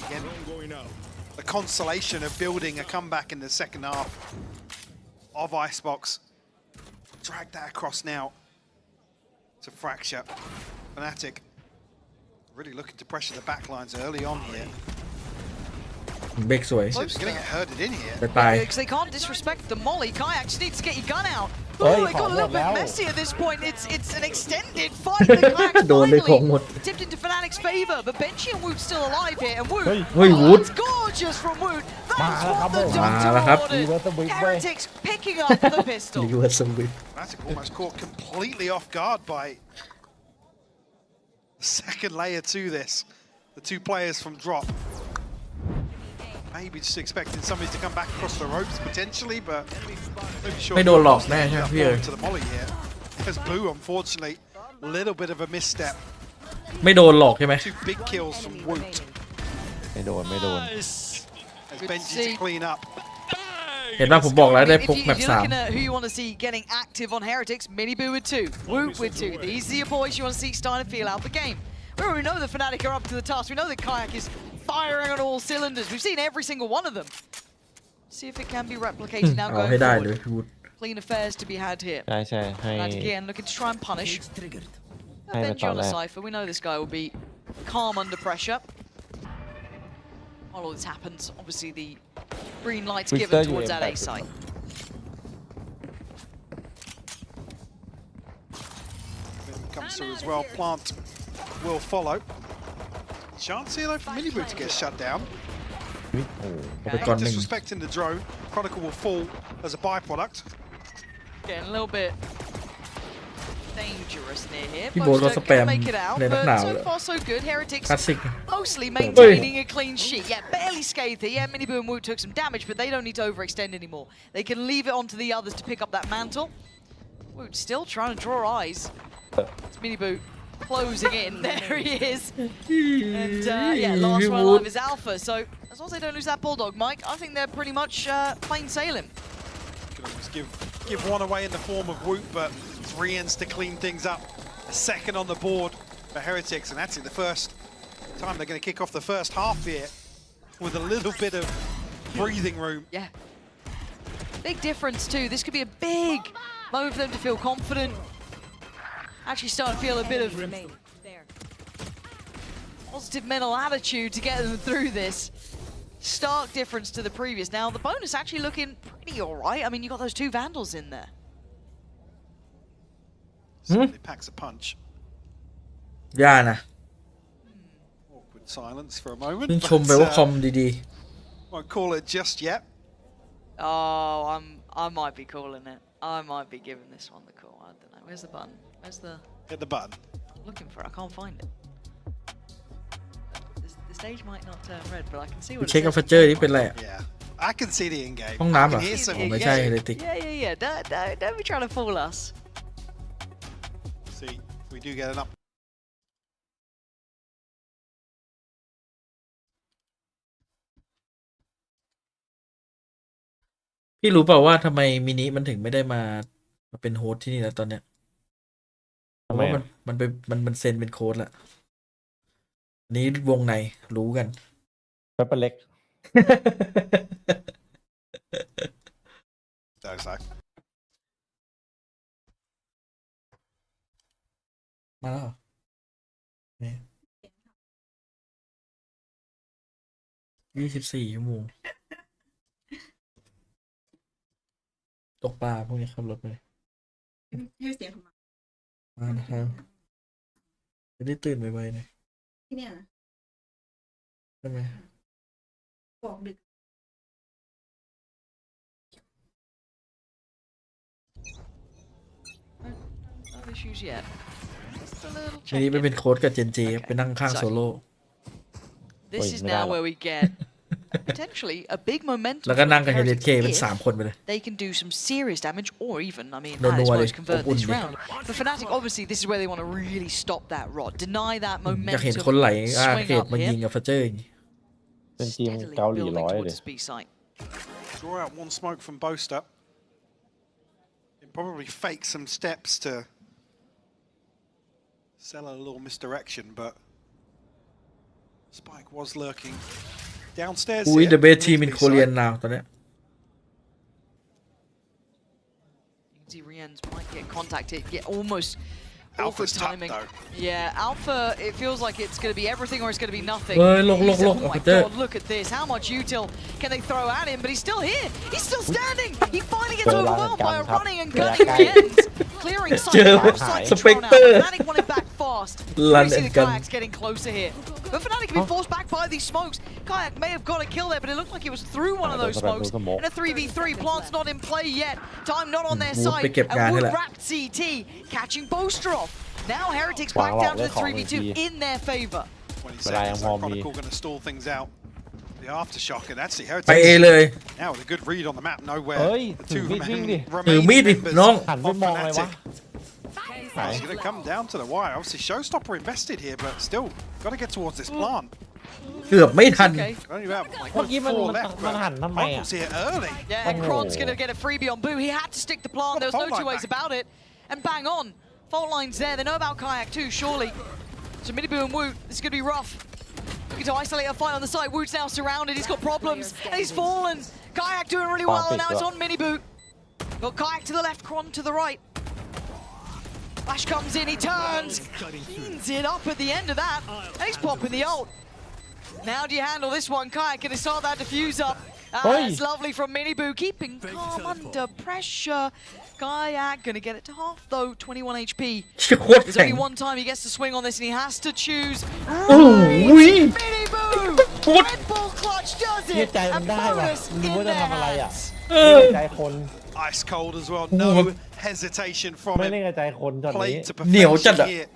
again. The consolation of building a comeback in the second half of Icebox. Drag that across now to Fracture. Fnatic really looking to pressure the backlines early on here. เบกสวย It's going to get herded in here. ไปตาย Because they can't disrespect the molly. Kayak just needs to get your gun out. Oh, it got a little bit messy at this point. It's an extended fight. Finally tipped into Fnatic's favor, but Benchy and Woot still alive here. And Woot, it's gorgeous from Woot. That's what the doctor ordered. Heretics picking up the pistol. Fnatic almost caught completely off guard by the second layer to this. The 2 players from Drop. Maybe just expecting somebody to come back across the ropes potentially, but maybe sure. ไม่โดนหลอกแน่ใช่ไหมพี่ to the molly here. There's Boo, unfortunately, a little bit of a misstep. ไม่โดนหลอกใช่ไหม 2 big kills from Woot. ไม่โดน As Benji to clean up. เห็นป่ะผมบอกแล้วได้ If พก you- แม if ป you're 3 looking at who you want to see getting active on Heretics, Minibu with 2, Whoop with 2. These are your boys you want to see starting to feel out the game. We already know the Fnatic are up to the task. We know that Kayak is firing on all cylinders. We've seen every single one of them. See if it can be replicated now เอา going ให้ได้เล forward. ยพี่วุฒิ Clean affairs to be had here. ใช่ใช่ให้ Fnatic again looking to try and punish. Triggered. Hey, Benji on the Natalia. Cypher. We know this guy will be calm under pressure. While all this happens, obviously the green light's We given still towards do that A impact. site. Comes through as well. Plant will follow. Chance here though for Minibu to get shut down. โอ้โห เอาไปก่อนหนึ่ง Disrespecting the drone. Chronicle will fall as a byproduct. Getting a little bit dangerous near here. พี่โบ๊ทเขา Boaster สแปม can make it out, ในนักหนาว but เล so ย far so good. Heretics คลาสสิก mostly maintaining a clean sheet. Yeah, barely scathed here. Yeah, Minibu and Woot took some damage, but they don't need to overextend anymore. They can leave it onto the others to pick up that mantle. Woot still trying to draw eyes. It's Minibu closing in. There he is. And yeah, last one alive is Alpha. So as long as they don't lose that Bulldog, Mike, I think they're pretty much plain sailing. Could almost give one away in the form of Whoop, but it's Rians to clean things up. A second on the board for Heretics, and that's it. The first time they're going to kick off the first half here with a little bit of breathing room. Yeah. Big difference too. This could be a big moment for them to feel confident. Actually starting to feel a bit of positive mental attitude to get them through this. Stark difference to the previous. Now the bonus actually looking pretty alright. I mean, you got those 2 Vandals in there. Certainly packs a punch. ย่านะ Awkward silence for a moment. เพิ่งชม but, ไปว่าคอมดี won't call it just yet. Oh, I might be calling it. I might be giving this one the call. I don't know. Where's the button? Where's the... Hit the button. I'm looking for it. I can't find it. The stage might not turn red, but I can see ๆ what เช็ค it กับ says. ฟัเจอร์นี่เป็นไรอะ Yeah. I can see the in-game. ห้องน้ำเหร I อ can hear some อ๋อไม่ใช่ in-game. เฮเลติก Yeah. Don't be trying to fool us. See, we do get an up. พี่รู้เปล่าว่าทำไมมินิมันถึงไม่ได้มาเป็นโฮสต์ที่นี่แล้วตอนเนี้ยเพ ทำ ราะ ไม ว่า อะ มันไปมันเซ็นเป็นโค้ดละอันนี้วงในรู้กัน แป๊บเล็ก So. มาแล้วเหรอนี่24 ชั่วโมง ตกปลาพวกนี้ขับรถไปเลย ให้เสียงเข้ามา มานะครับจะได้ตื่นไวๆหน่อย ที่เนี่ยนะ ใช่ไหม บอกดึก No issues yet. Just a little ทีนี้ไป check-in. เป็นโค้ดกับเจนจีไปนั่งข้างโซโล่ This Wait, isไม่ได้ now หรอ where we get potentially a big momentum แล้วก็นั่งกับ for เฮเลต Heretics เคเป็น if 3 คนไปเลย they can do some serious damage, or even, I mean, No, at no, its I most didn't. convert this Open. round. For Fnatic, obviously, this is where they want to really stop that rot, deny that อยากเห็น momentum, คนไหลอา swing เขต up มายิง here, กับฟัเจอร์อย่างงี้ เป็นทีม steadily เกาหลี building ร้อย towards เลย this B site. Draw out one smoke from Boaster. And probably fake some steps to sell a little misdirection, but Spike was lurking downstairs. อุ้ย here. the best team in B side. Korean now ตอนเนี้ย You can see Rien's might get contacted, get almost awkward Alpha's tucked timing. though. Yeah, Alpha, it feels like it's going to be everything or it's going to be nothing. เฮ้ยลง He's- oh my Alpha god, look at this. How much util can they throw at him? But he's still here. He's still standing. He finally gets overwhelmed by a running and gunning Jens. Clearing sight. Sight thrown out. Fnatic want it back fast. Run We see and the gun. Kayaks getting closer here. But Fnatic can be forced back by these smokes. Kayak may have got a kill there, but it looked like it was through one of those smokes. And a 3v3. Plant's not in play yet. Time not on their Wood side.ไปเก็บงาน And ให้ Wood แหละ wrapped CT, catching Boaster off. Now Heretics back Wow, down to the they're 3v2 calling in their favor. 20 But I am seconds. So on me. Chronicle going to stall things out. The aftershock, and that's the ไปเอ Heretics. เลย Now with a good read on the map, nowhere. Oi, The twoถือมีดวิ่งดิ ถือมีดดิ remaining น้อง members หันไป of มองอะไรวะ Fnatic. ไหน It's going to come down to the wire. Obviously, Showstopper invested here, but still got to get towards this plant. เกือบไม่ทัน Okay. Only about like เมื่อกี้มัน 4 มัน left, มัน but หันทำไมอ่ะ Michael's here early. Yeah, and Kron's going to get a freebie on Boo. He had to stick the plant. There was no two ways about it. And bang on. Fault line's there. They know about Kayak too, surely. So Miniboo and Woot, this is going to be rough. Looking to isolate a fight on the side. Woot's now surrounded. He's got problems. And he's fallen. Kayak doing really well. And now it's on Miniboo. Got Kayak to the left, Kron to the right. Flash comes in. He turns. Cleans it up at the end of that. And he's popping the ult. Now do you handle this one? Kayak going to start that diffuse up. That's lovely from Miniboo, keeping calm under pressure. Kayak going to get it to half though, 21 HP. โคตร There's แข็ง only one time he gets to swing on this and he has to choose. โอ้ย Miniboo! Red Bull Clutch does เชื่อ it! ใจ A มันได้ว่ะ bonus รู้ in ว่าจะ their ทำอะไรอ่ะ hands. เอ เล่ อน กับใจคน Ice cold as well. Oh, No my- hesitation from ไม่ him. เล่นกับใจคนตอนนี้ Played to เหนียวจัด perfection อะ here.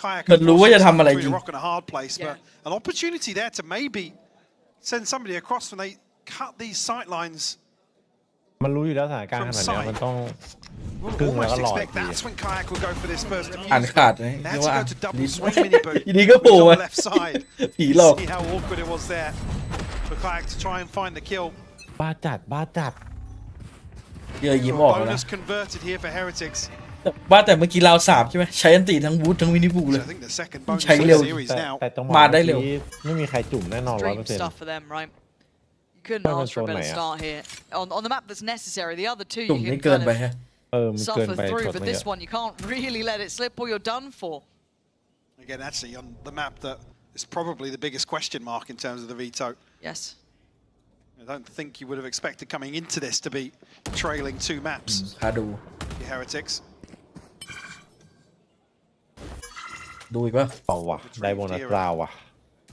Kayak เหมือนรู้ว่าจะทำอะไร between จริ a ง rock and a hard place, but an opportunity there to maybe send somebody across when they cut these sight lines. มันรู้อยู่แล้วสถานการณ์ขนาดนี้มันต้อง We'll Cưng là almost có lòi expect gì that's when Kayak will go for this first อ่าน defuse. ขาดไหม They เรีย had ก to ว่า go to double swing Miniboo. ทีนี้ก็โผล่ On มา the left side. ผีหลอก See how awkward it was there for Kayak to try and find the kill. บ้าจัดบ้าจัด เยอะยิ้มออกแล้วนะ Bonus converted here for Heretics. ว่าแต่เมื่อกี้ราว3ใช่ไหมใช้อันติทั้งวูดทั้งวินิบูเล So ย I think the second bonus Chạy of the liều. series แต่ now. แต่จังหวะ มาได้เร็ว เมื่อกี้ไม่มีใครจุ่มแน่นอน Dream 100% stuff for them, right? You couldn't Đâu ask for a còn better này à? start here. On the map that's necessary, the other two จุ่ม you นี่ can เกิน kind ไป of ฮะ มันเกิน suffer ไป through, ช็อต but เมื่อ this กี้ one you can't really let it slip or you're done for. Again, actually on the map that is probably the biggest question mark in terms of the veto. Yes. I don't think you would have expected coming into this to be trailing 2 maps. หาดู Your Heretics. ดูอีกป่ะ เปล่าว่ะได้โบนัสราวว่ะ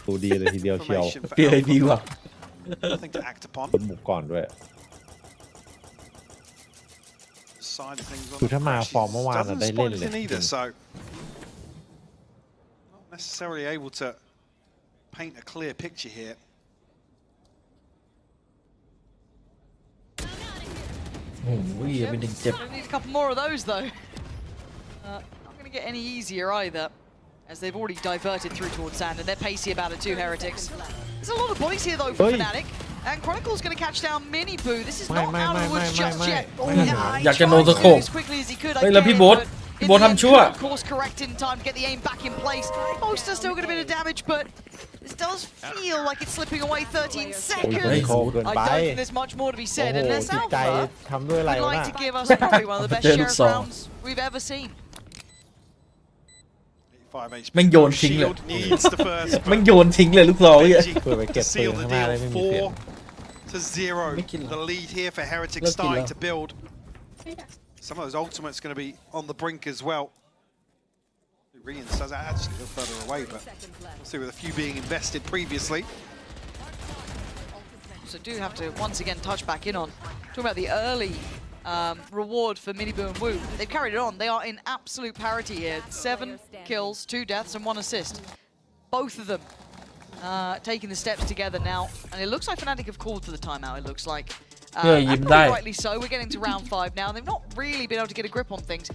ดูดีเลยทีเดียวเชียว Information for พี่ไอ Alpha, พีว่ะ nothing to act upon. เป็นบุกก่อนด้วย Side of things on คือ the ถ้ามา crash ฟอร์มเมื่อวาน doesn't ได้ spot เล่นเลย anything either, so not necessarily able to paint a clear picture here. โอ้โหเป็นหนึ่งเจ็บ Don't need a couple more of those though. Not going to get any easier either, as they've already diverted through towards sand, and they're pacey about it too, Heretics. There's a lot of bodies here though for Oi. Fnatic, and Chronicle's going to catch down Miniboo. This is not Mai, out of the woods mai, just mai, yet. mai. Heอยากจะ tried to do no-scope. as quickly as he could. I เฮ้ยแล้ว get พี่ it, โบ๊ท but พี่ in โบ๊ท the end, ทำชั่ว could, of course, correct in time to get the aim back in place. Poster's still going to be a bit of damage, but this does feel like it's slipping away. 13 โอ้ย seconds. โคเกิน I ไป don't think there's much more to be โอ้ said, โห unless จิตใจ Alpha ทำด้วยอะไร would วะ like น่ะ to give us probably one of the best Trên sheriff sò. rounds we've ever seen. 5 HP. แม่งโยนทิ้งเลย Shield needs the first. แม่งโยนทิ้งเลยลูกซองเนี่ย เพื่อไปเก็บปืน Seal ข้า the งหน้าได้ deal. ไม่มีเสียง 4-0. Mấy kìa. The lead here for Heretics Lớp kìa. starting to build. Some of those ultimates going to be on the brink as well. Rian says actually a little further away, but we'll see with a few being invested previously. So do have to once again touch back in on talking about the early reward for Miniboo and Woo. They've carried it on. They are in absolute parity here. 7 kills, 2 deaths, and 1 assist. Both of them taking the steps together now, and it looks like Fnatic have called for the timeout. It looks like, and probably rightly so. We're getting to round 5 now. They've not really been able to get a grip on things.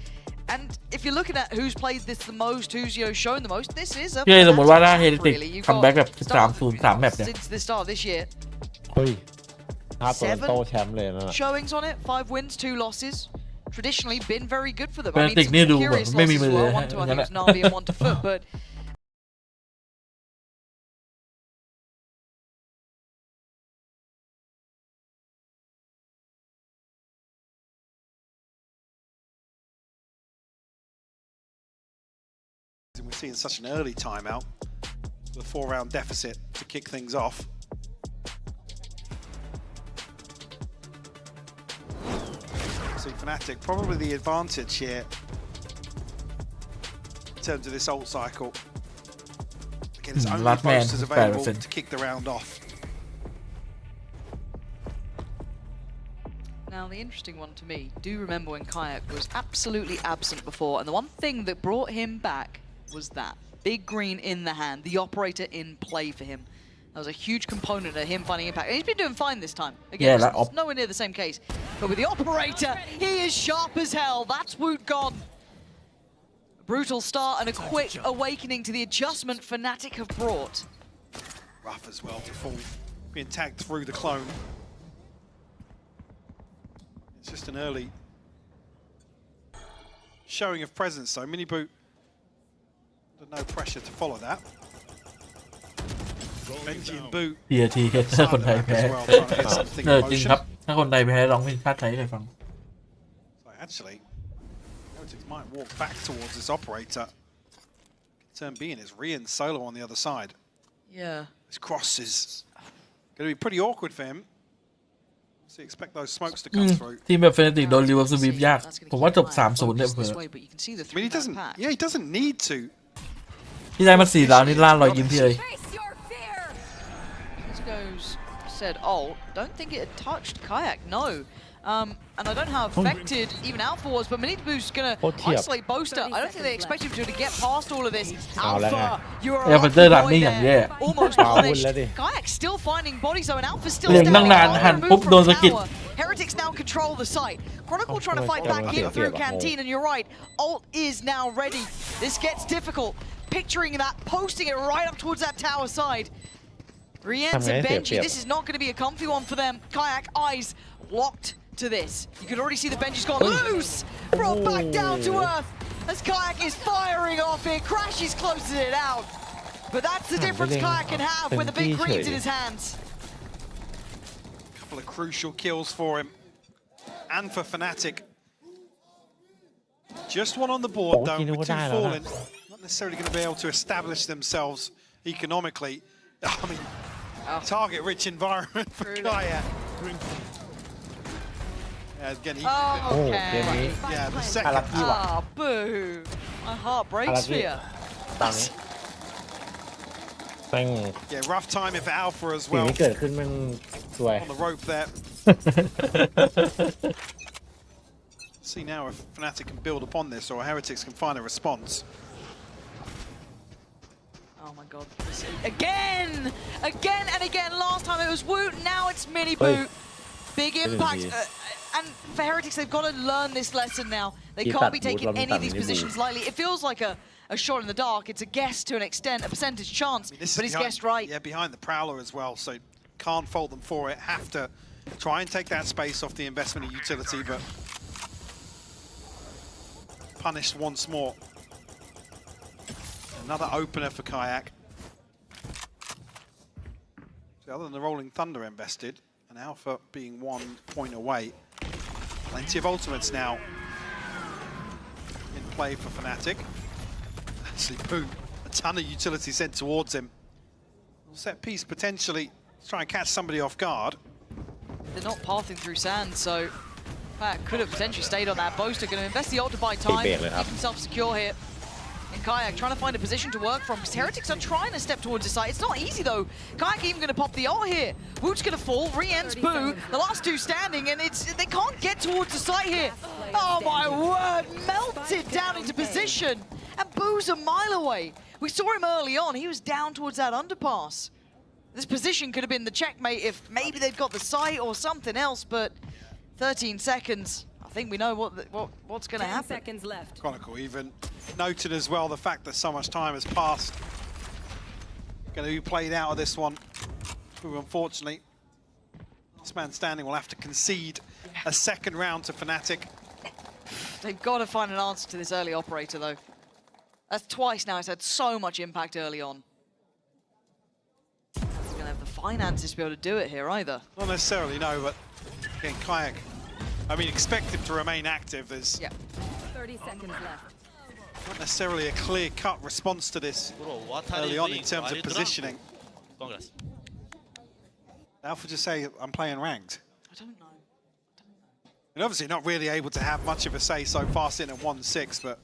And if you're looking at who's played this the most, who's shown the most, this is a พี่สมมติว่าถ้าเฮ Fnatic ติก really. You've คัมแบ็ก got แบบ13-0-3 แมปเนี่ย since the start of this year. เฮ้ยถ้าโตนโตแชมป์เลยนั่นน่ะ Showings on it, 5 wins, 2 losses. Traditionally been very good for them. Fnatic some นี่ดู curious แบบไม่มี losses มือ as เลย well. ฮะ One to I งั้น think อะ it's Navi and one to Foot, but We're seeing such an early timeout. The 4-round deficit to kick things off. See Fnatic probably the advantage here in terms of this ult cycle. Again, it's only Last man, posters available 8%. to kick the round off. now the interesting one to me, do remember when Kayak was absolutely absent before, and the one thing that brought him back was that big green in the hand, the operator in play for him. That was a huge component of him finding impact. And he's been doing fine this time. Again, Yeah, it's nowhere near the same case. But with the operator, he is sharp as hell. That's Woot gone. A brutal start and a quick awakening to the adjustment Fnatic have brought. Rough as well to fall, being tagged through the clone. It's just an early showing of presence, though. Mini boot, no pressure to follow that. Benji and boot. เทียทีถ้าคนไทยแพ้จริงครับถ้าคนไทยแพ้ร้องเพลงชาติไทยให้ฟัง So actually, Heretics might walk back towards this operator. Turn B and it's Rian solo on the other side. Yeah. This cross is going to be pretty awkward for him. So you expect those smokes to come through. ทีมแบบเฟนติกโดนรีเวิร์สวีปยากผมว่าจบ 3-0 เนี่ยเผื่อ I mean, he doesn't. Yeah, he doesn't need to. ที่ได้มา4 ดาวนี่ล่ารอยยิ้มพี่เลย This goes said ult. Don't think it had touched Kayak. No. And I don't know how affected even Alpha was, but Manitbu's gonna isolate Boaster. I don't think they expect him to get past all of this. Alpha, you're a lucky boy there. Almost punished. Kayak's still finding body zone. Alpha's still standing on the tower. Heretics now control the site. Chronicle trying to fight back in through Canteen, and you're right. Ult is now ready. This gets difficult. Picturing that, posting it right up towards that tower side. Rien's and Benji, this is not going to be a comfy one for them. Kayak eyes locked to this. You can already see the Benji's gone loose, brought back down to earth as Kayak is firing off it. Crashes closes it out. But that's the difference Kayak can have with the big greens in his hands. Couple of crucial kills for him and for Fnatic. Just one on the board though, with 2 falling. Not necessarily going to be able to establish themselves economically. I mean, target-rich environment for Kayak. Yeah, again, he yeah, the second. Oh, boo. My heart breaks for you. Yeah, rough timing for Alpha as well. On the rope there. See now if Fnatic can build upon this or Heretics can find a response. Oh my god. Again and again. Last time it was Woot, now it's Mini Boot. Big impact. And for Heretics, they've got to learn this lesson now. They can't be taking any of these positions lightly. It feels like a shot in the dark. It's a guess to an extent, a percentage chance, but he's guessed right. Yeah, behind the Prowler as well, so can't fault them for it. Have to try and take that space off the investment of utility, but punished once more. Another opener for Kayak. So other than the Rolling Thunder invested, and Alpha being 1 point away, plenty of ultimates now in play for Fnatic. Actually, boom, a ton of utility sent towards him. Set piece potentially to try and catch somebody off guard. They're not pathing through sand, so Kayak could have potentially stayed on that. Boaster going to invest the ult to buy time, keep himself secure here. And Kayak trying to find a position to work from, because Heretics are trying to step towards the site. It's not easy though. Kayak even going to pop the ult here. Woot's going to fall, Rien's Boo, the last 2 standing, and they can't get towards the site here. Oh my word, melted down into position. And Boo's a mile away. We saw him early on, he was down towards that underpass. This position could have been the checkmate if maybe they'd got the site or something else, but 13 seconds. I think we know what's going to happen. 10 seconds left. Chronicle even noted as well the fact that so much time has passed. Going to be played out of this one. Unfortunately, this man standing will have to concede a second round to Fnatic. They've got to find an answer to this early operator though. That's twice now it's had so much impact early on. He's going to have the finances to be able to do it here either. Not necessarily, no, but again, Kayak, I mean, expect him to remain active. There's 30 seconds left. not necessarily a clear-cut response to this early on in terms of positioning. Alpha just say, I'm playing ranked. I don't know. And obviously not really able to have much of a say so far sitting at 1-6, but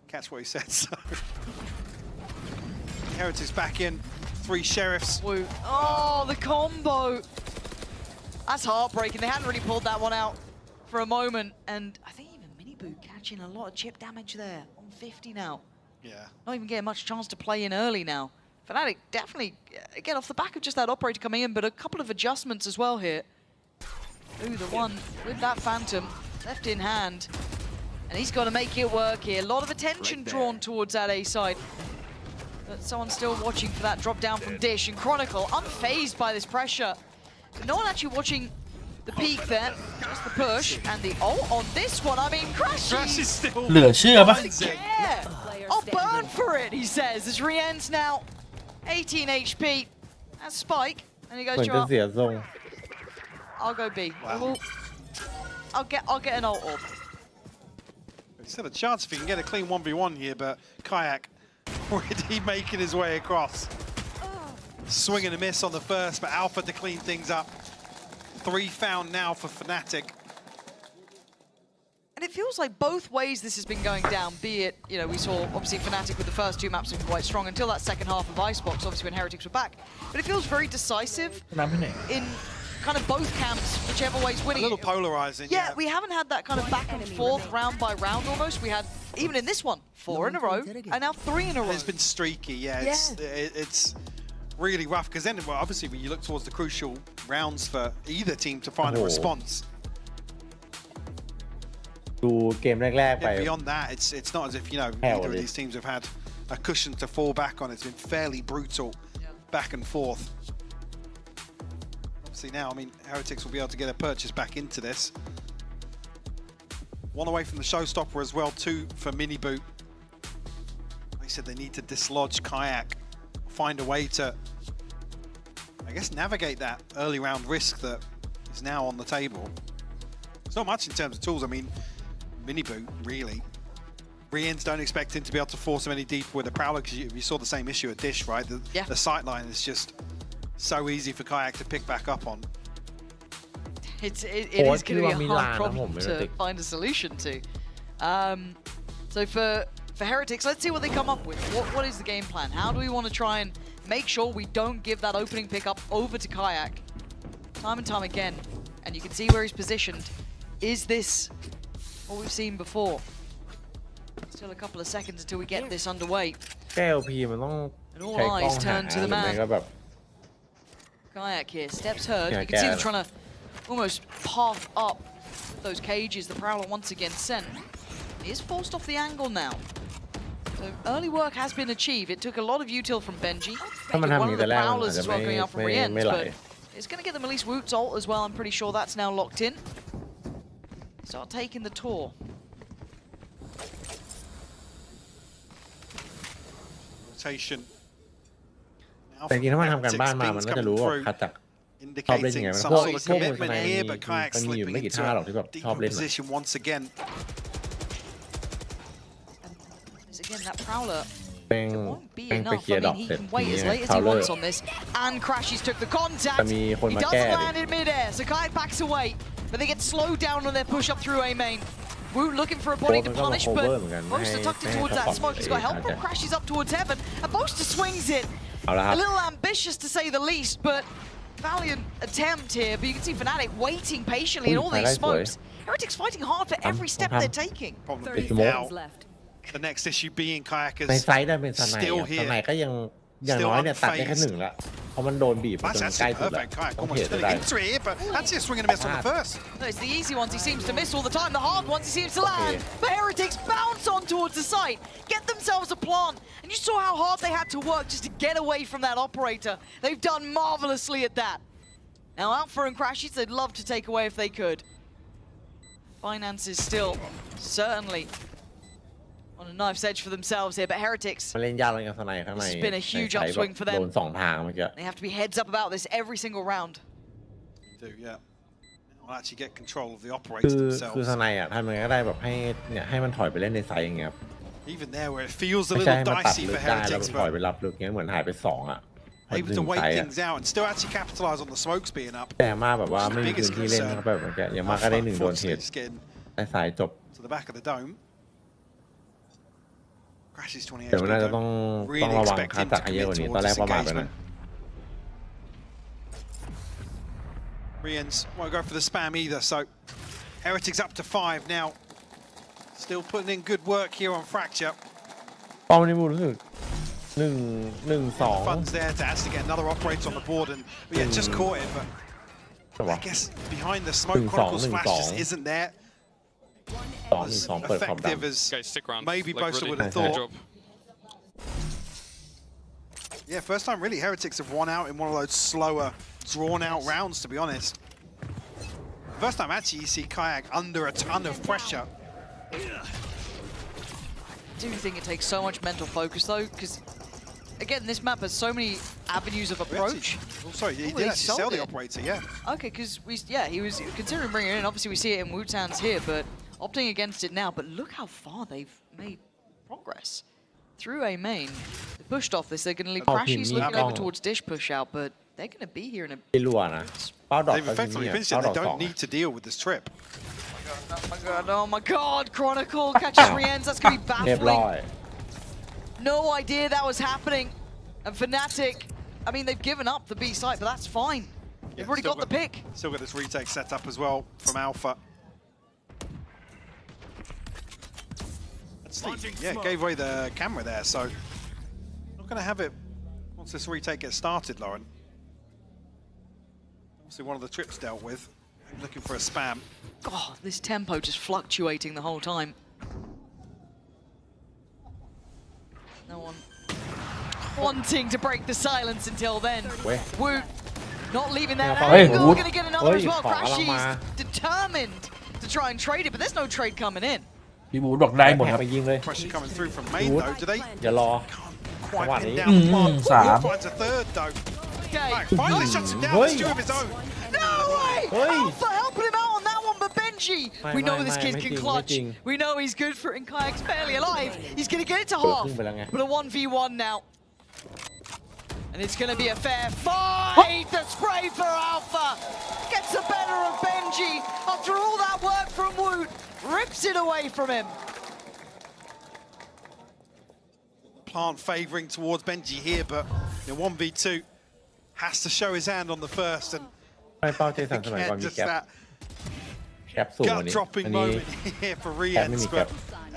catch what he said, so. Heretics back in, 3 Sheriffs. Woot. Oh, the combo. That's heartbreaking. They hadn't really pulled that one out for a moment. And I think even Mini Boot catching a lot of chip damage there on 50 now. Yeah. Not even getting much chance to play in early now. Fnatic definitely, again, off the back of just that operator coming in, but a couple of adjustments as well here. Ooh, the one with that Phantom left in hand. And he's got to make it work here. A lot of attention drawn towards that A side. But someone's still watching for that drop down from Dish, and Chronicle unfazed by this pressure. No one actually watching the peak there, just the push, and the ult on this one. I mean, Crash is still เหลือเชื่อปะ yeah. I'll burn for it, he says, as Rien's now 18 HP. That's Spike, and he เห goes, มือนจะเสียทรง I'll go B. I'll get an ult up. He's had a chance if he can get a clean 1v1 here, but Kayak already making his way across. Swing and a miss on the first, but Alpha to clean things up. 3 found now for Fnatic. And it feels like both ways this has been going down, be it, you know, we saw obviously Fnatic with the first 2 maps looking quite strong until that second half of Icebox, obviously when Heretics were back. But it feels very decisive in kind of both camps, whichever way's winning. A little polarizing. Yeah, we haven't had that kind of back and forth round by round almost. We had, even in this one, 4 in a row, and now 3 in a row. It's been streaky, yeah. It's really rough, because then, well, obviously, when you look towards the crucial rounds for either team to find a response. ดูเกมแรกๆไป Yeah, beyond that, it's not as if, you know, either of these teams have had a cushion to fall back on. It's been fairly brutal back and forth. Obviously now, I mean, Heretics will be able to get a purchase back into this. 1 away from the showstopper as well, 2 for Mini Boot. They said they need to dislodge Kayak, find a way to, I guess, navigate that early round risk that is now on the table. It's not much in terms of tools. I mean, Mini Boot, really. Riens don't expect him to be able to force him any deeper with a Prowler, because you saw the same issue at Dish, right? The sight line is just so easy for Kayak to pick back up on. It is going to be a hard problem to find a solution to. So for Heretics, let's see what they come up with. What is the game plan? How do we want to try and make sure we don't give that opening pickup over to Kayak time and time again? And you can see where he's positioned. Is this what we've seen before? Still a couple of seconds until we get this underway. แก้ LP มันต้อง And all eyes turn to the หรือไม่ man. ก็แบบ Kayak here, steps heard. You can see them trying to almost path up those cages. The Prowler once again sent. He is forced off the angle now. So early work has been achieved. It took a lot of util from Benji. ถ้ามันทำ One อย่าง of นี้ the แต่แรกมัน Prowlers อาจ as จะ well going out from Rienz, ไม่ไหล but it's going to get them at least Woot's ult as well. I'm pretty sure that's now locked in. Start taking the tour. Rotation. แต่จริงๆถ้ามันทำการบ้านมามันก็จะรู้ว่าคัดจากชอบเล่นยังไงมันพวกมือสไนมันมีอยู่ไม่กี่ท่าหรอกที่แบบชอบเล่น Position once again. Again, that Prowler แป้ง won't be ไป enough. เคลีย I ร์ดอก mean, he เสร็จ can ที wait นี้ as late as he เขาเลิก wants on this. And Crashes took the contact. จะมีคน He มา doesn't แก้ดิ land in midair, so Kayak backs away. But they get slowed down on their push up through A main. Woot looking for a body to punish, but Boaster tucked in towards that smoke. He's got help from Crashes up towards heaven, and Boaster swings it. A little ambitious to say the least, but valiant attempt here. But you can see Fnatic waiting patiently in all these smokes. Heretics fighting hard for every step they're taking. Problem 30 is now, seconds left. the next issue being Kayak ใน is ไซด์ได้เป็นสไน still สไน here. ก็ยังอย่างน้อยเนี่ยตัดได้แค่1ละเพราะมันโดนบีบจ That's นใกล้ actually สุดแล้ว perfect. Kayak ต้อง almost เพจ turning ได้ into it here, but that's a swing and a miss on the first. No, it's the easy ones he seems to miss all the time. The hard ones he seems to land. But Heretics bounce on towards the site, get themselves a plant. And you saw how hard they had to work just to get away from that operator. They've done marvelously at that. Now Alpha and Crashes, they'd love to take away if they could. Finance is still certainly on a knife's edge for themselves here, but Heretics, มันเล่นยากเลยกับสไนข้างใน This has been a huge ในไซด์ upswing for them. โดน2 ทางเมื่อกี้ they have to be heads up about this every single round. Do, yeah. Will actually get control of the คือ operators คือ themselves. สไนอ่ะทำยังไงก็ได้แบบให้เนี่ยให้มันถอยไปเล่นในไซด์อย่างเงี้ย Even there, where it feels a ไม่ใช่ little ให้มันตัด dicey ลึ for กได้แล้ว Heretics, ถอยไป but รับลึกเงี้ยเหมือนหายไป2อ่ะ able to wait things out and still actually capitalize on the smokes being up. แต่มาแบบว่าไม่มีพื้นที่เล่นเขาแบบเมื่อกี้อย่างมากก็ได้1 โดนเท Unfortunately, just getting ได้สายจบ to the back of the dome. Crashes 28. เดี๋ยวน่าจะต้องระวังคัดจากให้เยอะกว่านี้ตอนแรกประมาทไปนะ Riens won't go for the spam either, so Heretics up to 5 now. Still putting in good work here on Fracture. ป้อมนี่มูรู้สึก1-2 Funds there to actually get another operator on the board, and yeah, just caught it, but I guess behind the smoke, Chronicles flash just isn't there. 2-1 เปิดความดัง Effective as Guys, stick around. maybe Like, Boaster really would have good thought. job. Yeah, first time really Heretics have won out in one of those slower, drawn-out rounds, to be honest. First time actually you see Kayak under a ton of pressure. I do think it takes so much mental focus though, because again, this map has so many avenues of approach. Oh, sorry, he did actually sell the operator, yeah. Okay, because he was considering bringing it in. Obviously, we see it in Wu-Tan's here, but opting against it now. But look how far they've made progress through A main. They pushed off this. They're going to leave Crashies looking over towards Dish push out, but they're going to be here in a. ไม่รัวนะเป้าดอก They've ก็มี effectively เนี่ย finished เป้า it. ด They อกสอง don't need to deal with this trip. Oh my god, Chronicle catches Rienz. That's going to be เรียบร้อย baffling. No idea that was happening. And Fnatic, I mean, they've given up the B site, but that's fine. They've already got the pick. Still got this retake set up as well from Alpha. Yeah, gave away the camera there, so not going to have it once this retake gets started, Lauren. Obviously one of the trips dealt with. Looking for a spam. God, this tempo just fluctuating the whole time. No one wanting to break the silence until then. Wu not leaving that angle. We're going to get another as well. Crashies determined to try and trade it, but there's no trade coming in. พี่บูบอกได้หมดครับ ไปยิงเลย Pressure coming through from main though. Do they อย่ารอ quite pin Mm, down the mark? Sam. Finds a third though. Okay. Right, finally shuts him down. Hey. Let's do of his own. No way! Hey. Alpha helping him out on that one, but Benji! We know this kid can clutch. We know he's good for it, and Kayak's barely alive. He's going to get it to half. But a 1v1 now. And it's going to be a fair fight. The spray for Alpha gets the better of Benji. After all that work from Woot, rips it away from him. Plant favouring towards Benji here, but 1v2 has to show his hand on the first, and ไม่เป้าเจสันสมัยก่อน again, มี just แก๊ป that แก๊ปสูงกว่านี้ gut-dropping อันนี้ moment here for Rienz, Cap. but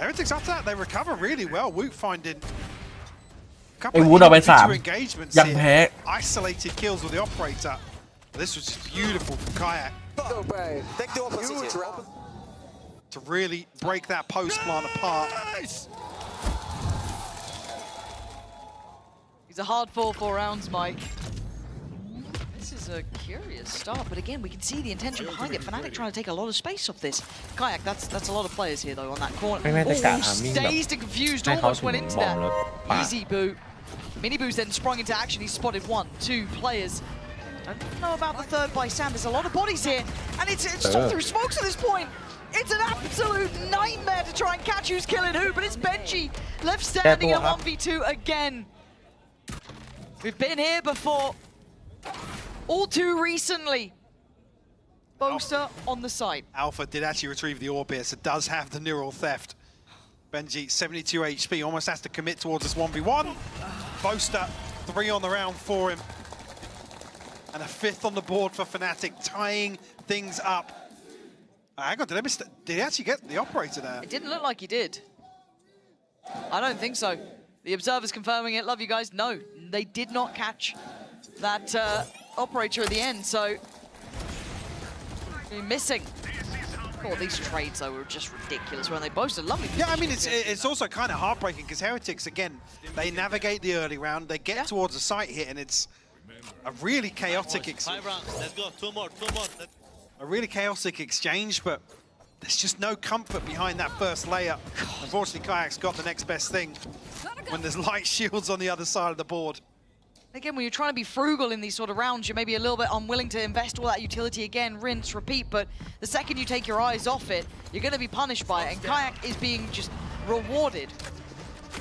Heretics after that, they recover really well. Woot finding a ไอ้ couple วูดเอาไป of 3 individual engagements ยัง here. แพ้ Isolated kills with the operator. This was just beautiful from Kayak to really break that post plant apart. He's a hard fall 4 rounds, Mike. This is a curious start, but again, we can see the intention behind it. Fnatic trying to take a lot of space off this. Kayak, that's a lot of players here, though, on that corner. ไม่น่าจะกะทามิ่งแบบ Dazed and confused, ให้เขา almost ถึง went into บอม that. แล้วปาด Easy boot. Mini Boo's then sprung into action. He spotted 1, 2 players. Don't know about the third by Sam. There's a lot of bodies here, and it's all through smokes at this point. It's an absolute nightmare to try and catch who's killing who, but it's Benji left standing at 1v2 again. We've been here before. All too recently. Boaster on the side. Alpha did actually retrieve the orb here, so does have the neural theft. Benji, 72 HP, almost has to commit towards this 1v1. Boaster, 3 on the round for him. And a 5th on the board for Fnatic, tying things up. Hang on, did he actually get the operator there? It didn't look like he did. I don't think so. The observer's confirming it. Love you guys. No, they did not catch that operator at the end, so they're missing. Oh, these trades, though, were just ridiculous when they boasted lovely. Yeah, I mean, it's also kind of heartbreaking because Heretics, again, they navigate the early round, they get towards a site hit, and it's a really chaotic exchange. 5 rounds. Let's go. 2 more. A really chaotic exchange, but there's just no comfort behind that first layer. Unfortunately, Kayak's got the next best thing when there's light shields on the other side of the board. Again, when you're trying to be frugal in these sort of rounds, you're maybe a little bit unwilling to invest all that utility again, rinse, repeat, but the second you take your eyes off it, you're going to be punished by it, and Kayak is being just rewarded.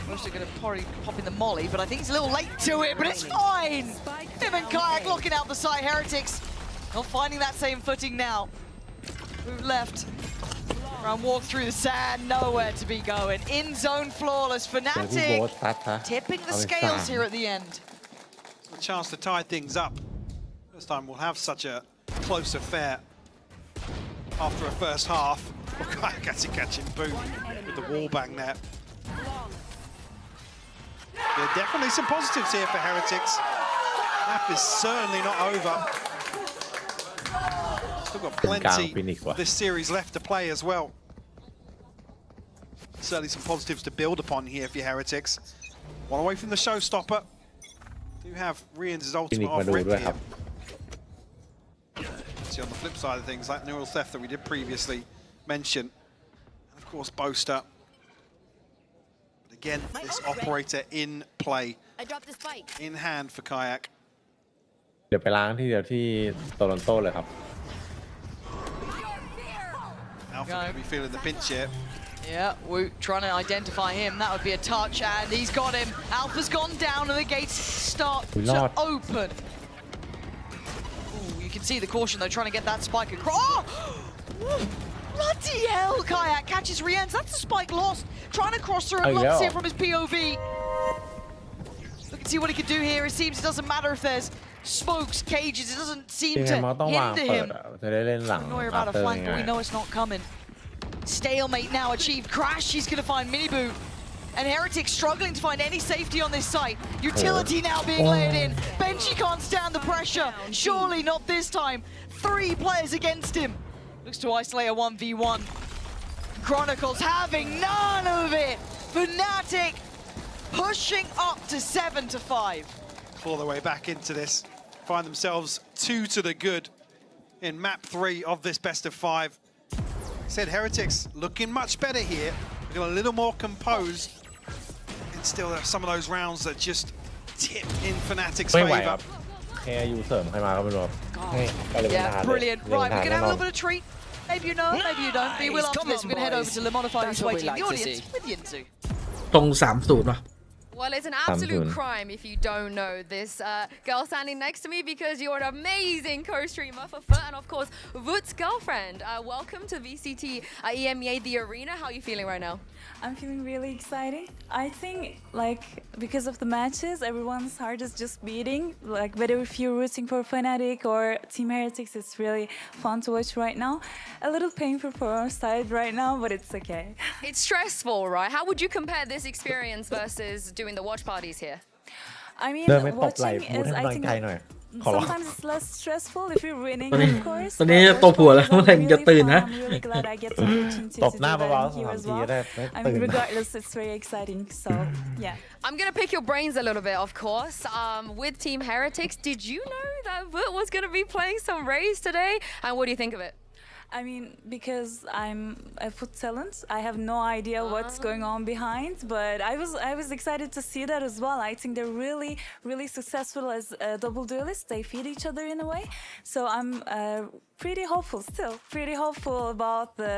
Mostly going to probably pop in the molly, but I think he's a little late to it, but it's fine! Him and Kayak locking out the side. Heretics not finding that same footing now. Move left. Round walk through the sand, nowhere to be going. In zone flawless. Fnatic tipping the scales here at the end. A chance to tie things up. First time we'll have such a close affair after a first half. Kayak actually catching boot with the wall bang there. There are definitely some positives here for Heretics. Map is certainly not over. Still got plenty of this series left to play as well. Certainly some positives to build upon here for Heretics. One away from the showstopper. do have Rian's ฟิ ultimate นิก off มาดู rip ด้วยครั here. บ See on the flip side of things, like neural theft that we did previously mention, and of course Boaster. But again, this operator in play, I dropped the spike. in hand for Kayak. เดี๋ยวไปล้างที่เดียวที่โตลอนโตเลยครับ Alpha could be feeling the pinch here. Yeah, Woot trying to identify him. That would be a touch, and he's got him. Alpha's gone down, and the gates start to open. Ooh, you can see the caution, though, trying to get that spike across. Oh! Bloody hell, Kayak catches Rienz. That's a spike lost. Trying to cross through and locks it from his POV. Look and see what he can do here. It seems it doesn't matter if there's smokes, cages. It doesn't seem ยัง to ไงมันต้องวาง hinder เปิด him. อ่ะจะได้เล่นหลัง Annoyed อั about พ a เตอร์ flank, but ง่า we ย know it's not coming. Stalemate now achieved. Crash, he's going to find Miniboot. And Heretic struggling to find any safety on this site. Utility now being laid in. Benji can't stand the pressure. Surely not this time. 3 players against him. Looks to isolate a 1v1. Chronicles having none of it. Fnatic pushing up to 7-5. Claw their way back into this. Find themselves 2 to the good in map 3 of this best of 5. Said Heretics looking much better here. Looking a little more composed. And still there are some of those rounds that just tip in Fnatic's ไม่ไหวค favor. รับแค่ยูเสริมใครมาก็ไม่รู้ครับให้ไปเลย Yeah, brilliant. Right, we're going to have a little bit of treat. Maybe you know, maybe you don't. But you will after this. We're going to head over to Lemonify, who's waiting in the audience with Yinzu. ตรง30 ป่ะ Well, it's an absolute crime if you don't know this girl standing next to me because you're an amazing co-streamer for FUT and of course Woot's girlfriend. Welcome to VCT EMEA, the arena. How are you feeling right now? I'm feeling really excited. I think like because of the matches, everyone's heart is just beating. Like whether if you're rooting for Fnatic or Team Heretics, it's really fun to watch right now. A little painful for our side right now, but it's okay. It's stressful, right? How would you compare this experience versus doing the watch parties here? I mean, เดินไปตบไหล่ watching พูด is ให้ I กำลัง think ใจหน่อย ขอร้อง sometimes it's less stressful if you're winning, ตอนนี้ of course. ตอนนี้ตบหัวแล้วเมื่อไหร่มึงจะตื่นนะ I'm really glad I get the opportunity ต to บ do หน้า that เบา in ๆ here 3 as ที well. ได้ I ตื่ mean, น regardless, it's very exciting. So yeah. I'm gonna pick your brains a little bit, of course. With Team Heretics, did you know that Woot was gonna be playing some Raze today? And what do you think of it? I mean, because I'm a foot talent, I have no idea what's going on behind, but I was excited to see that as well. I think they're really successful as double duelists. They feed each other in a way, so I'm pretty hopeful still. Pretty hopeful about the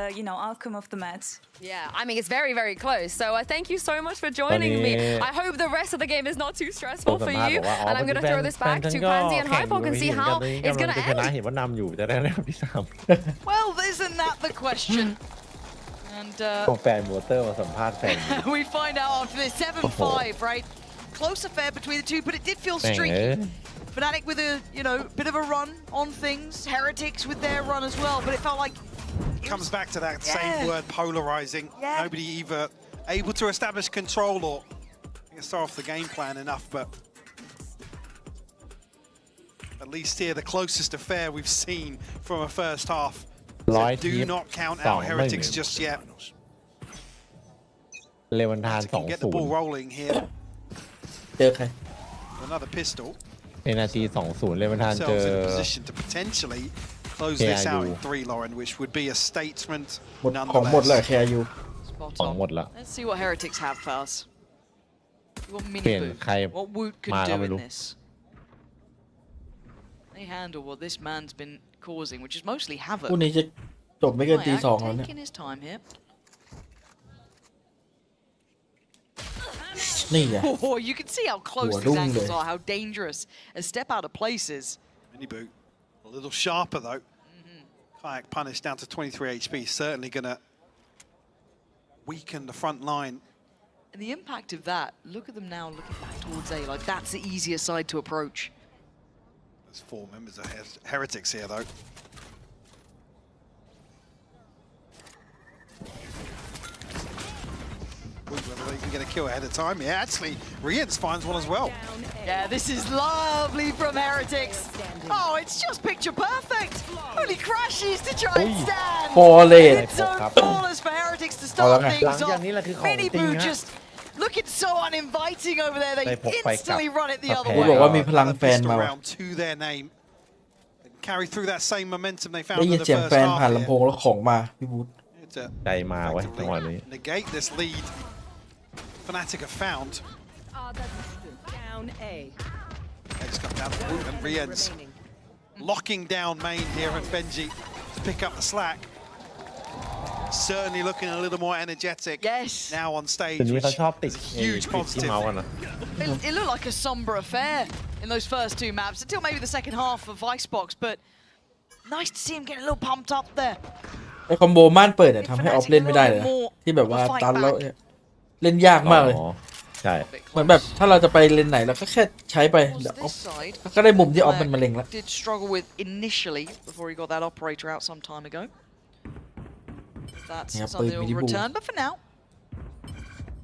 outcome of the match. Yeah, I mean it's very close. So thank you so much for joining me. I hope the rest of the game is not too stressful for you. And I'm gonna throw this back to Pansy and Hypok and see how it's gonna ชนะ end. เห็นว่านำอยู่จะได้เล่นที่3 Well, isn't that the question? And ของแฟนมอเตอร์มาสัมภาษณ์แฟน we find out after this 7-5, right? Close affair between the two, but it did feel streaky. Fnatic with a bit of a run on things. Heretics with their run as well, but it felt like Comes back to that same word, polarizing. Nobody either able to establish control or start off the game plan enough, but at least here the closest affair we've seen from a first half. So do not count out Heretics just yet. เลวันทาน Get the ball rolling here. เจอใคร Another pistol. ในนาที 20 เลวันทานเจอ Themselves in a position to potentially close this out in 3, Lauren, which would be a statement ของหมดเลย nonetheless. แคร์ยู spot ของ on. หมดละ Let's see what Heretics have for us. What เปลี่ยน Miniboot, ใคร what Woot could มาก็ do ไม่ in รู้ this. They handle what this man's been causing, which is mostly havoc. คู่นี้จะจบไม่เกินตี Kayak 2แล้วเนี่ย taking his time here. นี่ไง Oh, you can see how close Ủa, these đúng angles rồi. are, how dangerous. A step out of place is. Miniboot, a little sharper though. Kayak punished down to 23 HP, certainly going to weaken the front line. And the impact of that, look at them now looking back towards A, like that's the easier side to approach. There's 4 members of Heretics here though. Whether they can get a kill ahead of time. Yeah, actually, Rienz finds one as well. Yeah, this is lovely from Heretics. Oh, it's just picture perfect. Only crashes to try and stand. พอเลย It's so flawless for Heretics to start things off. Miniboot just looking so uninviting over there. They instantly run it the other กู way. บอกว่ามีพลังแฟน Pistol มาว่ะ round to their name. Carry through that same momentum they found ได้ in ยิน the เสียง first แฟน half ผ่านลำ here. โพงแล้วของมาพี่บูธ To ใจมาไว้จังหวะนี้ negate this lead Fnatic have found. Down A. It's come down to Woot and Riens locking down main here, and Benji to pick up the slack. Certainly looking a little more energetic. Yes. Now on stage. ทีนี้เขาชอบติด Huge ติดที่ positive. เมาส์กันนะ It looked like a somber affair in those first two maps until maybe the second half of Icebox, but nice to see him getting a little pumped up there. ไอคอมโบม่านเปิดเนี่ยทำให้ออฟเล่นไม่ได้เลยนะที่แบบว่าตันแล้วเนี่ยเล่นยากมากเลย อ๋อใช่ เหมือนแบบถ้าเราจะไปเลนไหนเราก็แค่ใช้ไปเดี๋ยวออฟ This side ก็ได้มุมที่ออฟมันมาเล็งแล้ว did struggle with initially before he got that operator out some time ago. That's Yeah, something but that will mini return, but for now,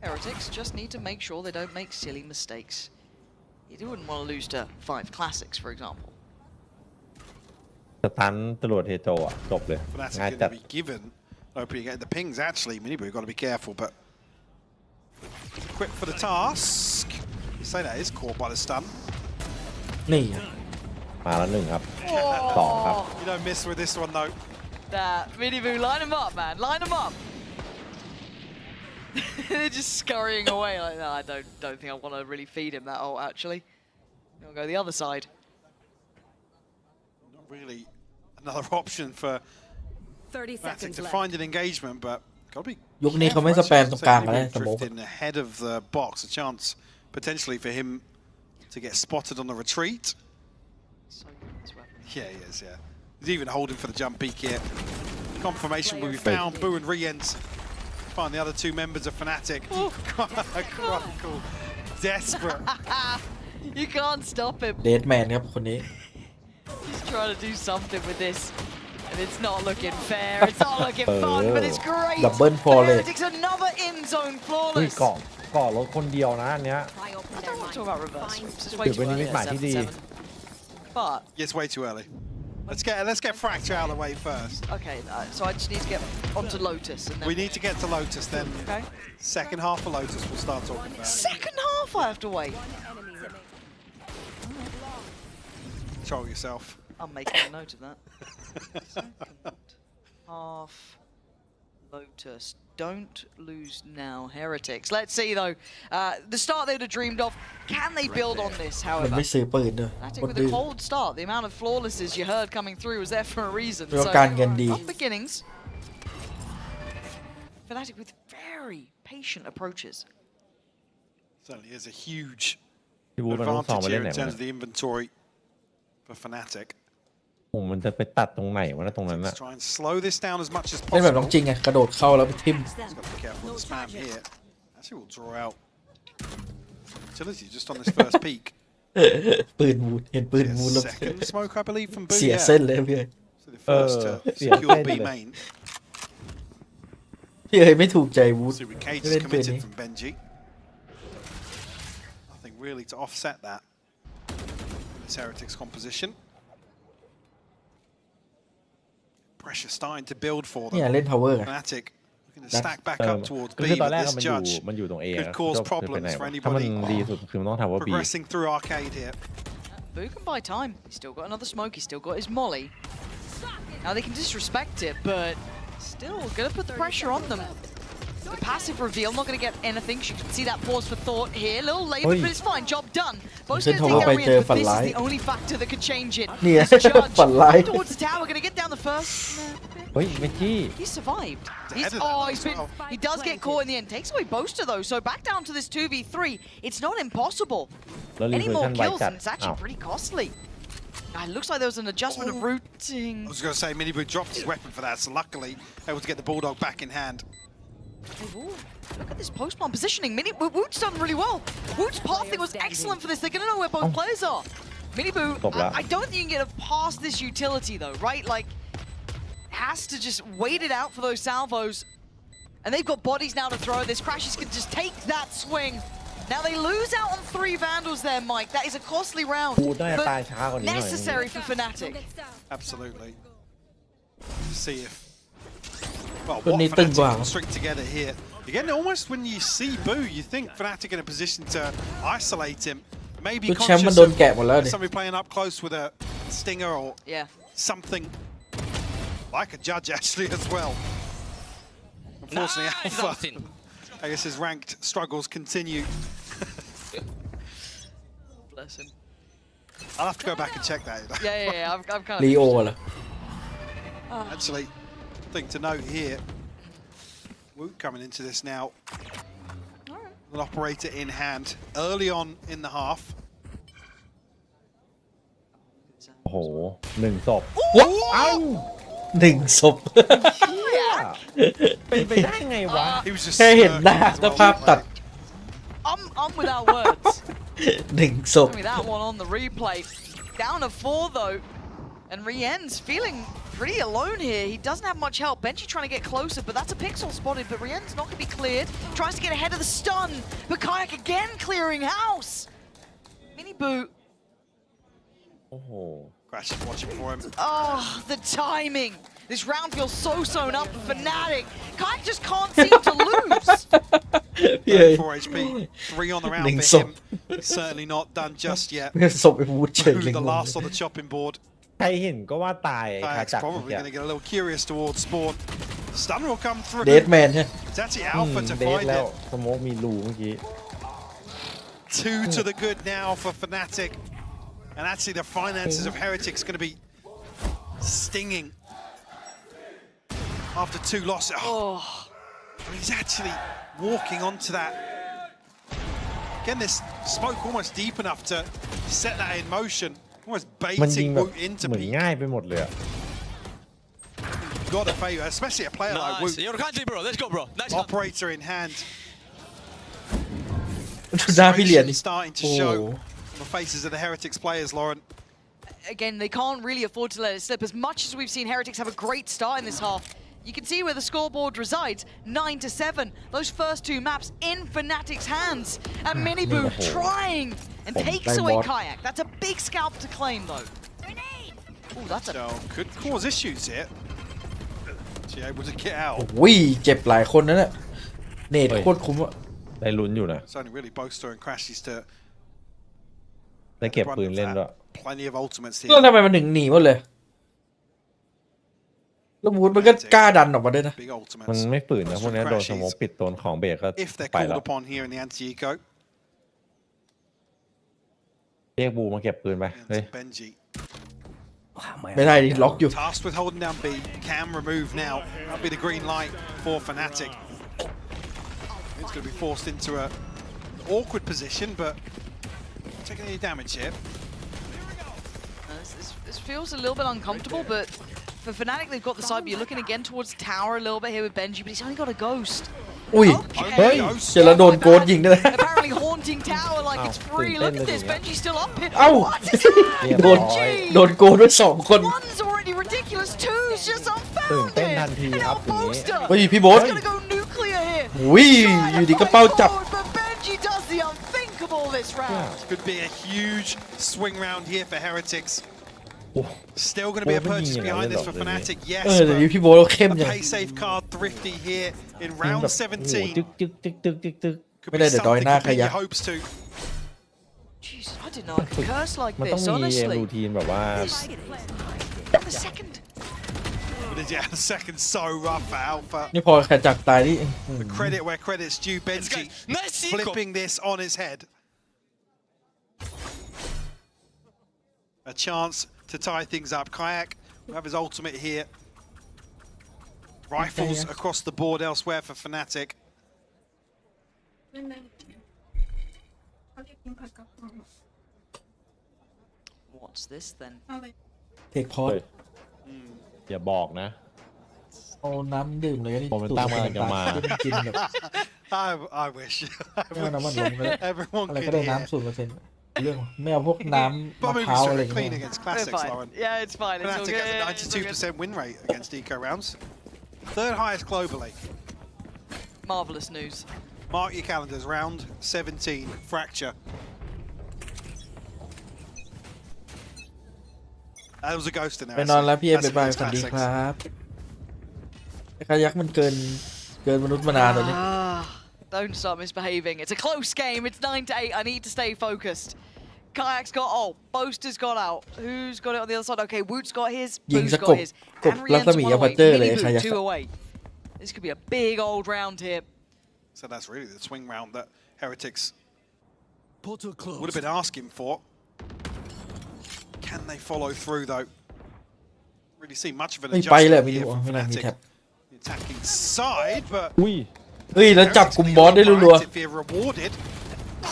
Heretics just need to make sure they don't make silly mistakes. You wouldn't want to lose to 5 Classics, for example. สตันตำรวจเทโจอ่ะจบเลย Fnatic ง่าย going จัด to be given. Opening again. The pings actually. Minibu got to be careful, but quick for the task. You say that is caught by the stun. นี่ มาแล้วหนึ่งครับสองครับ You don't miss with this one though. That Minibu, line him up, man, line him up. They're just scurrying away like that. I don't think I want to really feed him that ult actually. I'll go the other side. Not really another option for 30 Fnatic seconds to left. find an engagement, but got to be ยุคนี้เขาไม่สแปมตรงกลางแล้วสมมติ drifting ahead of the box. A chance potentially for him to get spotted on the retreat. So good with this weapon. Yeah, he is. Yeah, he's even holding for the jump peek here. Confirmation will be found. Boo and Riens find the other 2 members of Fnatic. Chronicle, desperate. You can't stop him. เดดแมนครับคนนี้ He's trying to do something with this. And it's not looking fair, it's not looking fun, but it's great. Double For volley. Heretics, another in-zone เฮ้ย flawless. เกาะรถคนเดียวนะอันเนี้ย I open I their don't want to talk mind. about reverse Find sweeps. It's way ถือ too เป็นนิมิ early ตหมาย at ที่ดี 7-7. But, Yes, way too early. Let's get Fracture out of the way first. okay, so I just need to get onto Lotus. And then We need to get to Lotus, then Okay. second half of Lotus we'll start talking about it. Second half I have to wait. Control yourself. I'm making a note of that. Second half Lotus. Don't lose now, Heretics. Let's see though. The start they'd have dreamed of. Can they build on this, มัน however? ไม่ซื้อปืนด้วย Fnatic คน with ดื้ a อ cold start. The amount of flawlesses you heard coming through was there for a reason. เรียกว่าการเงินดี Rough beginnings. Fnatic with very patient approaches. Certainly is a huge พี่บูธมันต้องสอง advantage ไปเล่ here นไหน in วะ terms of the inventory for Fnatic. ผมมันจะไปตัดตรงไหนวะนะตรงนั้นอะ Let's try and slow this down as much as เล่นแบบน้อง possible. จริงไงกระโดดเข้าแล้วไปทิ่ม Just got to be careful of the spam here. Actually, we'll draw out utility just on this first peak. ปืนมูดเห็นปืน See มู a ดแล้ว second smoke, I believe, from Boo. เสีย Yeah. เส้นเลยพี่เอ๋ย So the first to yeah. secure B Yeah. main. พี่เอ๋ยไม่ถูกใจวูด So Cage เล่ is นปืน committed นี้ from Benji. Nothing really to offset that. This Heretics composition. Pressure starting to build for เนี่ย them. เล่น power ไง Fnatic looking to That's- stack back เออ up towards ก็ B, คือตอน but แรก this มันอยู่ judge มันอยู่ตรง A could นะ cause จะไป problems ไหน for วะถ้ามัน anybody ดีสุดคือมันต้องทำว่า B progressing through arcade here. Boo can buy time. He's still got another smoke. He's still got his molly. Now they can disrespect it, but still gonna put the pressure on them. The passive reveal, not gonna get anything. You can see that pause for thought here. Little labor, Oi. but it's fine. Job done. Both Sen gonna take Tower their by wins, but Fan this is Light. the only factor that could change it. Yeah, This judge Fan Light. towards the tower, gonna get down the first. เฮ้ยไม่จี้ He survived. Ahead of that He's as been. well. He does get caught in the end. Takes away Boaster though, so back down to this 2v3. It's not impossible. แล้วรี Any เวอร์ more ชันไว kills, จัด and it's อ้าว actually pretty costly. It looks like there was an adjustment of routing. I was going to say, Minibu dropped his weapon for that, so luckily able to get the Bulldog back in hand. Ooh, look at this post-bomb positioning. Woot's done really well. Woot's pathing was excellent for this. They're going to know where both players are. Minibu, I don't think you can get past this utility though, right? Like, has to just wait it out for those salvos. And they've got bodies now to throw. This Crashes can just take that swing. Now they lose out on 3 Vandals there, Mike. That is a costly round, พูดน่าจะตายช้ากว่านี้หน่อย necessary for Fnatic. Absolutely. See if... Well, But what need to Fnatic go can out. string together here. Again, almost when you see Boo, you think Fnatic in a position to isolate him. Maybe ชุดแชมป์มัน conscious โดน of แกะหมดแล้วดิ somebody playing up close with a stinger or Yeah. something like a judge actually as well. Unfortunately, Nice Alpha, outing. I guess his ranked struggles continue. Bless him. I'll have to go back and check that. Yeah. I'm kind of. ลีโอเหรอ Actually, thing to note here. Woot coming into this now. An operator in hand early on in the half. โอ้โห1 ศพ เอ้า1 ศพ เป็นไปได้ไงวะ He was just แค่เห็นหน้า smirking as ก็ well, ภาพตัด I'm without words. 1 ศพ Give me that one on the replay. Down to 4 though, and Rien's feeling pretty alone here. He doesn't have much help. Benji trying to get closer, but that's a pixel spotted. But Rien's not going to be cleared. Tries to get ahead of the stun, but Kayak again clearing house. Mini boot. โอ้โห Crash is watching for him. Oh, the timing. This round feels so sewn up for Fnatic. Kayak just can't seem to lose. 4 HP, 3 on the round Ning for sop. him. Certainly not done just yet. ศพไปพูดเฉย Boo, the last on the chopping board. ใครเห็นก็ว่าตายคา Kayak's จักร probably going to get a little curious towards spawn. Stun will come through. เดดแมนใช่ It's actually Alpha to เดท find แล้ว it. สโมกมีรูเมื่อกี้ 2 to the good now for Fnatic. And actually the finances of Heretics going to be stinging after 2 losses. Oh, he's actually walking onto that. Again, this smoke almost deep enough to set that in motion. Almost มันยิง baiting แบบ Woot into เหมือน peak. ง่ายไปหมดเลยอะ Got to favor, especially a player like Nice. Woot. You're a country, bro. Let's go, bro. Nice one. Operator in hand. ดูหน้าพี่เหรียญ Frustration starting to โอ้ show on the faces of the Heretics players, Lauren. Again, they can't really afford to let it slip. As much as we've seen Heretics have a great start in this half, you can see where the scoreboard resides, 9-7. Those first 2 maps in Fnatic's hands. And Miniboo trying and takes away Kayak. That's a big scalp to claim, though. Oh, that's a... So, could cause issues here. She able to get out. วิ่งเจ็บหลายคนนั่นแหละเนตโคตรคุ้มอะ ได้ลุ้นอยู่นะ It's only really Boaster and Crashies to ได้เก็บปืนเล่นด้วย plenty of ultimates แล้ว here. ทำไมมันถึงหนีหมดเลยแล้วบูธมันก็กล้าดันออกมาด้วยนะ Big มัน ultimates. ไม่ฝืนนะพวกนี้โดนสโมกปิดโดนของเบรกก็ If they're ไป called แล้ว upon here in the anti-eco. เรียกบูมาเก็บปืนไปเฮ้ย And Benji. ไม่ได้ดิล็อกอยู่ Tasked with holding down B. Can remove now. That'll be the green light for Fnatic. It's going to be forced into a awkward position, but taking any damage here. This feels a little bit uncomfortable, but for Fnatic, they've got the side, but you're looking again towards tower a little bit here with Benji, but he's only got a ghost. อุ้ย เฮ้ยเจอแล้วโดนโกดยิงด้วยนะ Apparently haunting tower like it's free. Look at this, Benji's still up here. เอ้า What is โดน โดนโกดด้วย2 คน One's already ridiculous, two's just ตื่นเต้น unfounded. ทันที And ครับ now ทีนี้ Boaster เฮ้ยพี่โบ๊ท is gonna go nuclear here. วิ่งอยู่ดีก็เป้าจับ But Benji does the unthinkable this round. Could be a huge swing round here for Heretics. Still going to be a purchase behind this for Fnatic, yes. เดี๋ยวนี้พี่โบ๊ทเข้ม A ยัง pay safe card thrifty here in round จึก 17. จึกจึกจึกจึกจึก Could ไม่ be ได้เดี๋ยวดอยห something น้า to ข pin ยั your ก hopes to. Jesus, I didn't know I could curse like มันต้อง this, มี honestly. รูทีนแบบว่า The second. But yeah, the second so rough for Alpha. นี่พอขจักตายนี่ The credit where credit's due. Benji Nice flipping this on his head. A chance to tie things up. Kayak will have his ultimate here. Rifles across the board elsewhere for Fnatic. What's this then? เทคพอร์ต เฮ้ยอย่าบอกนะ เอาน้ำดื่มเลยก็นี่ โมเมนตัมมันจะมา กินแบบ I wish. ไม่เอาน้ำมันลงเลย Everyone อะไร could ก็ได้ hear. น้ำ0%เรื่องไม่เอาพวกน้ำ But มะ moving พร้าวอะไร straight อย่าง clean เงี้ย against We're classics, fine. Lauren. Yeah, it's fine. It's all Fnatic good. has a 92% win rate against eco rounds. 3rd highest globally. Marvelous news. Mark your calendars. Round 17. Fracture. That was a ghost in there. ไปนอนแล้วพี่เอ That's บ๊ายบาย against สวัสดี classics. ครับไอ้ขยักมันเกินมนุษย์มานานตอนนี้ Ah, Don't start misbehaving. It's a close game. It's 9-8. I need to stay focused. Kayak's got Boaster's got out. Who's got it on the other side? Okay, Woot's got his. ยิง Boo's สะก got บ his. กบ And รัศ Rien's มี one อ away. พัตเตอร์เลย Mini ใคร Boot อยาก 2 away. This could be a big old round here. So that's really the swing round that Heretics Portal closed. would have been asking for. Can they follow through though? Really see much of an ไม่ไปเลย adjustment ไม่ here รู้ from ไม่น่ามี Fnatic. แท็บ The attacking side, but อุ้ย เฮ้ยแล้วจับกลุ่มบอสได้รัว if you're rewarded.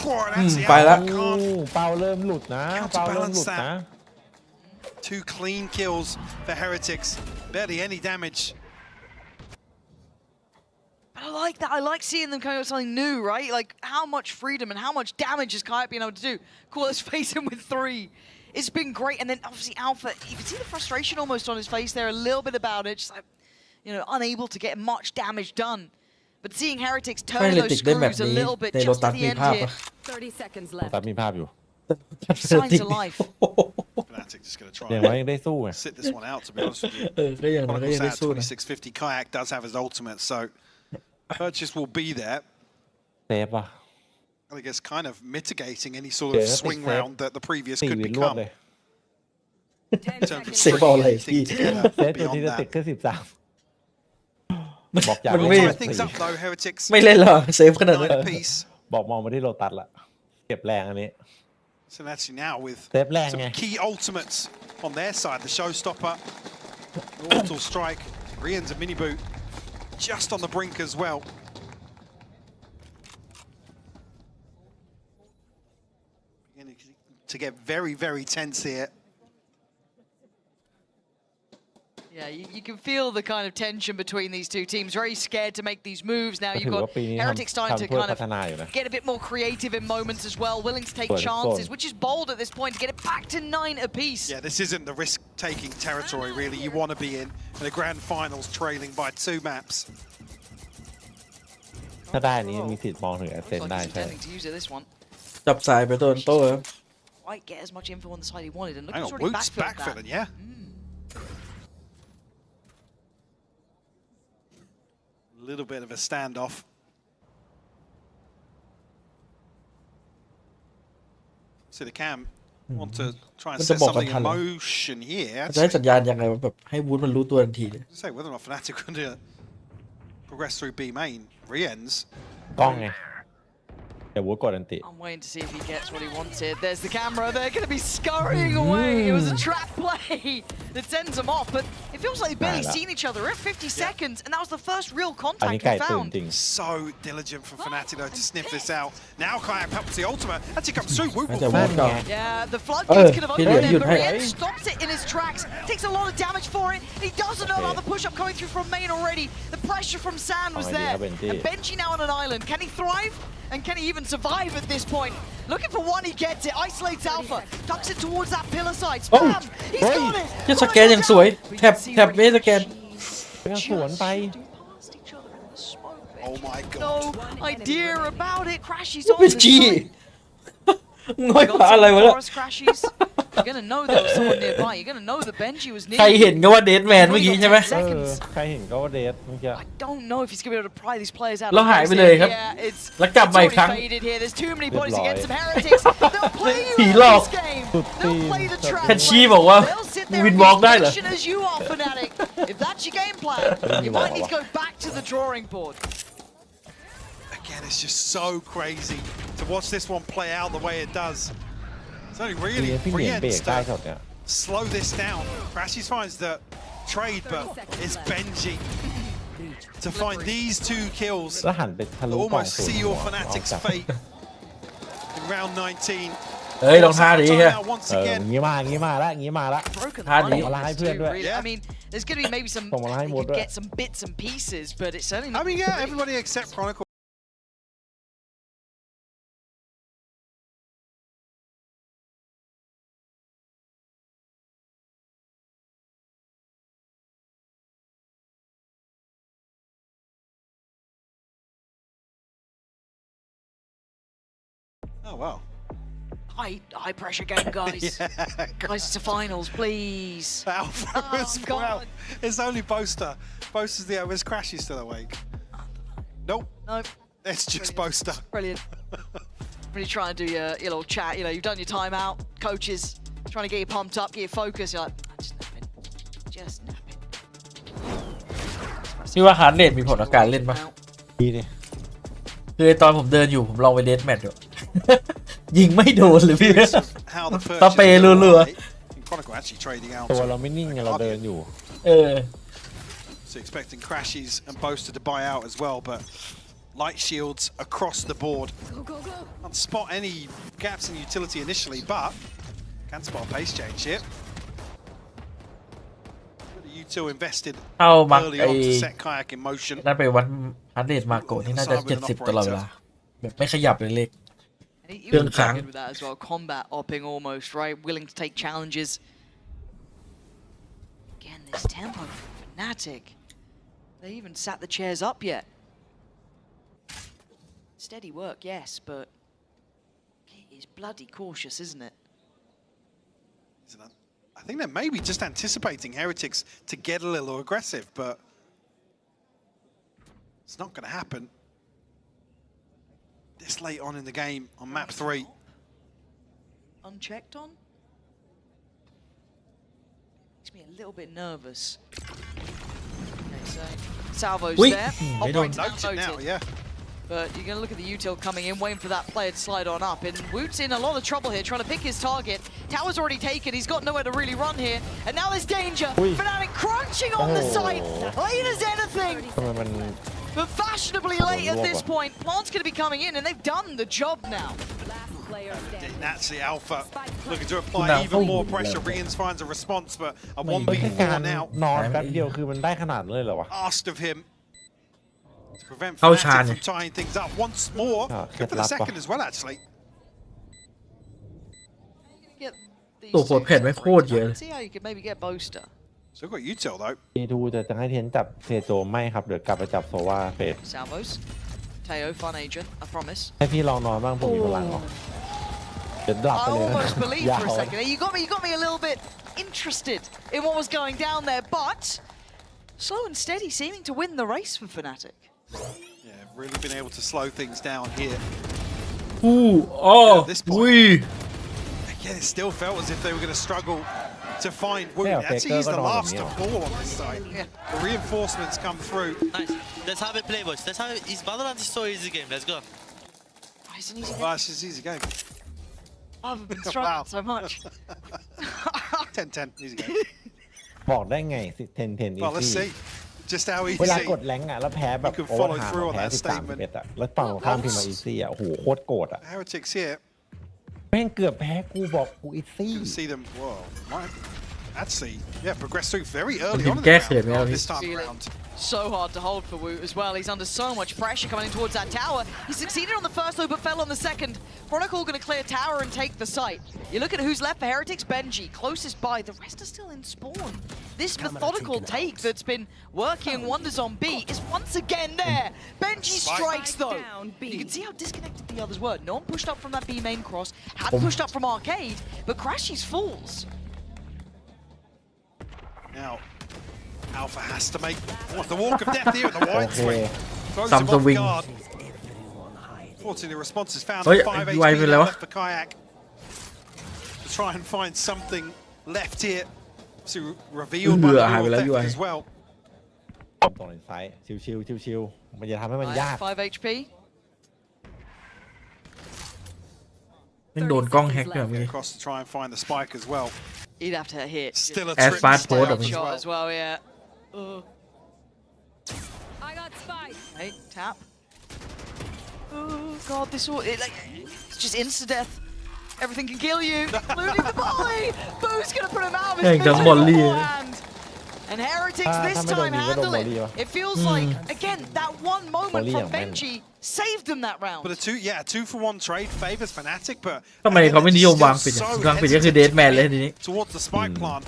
Oh, and that's the ไปละ outcome. โอ้เปาเริ่มหลุดนะเปาเริ่มหลุดนะ Two clean kills for Heretics. Barely any damage. But I like that. I like seeing them coming up with something new, right? Like how much freedom and how much damage has Kayak been able to do? Cool, let's face him with 3. It's been great. And then obviously Alpha, you can see the frustration almost on his face there a little bit about it. Just like, you know, unable to get much damage done. But seeing Heretics ๆให้ turn เล those ติกได้แบบ screws a นี้ little bit ในโร just ตั at ส the มี end ภาพ here. ปะ 30 seconds ตัด left. มีภาพอยู่ Signs of life. Fnatic just going to อย่าง try น้อยยังได้สู้ไง and sit this one out, to be honest with you. ก็อย่างนั้นก็ Chronicles ยังได้ out สู้นะ 2650. Kayak does have his ultimate, so purchase will be there. เซฟว่ะ I think it's kind of mitigating any sort Yeah, of that's swing fair. round that the previous 4 could วินรวด become. เลย In terms of เซฟเอาอะไร stringing พี่ anything เซ together ฟตัวที่ beyond จะติด that. แค่13บอกอยาก มัน We'll ไม่ tie things up though, Heretics. ไม่เล่นหรอเซฟขนาดนั้น 9 apiece. บอกมองมาที่โลตัสละเก็บแรงอันนี้ So actually now with เซฟแรงไง some key ultimates on their side, the showstopper, the orbital strike, Rien's a mini boot, just on the brink as well. Beginning to get very, very tense here. Yeah, you can feel the kind of tension between these two teams. Very scared to make these moves. Now ก็ you've ถือว่า got ปีนี้ Heretics starting to ทำเพื่อ kind พัฒ of นาอยู่นะ get a bit more creative in moments as well, willing to take Good, chances, good. which is bold at this point to get it back to 9 apiece. Yeah, this isn't the risk-taking territory, really, you want to be in the grand finals trailing by 2 maps. ถ้าได้อันนี้มีสิทธิ์มองถึงแอสเซน Looks ได้ like he's ใช่ intending to use it this one. จับสายไปโดนโต้ครับ Quite get as much info on the side he wanted, and look Hang who's on, already Woot's backfilled that. backfilling, yeah? A little bit of a standoff. See the cam want to try and มันจะ set บอกกัน something ทัน in เหรอ motion here. จะให้สัญญาณยังไงวะแบบให้วูดมันรู้ตัวทันทีเลย Say whether or not Fnatic are going to progress through B main. Rien's กล้องไงเดี๋ยววูดกดอันติ I'm waiting to see if he gets what he wanted. There's the camera. They're going to be scurrying away. It was a trap play that sends them off, but it feels like they've barely seen each other. We're at 50 seconds, and that was the first real อันนี้ contact ไก่ we ตื่น found. จริง so diligent from Fnatic though to sniff this out. Now Kayak helps the ultimate. Actually comes through. Woot น่า will จะ fall. วูดก่อน Yeah, the floodgates could have ที่เหลือ opened หยุ it, ด but ให้ Rien stops it in his tracks. Takes a lot of damage for it. He doesn't know about the push-up coming through from main already. The pressure from San was idea, there. Benji. And Benji now on an island. Can he thrive? And can he even survive at this point? Looking for one, he gets it. Isolates Alpha. Ducks it towards that pillar side. Spam! He's got it! จะสแกนอย่างสวยแท็บไม่สแกน เป็นสวนไป Oh my god. No idea about it. Crashes เป็น on จี the side. ง่อยกว่าอะไรวะเนี่ย Forest crashes. You're gonna know there was someone nearby. You're gonna know that Benji was near. ใครเห็นก็ว่าเดดแมนเมื่อกี้ใช่ไหม เออใครเห็นก็ว่าเดทเมื่อกี้ I don't know if he's gonna be able to pry these players out. แล้วหายไปเลยครับ Yeah, it's แล้วกลับมาอีกครั้ง already faded here. There's too many bodies เรียบร้อย against some heretics. They'll play you ผีหลอก this game. สุดตี They'll น play the trap. แคนชี่บอกว่า They'll sit there วิน and วอล์ก be ได้เหรอ patient as you are, Fnatic. If that's your game plan, you might need to go back to the drawing board. Again, it's just so crazy to watch this one play out the way it does. It's only really พี่เหรียญเบรก Rien's ได้ to ช็อตเนี่ย slow this down. Crashes finds the trade, but it's Benji to find these 2 kills. แล้วหันไปทะลุกล่อง Almost ศูนย์ see หัว your เอา Fnatic's จับ fate in round 19. เฮ้ยลองท่าดีแค่ Now once เออ again. งี้มางี้มาละงี้มาละ Broken the Hardly. money on Malay this พื่อน too, ด้วย really. Yeah. I mean, there's gonna be maybe some. ส่งมาให้ They หมด could ด้วย get some bits and pieces, but it's certainly I not. mean, yeah, everybody except Chronicle. Oh, wow. High pressure game, guys. Yeah, Guys, it's a finals, please. Alpha Oh, as God. well. It's only Boaster. Boaster's the Crash is still awake. Nope. Nope. It's just Boaster. Brilliant. Really trying to do your little chat. You know, you've done your timeout. Coaches trying to get you pumped up, get you focused. You're like, just nap it. Just nap it. ที่ว่าฮาร์ดเรทมีผลต่อการเล่นปะ ดีดิ คือตอนผมเดินอยู่ผมลองไปเดทแมทอยู่ ยิงไม่โดนเลยพี่ How the สเปรย์รัว Chronicle actually trading out. ตัวเราไม่นิ่งไงเราเดินอยู่ So expecting crashes and Boaster to buy out as well, but light shields across the board. Can't spot any gaps in utility initially, but can spot a pace change here. You two invested เข้ามัก early ไอ้ on to set kayak in motion. น่าไปวัดฮาร์ดเรทมาโกนี่น่าจะ70ตลอดเวลาแบบไม่ขยับเลยเล็ก And he was very good with that as well. Combat opping almost, right? Willing to take challenges. Again, this tempo from Fnatic. They even sat the chairs up yet. Steady work, yes, but it is bloody cautious, isn't it? I think they're maybe just anticipating Heretics to get a little aggressive, but it's not going to happen this late on in the game on map 3. Unchecked on? Makes me a little bit nervous. Okay, so Salvo's there. Operates Noted now, yeah. But you're going to look at the util coming in, waiting for that player to slide on up. And Woot's in a lot of trouble here, trying to pick his target. Tower's already taken. He's got nowhere to really run here. And now there's danger. Fnatic crunching on the site. Late as anything. But fashionably late at this point. Plant's going to be coming in, and they've done the job now. Naturally, Alpha looking to apply even more pressure. Rians finds a response, but a 1v4 now. นอนแป๊บเดียวคือมันได้ขนาดนั้นเลยเหรอวะ Asked of him to prevent Fnatic from tying things up once more. Good for the second as well, actually. ตัวโคตรแผ่นไม่โคตรเยอะ See how you could maybe get Boaster. Still got util though. ดูจะให้เทนจับเซโจไม่ครับเดี๋ยวกลับไปจับโซวาเฟส Salvos. Teo, fun agent, I promise. ให้พี่ลองนอนบ้างผมมีพลังเหรอเดี๋ยวดับ I ไปเลย almost believed ยา for ว a second. You got me a little bit interested in what was going down there, but slow and steady seeming to win the race for Fnatic. Yeah, really been able to slow things down here. At this point, again, it still felt as if they were going to struggle to find Woot. Actually, he's the last to fall on this side. Yeah. The reinforcements come through. Nice. Let's have it play, boys. Let's have it. It's Valorant is so easy game. Let's go. Oh, it's an easy game. Well, it's just an easy game. I've been struggling so much. 10-10, easy game. บอกได้ไง10 Well, let's see just how เวลา easy. กดแรงอ่ะแล้วแพ้แบบโอเวอร์ไทม์แพ้13-11อ่ะแล้วฝั่งข้ามทีมมาอีซี่อ่ะโอ้โหโคตรโกรธอ่ะ Heretics here. แม่งเกือบแพ้กูบอกกูอีซี่ You can see them. Whoa, might actually, yeah, progress through very early on in Get the it, round man. this time around. So hard to hold for Woot as well. He's under so much pressure coming in towards that tower. He succeeded on the first though, but fell on the second. Chronicle going to clear tower and take the site. You look at who's left for Heretics. Benji, closest by. The rest are still in spawn. This methodical take that's been working wonders on B is once again there. Benji strikes though. You can see how disconnected the others were. No one pushed up from that B main cross. Had pushed up from Arcade, but Crashies falls. Now, Alpha has to make the walk of death here at the wide swing. Throws him Something off wing. guard. Fortunately, the response is found. Oi, 5 UI HP level. left for Kayak to try and find something left here to reveal by the Hài wheel là of UI. death as well. ตรงในซ้ายชิวๆมันจะทำให้มันยาก 5 HP. แม่งโดนกล้องแฮกแบบนี้ Across to try and find the spike as well. He'd have to hit. Still a As trip fast stay forward on of him. shot Shot as well, yeah. I got spike. Hey, tap. Oh god, this all it's just insta death. Everything can kill you, including the volley. Boo's gonna put him out of his Hey, misery the volley. beforehand. And Heretics this time handle it. It feels like again that one moment from Benji saved them that round. But a 2-for-1 trade favors Fnatic, but ทำไมเขาไม่นิยมวางปิดวางปิดก็คือเดทแมนเลยทีนี้ towards the spike plant.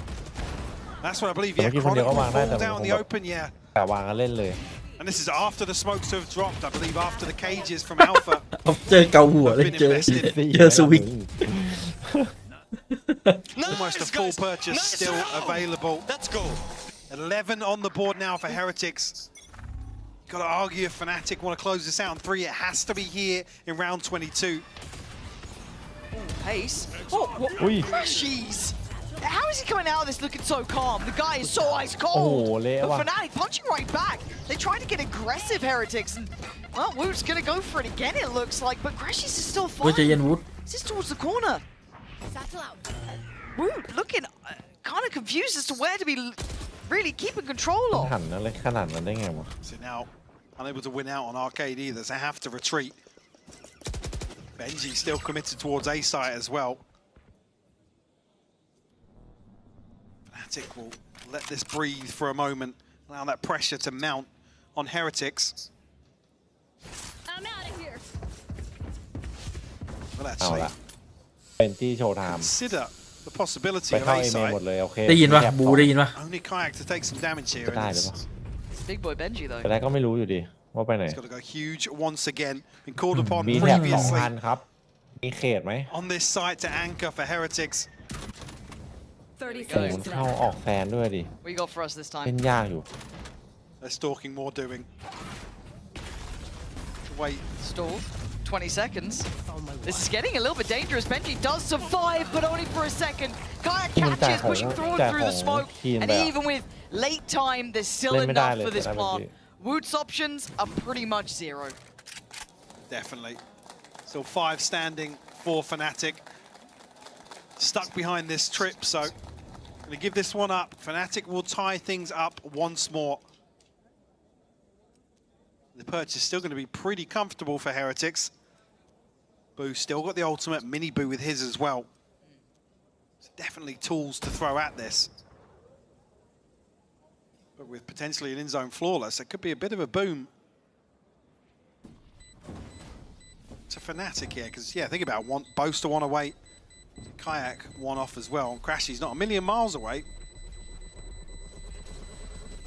That's what I believe. But Yeah, look, even Chronicle the other fall one, down the open. Yeah, แต่วางกันเล่นเลย and this is after the smokes have dropped. I believe after the cages from Alpha. เจอเกาหัวเลยเจอสวิง Almost a full purchase still available. Let's go. 11 on the board now for Heretics. Got to argue if Fnatic want to close this out in 3. It has to be here in round 22. Pace. Oh, what? Jeez. How is he coming out of this looking so calm? The guy is so ice cold. But Fnatic punching right back. They tried to get aggressive, Heretics, and well, Wood's gonna go for it again. It looks like, but Crashies is still fine. This is towards the corner. Wood looking kind of confused as to where to be really keeping control of. หันอะไรขนาดนั้นได้ไงวะ So now unable to win out on Arcade either. So they have to retreat. Benji still committed towards A site as well. Fnatic will let this breathe for a moment, allow that pressure to mount on Heretics. I'm out of here. Well, เอา actually, ละเป็นที่โชว์ไทม์ consider the possibility ไป of เข้า A เอเม site. หมดเลยโอเค ได้ยินปะบูได้ยินปะ Only Kayak to take some damage here. ได้ And หรือเป it's, ล่า Big boy Benji though. แต่แรกก็ไม่รู้อยู่ดีว่าไปไหน it's got to go huge once again. Been called upon มีแท็บ2 previously อันครับมีเขตไหม on this site to anchor for Heretics. 30 โอ้โห seconds เข้า left. ออกแฟนด้วยดิ What you got for us this เล่ time? นยากอยู่ They're stalking more doing. Wait. Stalled. 20 seconds. This is getting a little bit dangerous. Benji does survive, but only for a second. Kayak catches, pushing through the smoke. And even with late time, there's still enough for this plant. Wood's options are pretty much zero. Definitely. Still 5 standing for Fnatic. Stuck behind this trip, so gonna give this one up. Fnatic will tie things up once more. The perch is still going to be pretty comfortable for Heretics. Boo still got the ultimate, Mini Boo with his as well. So definitely tools to throw at this. But with potentially an in-zone flawless, it could be a bit of a boom to Fnatic here, because yeah, think about it, Boaster one away, Kayak one off as well. Crashy's not a million miles away.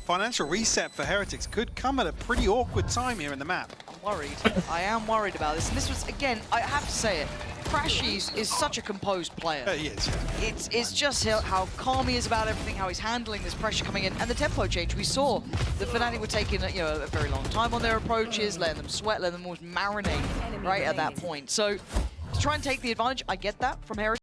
Financial reset for Heretics could come at a pretty awkward time here in the map. I'm worried. I am worried about this. And this was, again, I have to say it, Crashies is such a composed player. He is, yeah. It's just how calm he is about everything, how he's handling this pressure coming in, and the tempo change. We saw the Fnatic were taking a very long time on their approaches, letting them sweat, letting them almost marinate right at that point. So to try and take the advantage, I get that from Heretics.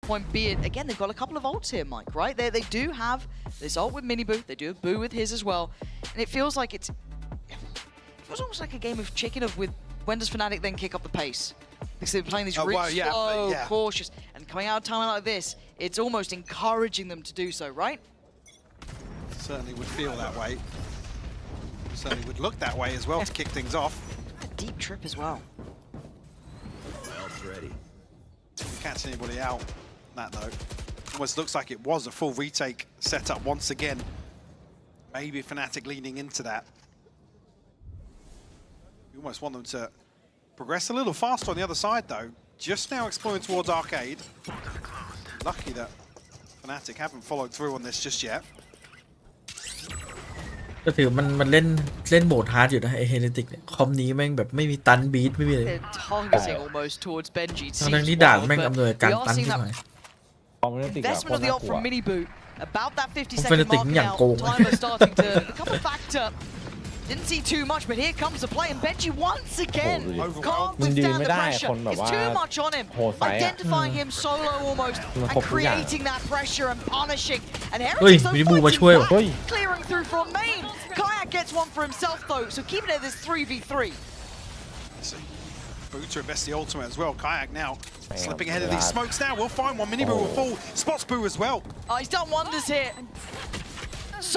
Point being, again, they've got a couple of ults here, Mike, right? They do have this ult with Mini Boo, they do have Boo with his as well, and it feels like it feels almost like a game of chicken of with when does Fnatic then kick up the pace? Because they're playing this really slow, cautious, and coming out of time like this, it's almost encouraging them to do so, right? Certainly would feel that way. Certainly would look that way as well to kick things off. A deep trip as well. Ready. Didn't catch anybody out on that note. Almost looks like it was a full retake setup once again. Maybe Fnatic leaning into that. We almost want them to progress a little faster on the other side though. Just now exploring towards Arcade. Lucky that Fnatic haven't followed through on this just yet. ก็ถือมันเล่นโหมดฮาร์ดอยู่นะไอเฮเนติกเนี่ยคอมนี้แม่งแบบไม่มีตันบีทไม่มีเลย They're targeting almost towards Benji. ทั้งที่ด่านแม่งอำนวยการตันขึ้นมา Investment of the ult from Mini Boo. About that 50-second Fnatic mark อย่าง now. โกง Time is starting to become a factor. Didn't see too much, but here comes the play, and Benji once again can't มันยืน withstand ไม่ the ได้ pressure. คนแบบ It's ว่า too much on him. โหดไฟอะ Identifying him solo almost and creating that pressure and punishing. And เฮ้ย Heretics มินิบูมาช่วยว่ะ clearing through from main. Kayak gets one for himself though, so keeping it this 3v3. Boo to invest the ultimate as well. Kayak now slipping ahead of these smokes now. We'll find one. Mini Boo will fall. Spots Boo as well. Oh, he's done wonders here.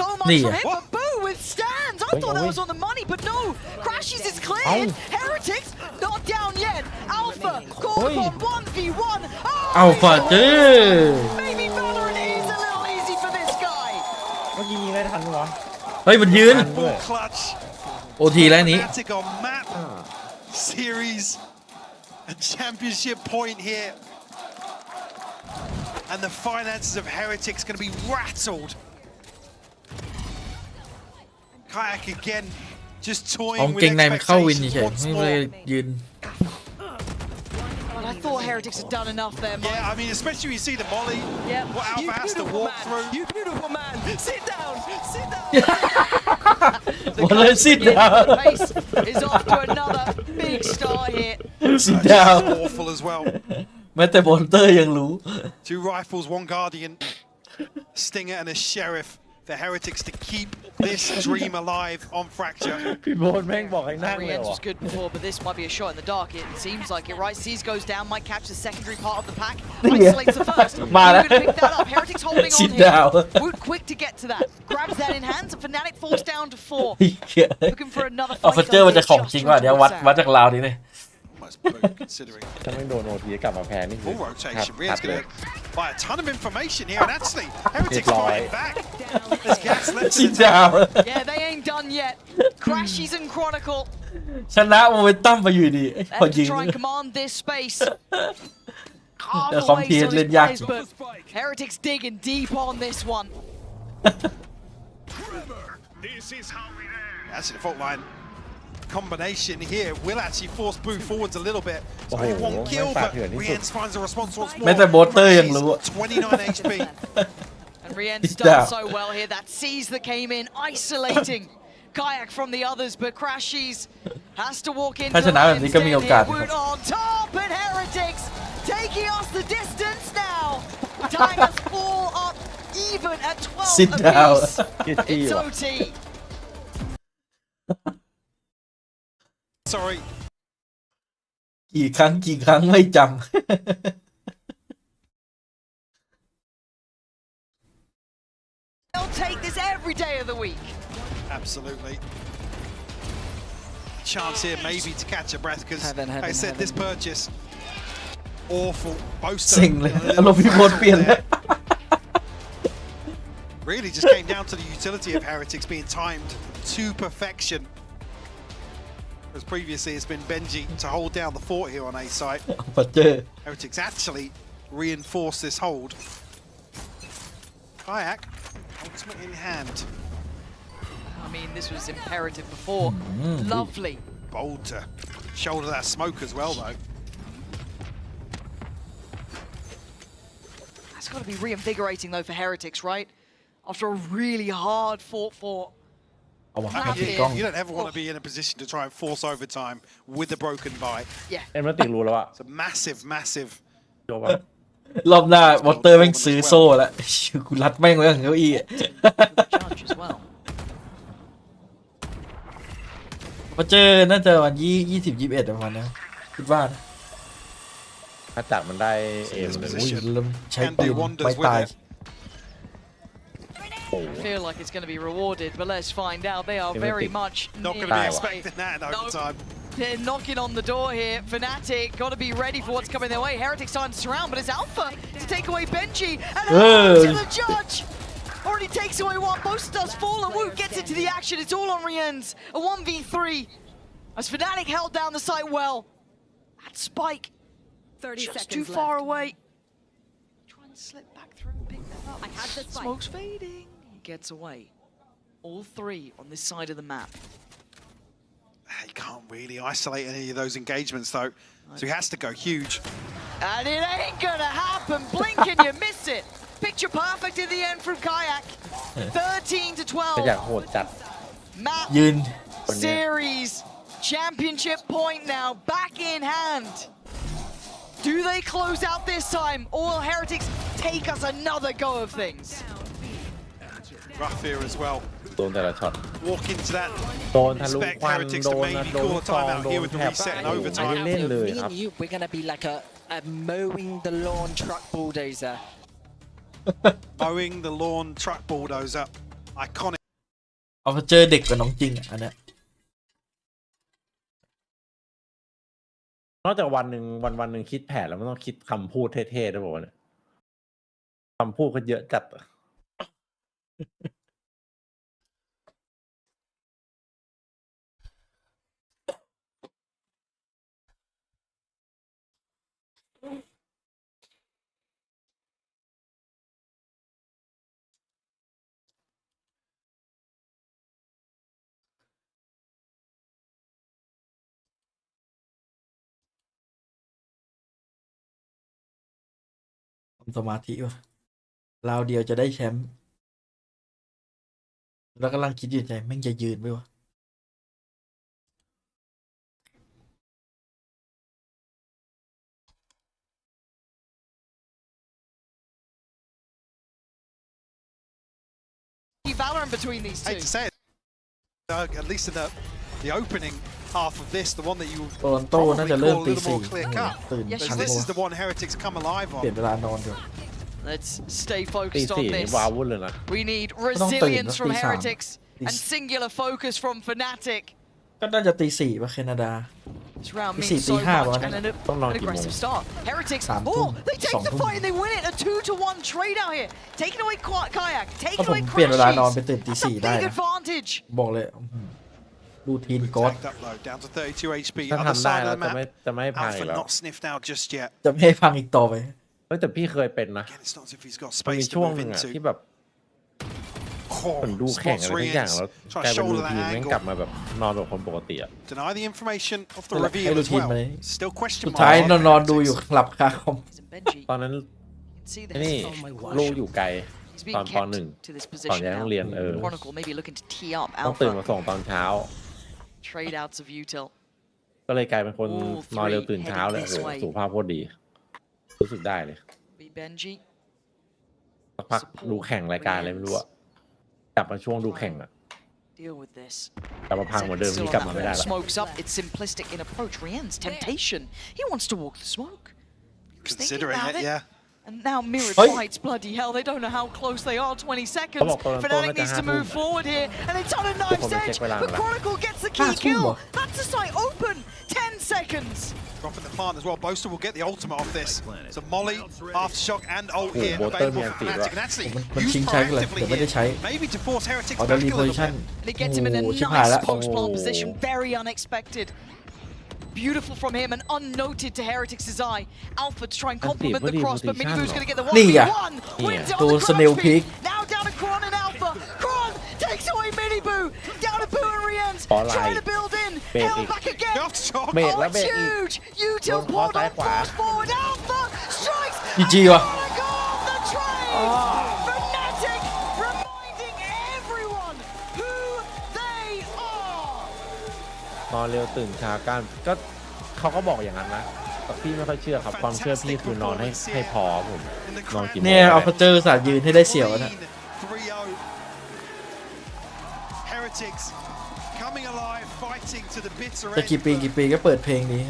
So much from him, but Boo withstands. I thought that was on the money, but no. Crashes is cleared. Heretics not down yet. Alpha called upon 1v1. Oh, Alpha เจ้ maybe Valorant is a little easy for this guy. เมื่อกี้ยิงได้ทันวะ เฮ้ยมันยืน Full clutch. โอทีแล้วนี้ Fnatic on map. Series. A championship point here. And the finances of Heretics going to be rattled. Kayak again, just เอา toying เก with งในมันเข้าวิน expectations เฉย once ไม่ได้ more. ยืน But I thought Heretics had done enough there, Mike. Yeah, I mean, especially when you see the molly, what Alpha has to walk through. You beautiful man. Sit down. Sit down. Well, let's sit down. Pace is off to another big start here. sit down Awful as well. แม้แต่บอลเตอร์ยังรู้ 2 rifles, 1 guardian, stinger and a sheriff for Heretics to keep this dream alive on Fracture. พี่โบนแม่งบอกให้นั่งเลย Ariens วะ was good before, but this might be a shot in the dark. It seems like it, right? Seas goes down, might catch the secondary part of the pack. Isolates the first. Ma You'reแล้ว gonna pick that up. Heretics holding sit on here. down Woot quick to get to that. Grabs that in hands, and Fnatic falls down to 4. เหี้ย Looking for another เอา fight. เฟอร์เจอร์มันจะของจริงว่ะเดี๋ยววัดจากราวนี้เลย Almost blue, considering. ถ้าไม่โดนโอทีกลับมาแพ้นี่คือ Full ชัด rotation. Ria's ชัดเลย going to buy a ton of information here, and actually, Heretics Deploy. fighting back. There's gas left in sit the tank. down Yeah, they ain't done yet. Crashes and Chronicle. ชนะโมเมนตัมไปอยู่ดีพอ Left ยิ to ง try and command this space. Carve แต่ away คอมเพีย some of เล่ his นยาก players, but Heretics digging deep on this one. Actually, the fault line combination here will actually force Boo forwards a little bit. So only 1 kill, but Riens finds a response once more. แม้แต่บอลเตอร์ยังรู้ 29 HP. And Rien's Sit done down. so well here. That sees that came in, isolating Kayak from the others, but Crashies has to walk into ถ้าชนะแบบนี้ก็มีโอกาส Wood on top, and Heretics taking us the distance now. Tying us all up even at 12 sit down apiece. It's OT. Sorry. กี่ครั้งไม่จ They'll take this every day of the week. Absolutely. Chance here maybe to catch a breath because like I said this purchase awful. ำ Boaster เซ็งเลยอารมณ์พี่โบนเปลี่ยนเลย really just came down to the utility of Heretics being timed to perfection. As previously it's been Benji to hold down the fort here on A site. เฟอร์เจอร์ Heretics actually reinforce this hold. Kayak, ultimate in hand. I mean, this was imperative before. Lovely. Bold to shoulder that smoke as well, though. That's got to be reinvigorating, though, for Heretics, right? After a really hard fought for. เอาวะ You don't ever want to be in a position to try and force overtime with a broken bite. Yeah. เอ็มแล้วติงรู้แล้วอะ It's a massive โจบะ รอบหน้าวอเตอร์แม่งซื้อโซ่แล้วกูรัดแม่งไว้กับเก้าอี้ judge as well. มาเจอน่าจะวัน20-21ประมาณนั้นคิดว่านะ ถ้าจัดมันได้เอ็มเลย อุ้ยแล้วใช้ปืนไม่ตาย I feel like it's going to be rewarded, but let's find out. They are very much not going to be expecting that in overtime. They're knocking on the door here. Fnatic got to be ready for what's coming their way. Heretics starting to surround, but it's Alpha to take away Benji. And to the judge. Already takes away one. Most does fall, and Woot gets into the action. It's all on Riens. A 1v3. As Fnatic held down the site well. That spike 30 just seconds too far left. away. Try and slip back through and pick them up. I had the spike. Smoke's fading. He gets away. All 3 on this side of the map. He can't really isolate any of those engagements, though. So he has to go huge. And it ain't gonna happen. Blink and you miss it. Picture perfect in the end from Kayak. 13 to แต่อยาก 12. โหดจัด Map ยืน series championship point now back in hand. Do they close out this time, or will Heretics take us another go of things? Rough here as well. โดนแต่ละช็อต Walk into that. โดนทะลุ Expect ควัน Heretics โด to นนะ maybe โดน call a ซอง timeout โด here น with the แถบ reset and ไม่ overtime. ได้เล่นเลยครับ We're gonna be like a mowing the lawn truck bulldozer. Mowing the lawn truck bulldozer. Iconic. เอาเจอเด็กกว่าน้องจริงอ่ะอันเนี้ย นอกจากวันหนึ่งคิดแผนแล้วมันต้องคิดคำพูดเท่ๆด้วยบอกว่าเนี่ยคำพูดก็เยอะจัดอะสมาธิว่ะราวเดียวจะได้แชมป์แล้วกำลังคิดอยู่ใจแม่งจะยืนไหมวะ Valorant between these two. Hate to say it, at least in the opening half of this, the one that you โตลอนโตน่า probably จะเริ่ม call a ตี little สี่ more clear cut. ตื่น Yes, ทัน This ปะ is วะ the one Heretics come alive เปลี่ยน on. เวลานอนเดี๋ยว Let's stay ตี focused สี่ on นี่ this. วาวุ่นเลยนะ We need Don't resilienceตื่น from ตีสาม Heretics and singular focus from Fnatic. ก็น่าจะตีสี่ป่ะแคนาดา This round ตีสี่ means ตี so ห้า much วะ and เนี่ย ต้องนอน an กี่โมง aggressive start. Heretics, สามทุ่ oh, ม they ส take อง the ทุ่ม fight and they win it. A 2-1 trade out here. Taking away Kayak, ก็ taking ผม away เปลี่ยนเวลานอนไป Crashes. ตื่นตี That's สี่ a ได้ big นะ advantage. บอกเลยดูทีนก๊อต Tagged up low, down to 32 HP. ถ้า Other ทำได้ side แล้ว of the จะไม่ map. พังอี Alpha กแล้ว not sniffed out just yet. จะไม่ให้พังอีกต่อไป เฮ้ยแต่พี่เคยเป็นนะ Again, it's not as if he's got มันมี space to ช่วง move หนึ่งอะ into. ที่แบบเหมือนดูแข่ง Spots อะไรทุกอย่าง re-ins. แล้ว Try กลาย to เป็นรู shoulder ทีน that แม่งกลับ angle. มาแบบนอนแบบคนปกติอะ Deny the information of the ให้ reveal รู as ทีน well. มา Still question สุดท้าย mark. นอนดูอยู่หลับคาคอม Benji, ตอนนั้น see ไอ้นี่ this. ลูกอยู่ไกล He's ตอน being ป kept หนึ่ง to this ตอน position ย้ายโรงเรียน now. Chronicle maybe looking to tee up ต้องตื่น Alpha. มาส่งตอนเช้า Trade outs of Util. ก็เลยกลายเป็นคน All นอนเร็ว three ตื่นเช้าเลย heading โอ้ this โห way. สุขภาพโคตรดี รู้สึกได้เลย Be Benji. สักพักดูแข่งรายการอะไรไม่รู้อะกลับมาช่วงดูแข่งอะ Deal with this. กลับมาพังเหมือนเดิม Still นี่ on กลับ that มาไม่ได้ wall. ละ Smokes up. It's simplistic in approach. Rien's temptation. He wants to walk the smoke. He was thinking Considering about it, it. yeah. And now mirrored Oi. fights. Bloody hell. They don't know how close they are. 20 เขา seconds. บอกตอนต้น Fnatic น่าจะ needs to 5 ทุ่ม move forward here. And it's on a ทุกคน knife's ไปเช็ค edge. เวลา But แล้ว Chronicle gets the ห้า key ทุ่ม kill. เหรอ That's the site open. 10 seconds. Dropping the plant as well. Boaster will get the ultimate off this. So Molly, Aftershock, and ult Oh, here Boaster availableมีอั for นติ Fnatic. ด้วย And actually, มัน used ชิงใช้กันเลย proactively แต่ไม่ได้ here. ใช้ Maybe to force Heretics ออเดอ back ร์ a รีโพ little ซิชั่น bit. And he gets him in a โอ้ชิบหาย nice ละ post-plant โอ้ position. Very unexpected. Beautiful from him and unnoted to Heretics' eye. Alpha to try and complement the cross, but Minibu's going to get the นี่ไง 1v1. Wins it โด on น the สเนล crunch พิก peak. Now down to Kron and Alpha. Kron takes away Minibu. Down to Boo and Rienz. ขอไลน์ Trying to build in. เบรก Held อีก back again. Aftershock. เบรก Oh, แล้วเบร it's กอีก huge. โด Util นคอ pulled ซ้าย on ขวา fast forward. Alpha strikes. จีจีว่ะ Let go of the trade. Fnatic reminding everyone who they are. นอนเร็วตื่นเช้ากันก็เขาก็บอกอย่างนั้นนะแต่พี่ไม่ค่อยเชื่อครับความเชื่อพี่คือนอนให้พอผมนอนกี่โมง เนี่ยเอา ก็ พ ได้ เจอสาดยืนให้ได้เสี่ยวนะ 3-0. Heretics coming alive, fighting to the bitter จะ end. กี่ปีก็เปิดเพลงนี้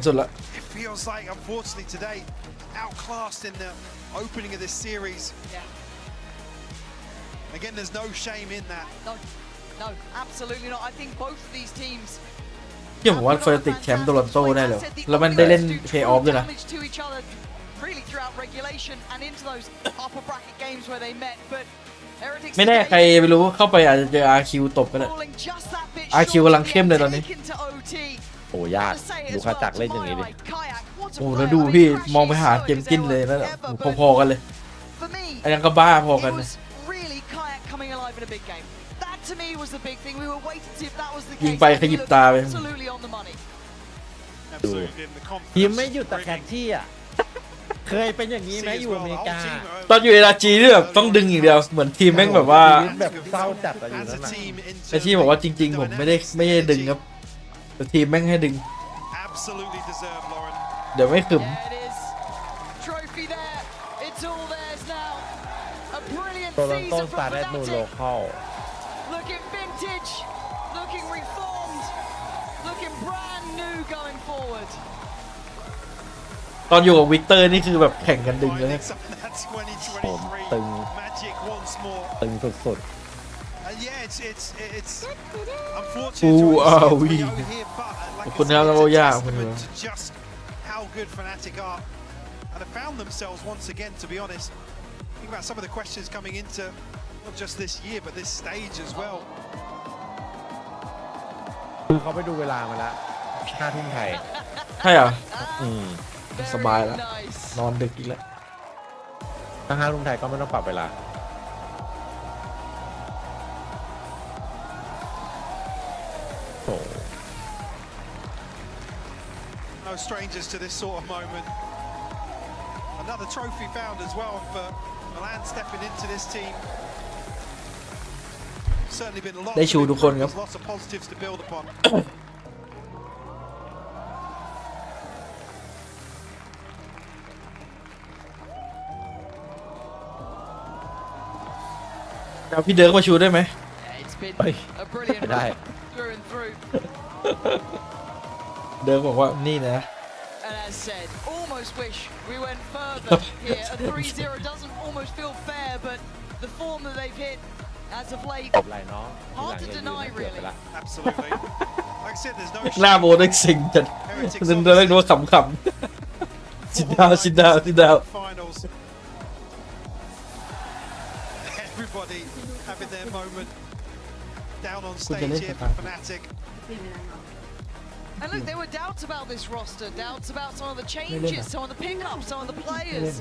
สุดละ It feels like, unfortunately, today outclassed in the opening of this series. Again, there's no shame in that. No, absolutely not. I think both of these teams เชื่อผมว่าเฟอร์ติกแชมป์โตลอนโตได้เลยแล้วมันได้เล่นเพย์ออฟด้วยนะ damage to each other really throughout regulation and into those upper bracket games where they met, but Heretics ไม่แน่ใครไม่รู้เข้าไปอาจจะเจอ RQ ตบก็ได้ falling just that bit RQ short กำลัง to เข้มเลยตอนนี้ taken to OT. โอ้ยาก Gotta say it ดู as คา well, จัก to เล่นอย่าง my นี้ดิ eye, Kayak, what a โอ้ player. แล้วดู I mean, พี่ Crashes มองไปหา so เจมส์กินเลยแล้ว ever, but พอๆกันเลย for me, อันนั้นก็บ้าพอกัน it นะ was really Kayak coming alive in a big game. That to me was the big thing. We were waiting to see if that was the ยิง case. ไป and ข he ยิบ looked ตาไป absolutely on the money. Absolutely, and the confidence ทีมไม่หยุดแต่แข่งที่อ่ะ เคยเป็นอย่างนี้ไหมอยู่อเมริกา ตอนอยู่เอราจีนี่แบบต้องดึงอย่างเดียวเหมือนทีมแม่งแบบว่า ชีวิตแบบเศร้าจัดอะอยู่นั่นน่ะ ไอชีบอกว่าจริงๆผมไม่ได้ดึงครับแต่ทีมแม่งให้ดึง Absolutely deserved, Lauren. เดี๋ยวไม่ขึม There it is. Trophy there. It's all theirs now. A brilliant โตลอนโต้ season ส for ตาร์แรดมูโล Fnatic. เข้า Looking vintage. Looking reformed. Looking brand new going forward. ตอนอยู่กับวิกเตอร์นี่คือแบบแข่งกันดึงเลย Finding some of that 2023 ตึง magic once more. ตึงสุด And yeah, it's unfortunate. Who to are already we? see it over here, but like I คุณ said, ครับ it's เรา a ยากคุณ testament to just how good Fnatic are, and have found themselves once again. To be honest, think about some of the questions coming into not just this year, but this stage as well. คือเขาไปดูเวลามาแล้ว5 ทุ่มไทย ใช่เหรอ อืม สบายแล้ว Nice. นอนดึกอีกแล้ว ถ้า5 ทุ่มไทยก็ไม่ต้องปรับเวลาโอ้ No strangers to this sort of moment. Another trophy found as well for Milan stepping into this team. Certainly been a lot ได้ชูทุกคนครับ lots of positives to build upon. แล้วพี่เดิร์กมาชูได้ไหม Yeah, it's been เฮ้ย a brilliant ไม่ได้ run through and through. เดิร์กบอกว่านี่นะ And as said, almost wish we went further here. A 3-0 doesn't almost feel fair, but the form that they've hit as of late, จบไรน้องทีหลังอย่ายืนนะเกือบไปละ Absolutely. Like I said, there's no หน้าโบได้สิงจัด Heretics เดินเดินดูว่าขำๆ sit down sit down sit down finals. Everybody having their moment down on stage here for Fnatic. and look, there were doubts about this roster, doubts about some of the changes, some of the pickups, some of the players.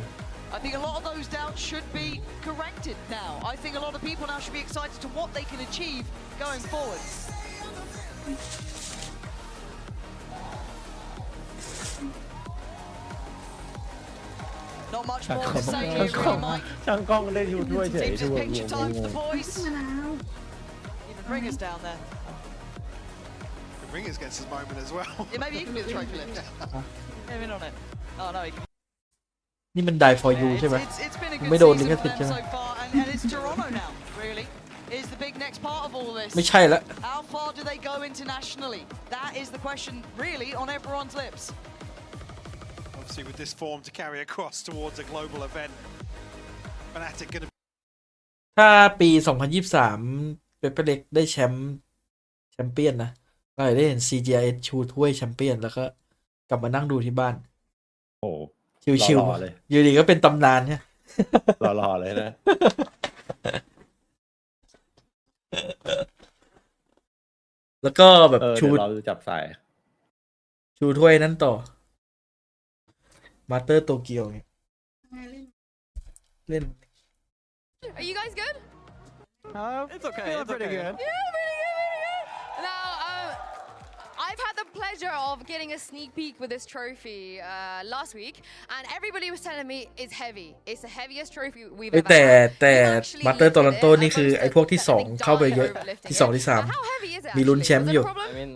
I think a lot of those doubts should be corrected now. I think a lot of people now should be excited to what they can achieve going forward. Not much more to say here, really, Mike. ช่างกล้องได้ชูถ้วยเฉย Seems ชู it's picture time for the งง boys. Even Ringer's down there. The Ringers gets his moment as well. Yeah, maybe he can do the trophy lift. Him in on it. Oh no, he can. นี่มัน die for you Yeah, ใช่ไหม it's been a ไม่ good โดนลิ season ข for สิทธิ์ them ใช่ไหม so far, and it's Toronto now, really, is the big next part of all this. ไม่ใช่ละ How far do they go internationally? That is the question, really, on everyone's lips. Obviously, with this form to carry across towards a global event, Fnatic going to ถ้าปี 2023 เปเปอร์เล็กได้แชมเปี้ยนนะก็เลยได้เห็น CGS ชูถ้วยแชมเปี้ยนแล้วก็กลับมานั่งดูที่บ้าน โอ้ ชิว หล่อๆเลย ๆอยู่ดีก็เป็นตำนานเนี่ย หล่อๆเลยนะ แล้วก็แบบ เดี๋ยวเราจับสาย ชูถ้วยนั้นต่อมาสเตอร์โตเกียวเนี่ยเล่น Are you guys good? It's okay. It's pretty good. Yeah, pretty good. Now, I've had the pleasure of getting a sneak peek with this trophy last week, and everybody was telling me it's heavy. It's the heaviest trophy we've เอ้ย ever แต่ had. แต่ We've actually มาสเตอร์โต lifted ลอนโต it, นี่ and คือ most ไอ้ of พวกที่ them สอง think เข้าไป die เยอะ overlifting ที่ it. สองที่สาม Now, how heavy is it มีลุ้น actually? แชม Was ป์ it อยู่ a problem? I mean,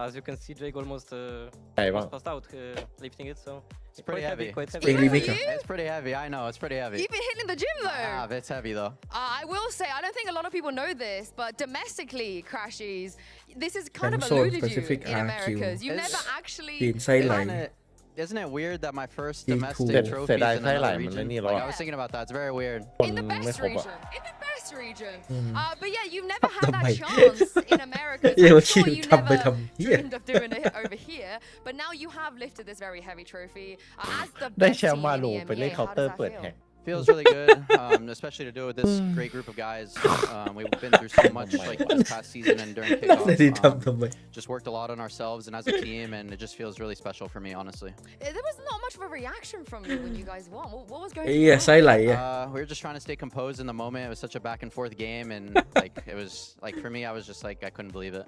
as you can see, Drake almost ไหนบ้าง passed out lifting it, so It's pretty heavy. quite Big heavy. limit. It's pretty heavy. I know. It's pretty heavy. You've been hitting the gym though. Yeah, it's heavy though. I will say, I don't think a lot of people know this, but domestically, Crashies, this is kind of Time zone eluded you Pacific in RQ. Americas. You It's- never actually. ปีนไส้ไหล Isn't it weird that my first Team domestic Cool. trophy Said I is in say another like, region? man, Like, I was thinking about that. It's very weird. คน In the ไม่ best ครบอ่ะ region. In the best region. But yeah, you've never had ทำ that ไม chance in America. เดี๋ยว I'm คิว sure you ทำไป never ทำเหี้ย dreamed of doing it over here. But now you have lifted this very heavy trophy. As the ได้ best แชมป์ team มา in ลู the ไปเล่น EMEA, เคาน์ how เตอ does ร์ that เปิด feel? แข่ง Feels really good, especially to do it with this great group of guys. We've been through so much like this past season and during นั่นเลยที่ kickoff. ทำไม Just worked a lot on ourselves and as a team, and it just feels really special for me, honestly. There was not much of a reaction from you when you guys won. What was going ไอ้ through เหี้ย your ไส้ mind? ไหลอ่ะ We were just trying to stay composed in the moment. It was such a back and forth game, and like it was like for me, I was just like I couldn't believe it.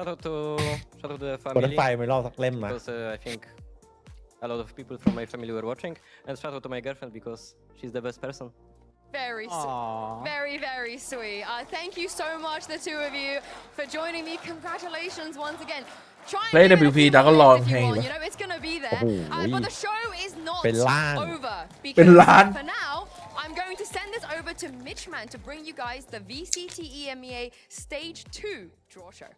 shout out to the คนนั้น family ไฟไม่รอดสักเล่มนะ because I think a lot of people from my family were watching, and shout out to my girlfriend because she's the best person. Very, very, very sweet. Thank you so much, the two of you, for joining me. Congratulations once again. Try and Play give it a WP few ดักก็ more รอ minutes if เพล you ง want. อยู่ You know, it's going to be there. โอ้โห But the show is not เป็นล้าน over. เป็น Because ล้าน for now, I'm going to send this over to Richman to bring you guys the VCT EMEA Stage 2 draw show.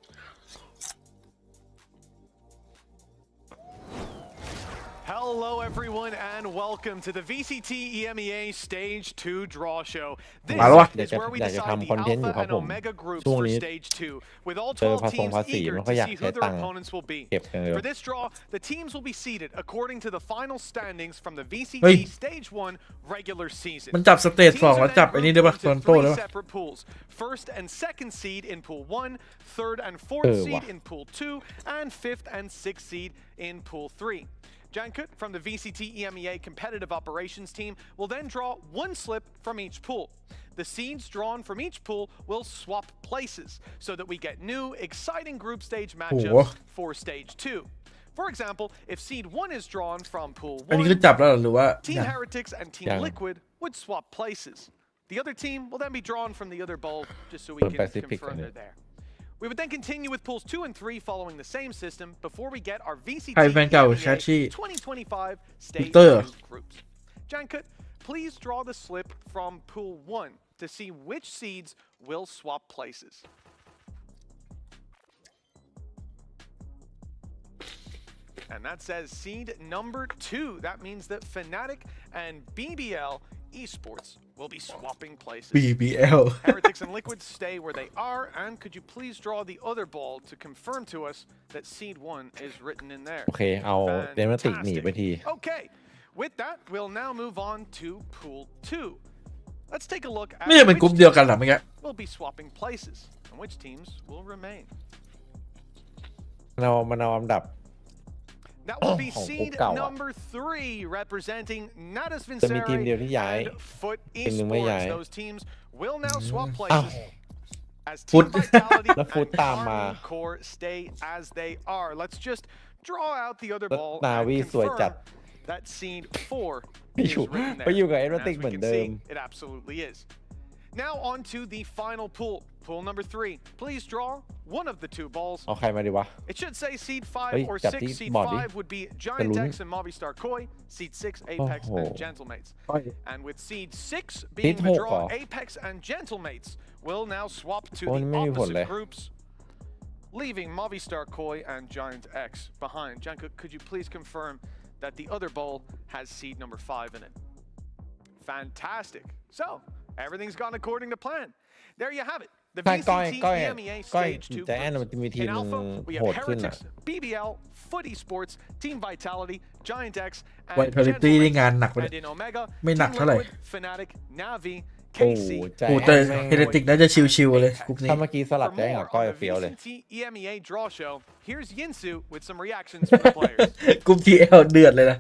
Hello, everyone, and welcome to the VCT EMEA Stage 2 Draw Show. This is where we decide the Alpha and Omega groups for Stage 2, with all 12 teams eager to see who their opponents will be. For this draw, the teams will be seeded according to the final standings from the VCT Stage 1 regular season. มันจับสเตจ2แล้วจับไอ้นี่ได้ปะ Toronto ได้ปะ Separate pools. First and second seed in pool 1, third and fourth seed in pool 2, and fifth and sixth seed in pool 3. Jankut from the VCT EMEA competitive operations team will then draw one slip from each pool. The seeds drawn from each pool will swap places so that we get new, exciting group stage matchups for stage 2. For example, if seed 1 is drawn from pool 1, อันนี้คือจับแล้วหรือว่า Team Heretics and Team Liquid would swap places. The other team will then be drawn from the other bowl just so we can confirm they're there. We would then continue with pools 2 and 3 following the same system before we get our VCT EMEA 2025 stage 2 groups. Jankut, please draw the slip from pool 1 to see which seeds will swap places. And that says seed number 2. That means that Fnatic and BBL Esports will be swapping places. BBL. Heretics and Liquid stay where they are, and could you please draw the other ball to confirm to us that seed 1 is written in there? โอเคเอาเดมติกหนีไปที Okay, with that, we'll now move on to pool 2. Let's take a look at ไม่ใช่เป็นกลุ่มเดียวกันหรอเมื่อกี้ we'll be swapping places and which teams will remain. เรามาเอาอันดับ That will be seed number 3, representing Natus Vincere and Foot Esports. Those teams will now swap places as Team Vitality and Army Core stay as they are. Let's just draw out the other ball and confirm that seed 4 is written there. As we can see, it absolutely is. Now on to the final pool. Pool number 3. Please draw one of the two balls. เอาใครมาดีวะ It should say seed 5 or 6. Seed 5 would be Giant X and Movistar Koi. Seed 6, Apex and Gentlemates. And with seed 6 being the draw, Apex and Gentlemates will now swap to the opposite groups, leaving Movistar Koi and Giant X behind. Jankut, could you please confirm that the other bowl has seed number 5 in it? Fantastic. So, everything's gone according to plan. There you have it. The VCT EMEA Stage 2 groups. In Alpha, we have Heretics, BBL, Foot Esports, Team Vitality, Giant X, and Gentlemates. And in Omega, Team Liquid, Fnatic, Navi, KC. โอ้แต่เฮเรติกน่าจะชิวๆเลยกลุ่มนี้ ถ้าเมื่อกี้สลับแจ้งกับก้อยเฟี้ยวเลย VCT EMEA Draw Show. Here's Yinsu with some reactions from the players. กลุ่ม TL เดือดเลยนะ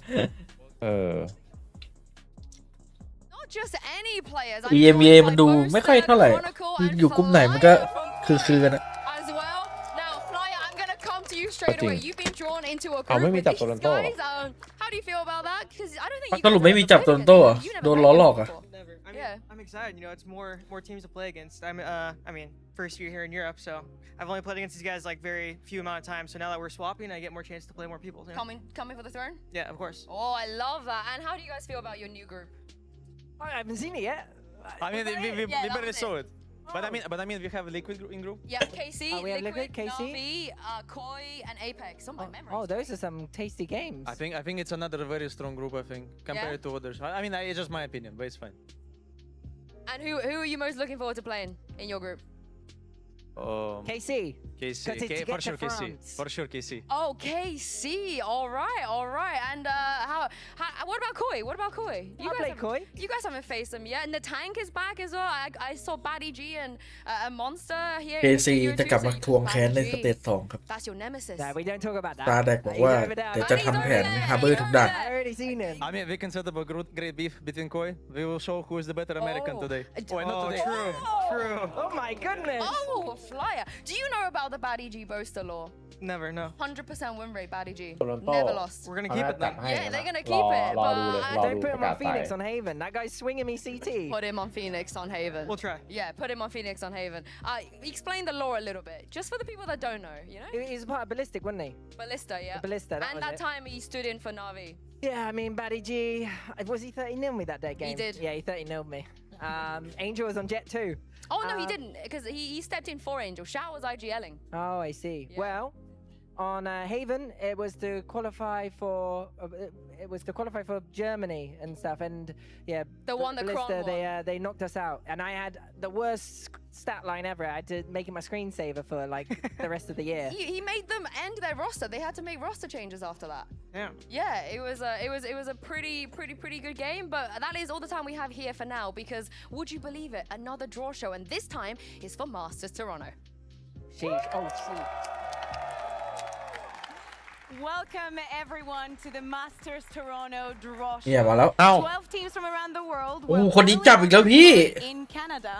Just any players. EMEA มันดูไม่ค่อยเท่าไหร่อยู่กลุ่มไหนมันก็คือกันนะ As well. Now, Flyer, I'm gonna come to you straight away. You've been drawn into a group with these guys. How do you feel about that? Because I don't think you สรุปไม่มีจับโตรอนโต้อะโดนล้อหลอกอะ Never. I'm excited. You know, it's more teams to play against. I mean, first year here in Europe, so I've only played against these guys like very few amount of time. So now that we're swapping, I get more chance to play more people. You know? Coming for the throne? Yeah, of course. Oh, I love that. And how do you guys feel about your new group? I haven't seen it yet. I mean, we barely saw it. But I mean, we have Liquid in group. Yeah, KC, we have Liquid, KC, Navi, Koi, and Apex. Some by memory. Oh, those are some tasty games. I think it's another very strong group. I think compared to others. I mean, it's just my opinion, but it's fine. And who are you most looking forward to playing in your group? KC. For sure KC. For sure KC. Oh, KC. All right. And what about Koi? You play Koi? You guys haven't faced them yet. And the tank is back as well. I saw Batty G and a monster here. KC จะกลับมาทวงแค้นในสเตจ2ครับ That's your nemesis. No, we don't talk about that. ตาแดกบอกว่าเดี๋ยวจะทำแผนฮาร์เบอร์ทุกด่าน I already seen him. I mean, we can set up a great beef between Koi. We will show who is the better American today. Not today. True. Oh my goodness. Oh, Flyer. Do you know about the Batty G boaster law? Never, no. 100% win rate, Batty G. Toronto. Never lost. We're gonna keep it then. Yeah, they're gonna keep it. Don't put him on Phoenix on Haven. That guy's swinging me CT. Put him on Phoenix on Haven. We'll try. Yeah, put him on Phoenix on Haven. Explain the lore a little bit, just for the people that don't know, you know? He's a part of Ballistic, wasn't he? Ballista, yeah. Ballista, and that time he stood in for Navi. Yeah, I mean, Batty G, was he 30-0 me that day game? He did. Yeah, he 30-0 me. Angel was on Jet too. Oh, no, he didn't, because he stepped in for Angel. Shao was IGLing. Oh, I see. Yeah. Well, on Haven, it was to qualify for Germany and stuff. And yeah, The one that Ballista, Kron they knocked us out, and I had the worst stat line ever. I had to make it my screensaver for like the rest of the year. He made them end their roster. They had to make roster changes after that. Yeah. It was a pretty good game, but that is all the time we have here for now, because would you believe it, another draw show, and this time is for Masters Toronto. Sheesh. Oh, sheesh. Welcome everyone to the Masters Toronto Draw เนี่ย Show. มาแล้ว 12 teams from around the world โอ้ will คนนี้จับอีกแล้วพี่ in Canada,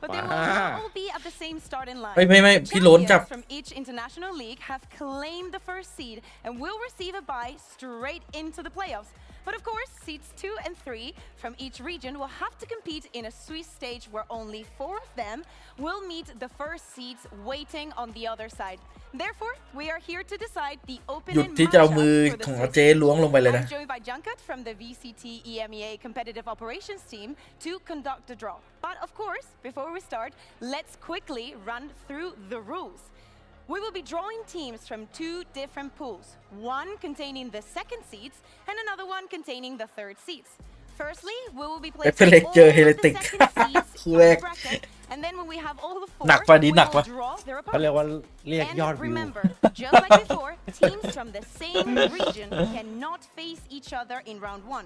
but they will not all be at the same starting line. ไม่พี่โล้นจับ Champions from each international league have claimed the first seed and will receive a bye straight into the playoffs. But of course, seeds 2 and 3 from each region will have to compete in a Swiss stage where only 4 of them will meet the first seeds waiting on the other side. Therefore, we are here to decide the หยุด opening ที่จะเอามือ matchup for ของ the อา Swiss เจล้วงลงไปเลย stage. นะ I'm joined by Junkat from the VCT EMEA Competitive Operations team to conduct the draw. But of course, before we start, let's quickly run through the rules. We will be drawing teams from 2 different pools, one containing the second seeds and another one containing the third seeds. Firstly, we will be placing FNC all เจอ of the Heretic second seeds คู่ in แร the ก bracket, and then when we have all the หนัก four, ปะ we นี้หนัก will ปะ draw their เขาเรียก opponents. ว่าเรียกยอด And วิว remember, just like before, teams from the same region cannot face each other in round 1.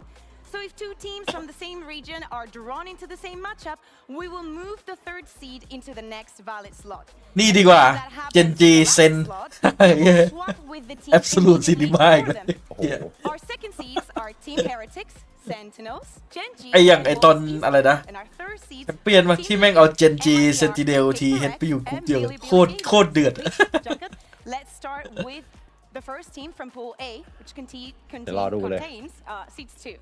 So if 2 teams from the same region are drawn into the same matchup, we will move the third seed into the next valid slot. นี่ดีกว่า That happens เจน in จี the last เซน slot, we will swap with the team Absolute immediately cinema before อีกแล้ว them. เหี้ย Our second seeds are Team Heretics, Sentinels, Genji, ไออย่างไอตอน Wolves, อะไรนะ and our third seeds เปลี่ยนมา Team ที่แม่งเอาเจนจี MIBR, เซนติเนลทีเฮดไปอยู่กรุ๊ปเดียวกัน and โคตรเดือด Junket. Let's start with the first team from Pool A, whichเดี๋ยวรอดูเลย contains seeds 2.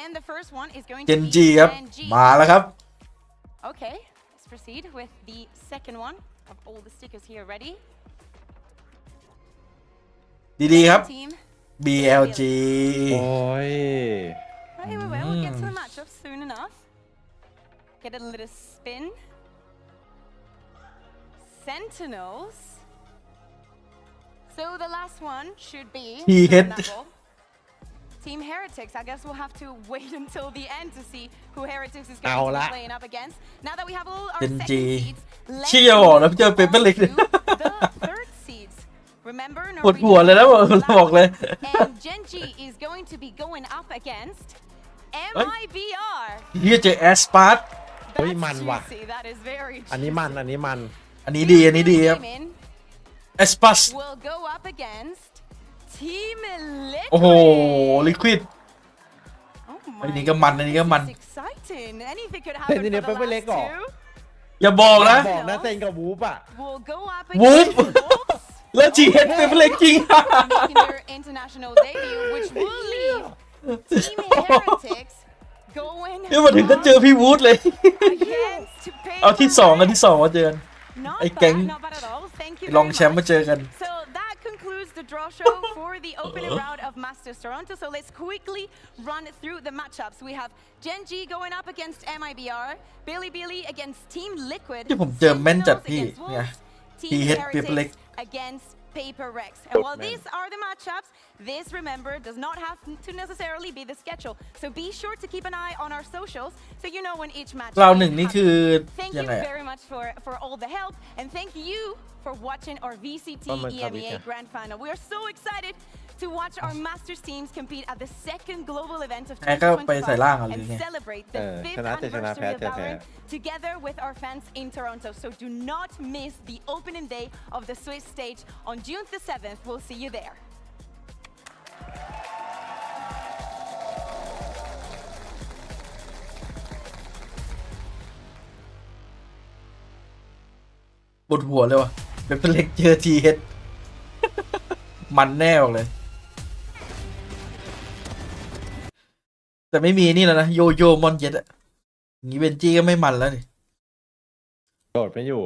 And the first one is going เจ to น be จีครับ Genji. มาแล้วครับ Okay, let's proceed with the second one. Have all the stickers here ready. ดีๆครับ Team. BLG โอ้ย Right, we'll get to the matchup soon enough. Get a little spin. Sentinels. So the last one should be He hit. Nabo. Team Heretics. I guess we'll have to wait until the end to see who Heretics is going to be playing up against. Now that we have all our second Genji. seeds, let's เชี่ยบอกแล้วเจอเปเปอร์เล็ก move on to the third seeds. Remember, ปวดหัวเลยแล้วบอกเลย and Genji is going to be going up against MIBR. เฮียเจอแอสปาร์ต เฮ้ยมันว่ะ Juicy, that is very อันนี้มัน juicy. อันนี้มัน อันนี้ดีครับ Team แอสปัส will go up against Team Liquid. โอ้โหลิควิด Oh อัน my นี้ก็มันอันนี้ก็มัน goodness, exciting. Anything could เฮ้ย happen นี่ for เนี่ย the เปเปอร์เล็ก last เหรอ two. อย่าบอกนะ บอกนะเซนกับวูฟอ่ะ Will go up Whoop. against Wolves, แล้วจีเฮดเปเปอร์เล็กจริง making their international debut, which will leave Team Heretics going เฮ้ยมาถึงก็เจอพี่วูดเลย against เอาที่สอง Paper อันที่สองมาเจอกัน Not ไอ้แก๊ง bad, not bad at all. Thank you ลอง very แชมป์มา much. เจอกัน So that concludes the draw show for the opening round of Masters Toronto. So let's quickly run through the matchups. We have Genji going up against MIBR, Billy against Team Liquid, ที่ผมเจอแม่นจัด Sentinels พี่ against ไง Wolves, Team ทีเฮดเปเปอร์เล็ก Heretics against Paper Rex. And while these are the matchups, this, remember, does not have to necessarily be the schedule. So be sure to keep an eye on our socials so you know when each match เราหนึ่งนี่คือ Thank ยัง you ไงอะ very much for all the help, and thank you for watching our VCT EMEA Grand Final. We are so excited to watch our Masters teams compete at the second global event of แพ้ก็ไปใส่ล่างเอาห 2025 รือ and ไง celebrate the 5th ชนะจะชนะ anniversary แพ้ of จะแพ้ Valorant together with our fans in Toronto. So do not miss the opening day of the Swiss stage on June the 7th. We'll see you there. ปวดหัวเลยว่ะเปเปอร์เล็กเจอทีเฮด มันแน่บอกเลย แต่ไม่มีนี่แล้วนะ โยโย่มอนเย็ดอะอย่างนี้เวนจี้ก็ไม่มันแล้วนี่ โดดไม่อยู่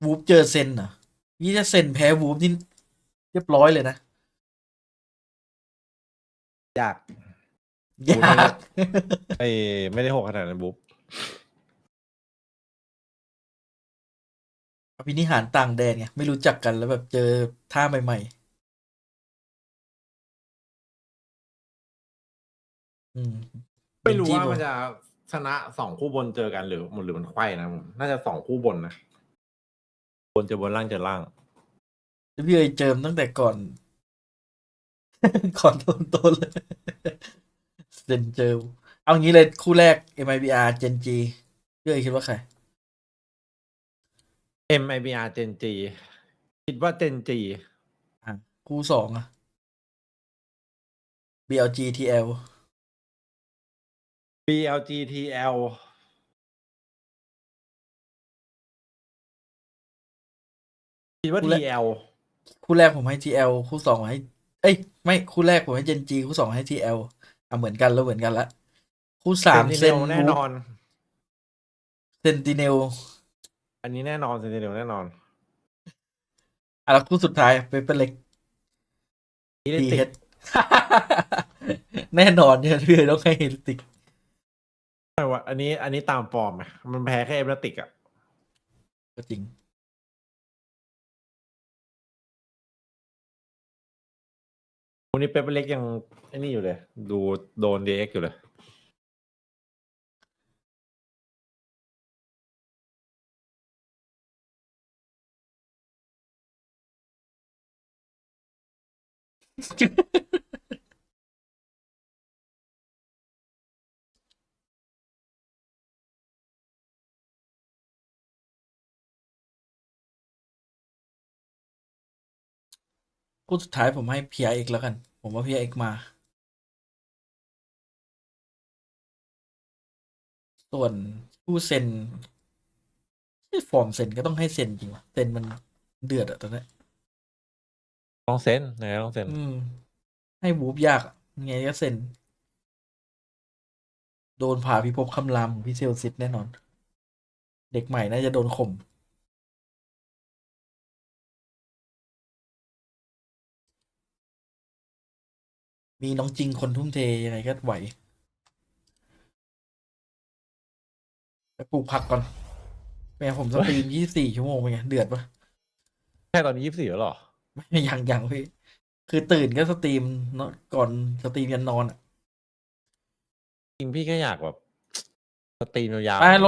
วูฟเจอเซนเหรอนี่ถ้าเซนแพ้วูฟนี่เรียบร้อยเลยนะ ยาก ยาก ไม่ได้โหดขนาดนั้นบุ๊บ อภินิหารต่างแดนไงไม่รู้จักกันแล้วแบบเจอท่าใหม่ๆไม่รู้ว่ามันจะชนะ2 คู่บนเจอกันหรือมันไขว้นะผมน่าจะ2 คู่บนนะบนเจอบนล่างเจอล่าง พี่เคยเจอตั้งแต่ก่อน ก่อนต้นเลยเซนเจอเอางี้เลยคู่แรก MIBR เจนจีพี่เคยคิดว่าใคร MIBR เจนจีคิดว่าเจนจี คู่สองอะ BLG TL BLGTL คิดว่า TL คู่แรกผมให้ TL คู่สองให้ไม่คู่แรกผมให้เจนจีคู่สองให้ TL เหมือนกันแล้วเหมือนกันละคู่สามเซน แน่นอน เซนติเนล อันนี้แน่นอนเซนติเนลแน่นอน แล้วคู่สุดท้ายเปเปอร์เล็ก Heretic แน่นอนเนี่ยพี่ต้องให้เฮลิติก ไม่ว่าอันนี้ตามฟอร์มอะมันแพ้แค่เอเมติกอ่ะ ก็จริงวันนี้เปเปอร์เล็กยังไอ้นี่อยู่เลย ดูโดน DX อยู่เลย คู่สุดท้ายผมให้ PRX แล้วกัน ผมว่า PRX มา ส่วนคู่เซนฟอร์มเซนก็ต้องให้เซนจริงวะเซนมันเดือดอะตอนนี้ ต้องเซนนะต้องเซน ให้บูฟยากไงก็เซนโดนผ่าพิภพคำรามของพี่เซลซิตแน่นอน เด็กใหม่น่าจะโดนข่มมีน้องจริงคนทุ่มเทยังไงก็ไหวไปปลูกผักก่อนแม่ผมสตรีม24 ชั่วโมงเป็นไงเดือดปะ แค่ตอนนี้24แล้วหรอ ไม่ยังพี่คือตื่นก็สตรีมเนาะก่อนสตรีมยันนอน จริงพี่แค่อยากแบบสตรีมยาว ไป ๆ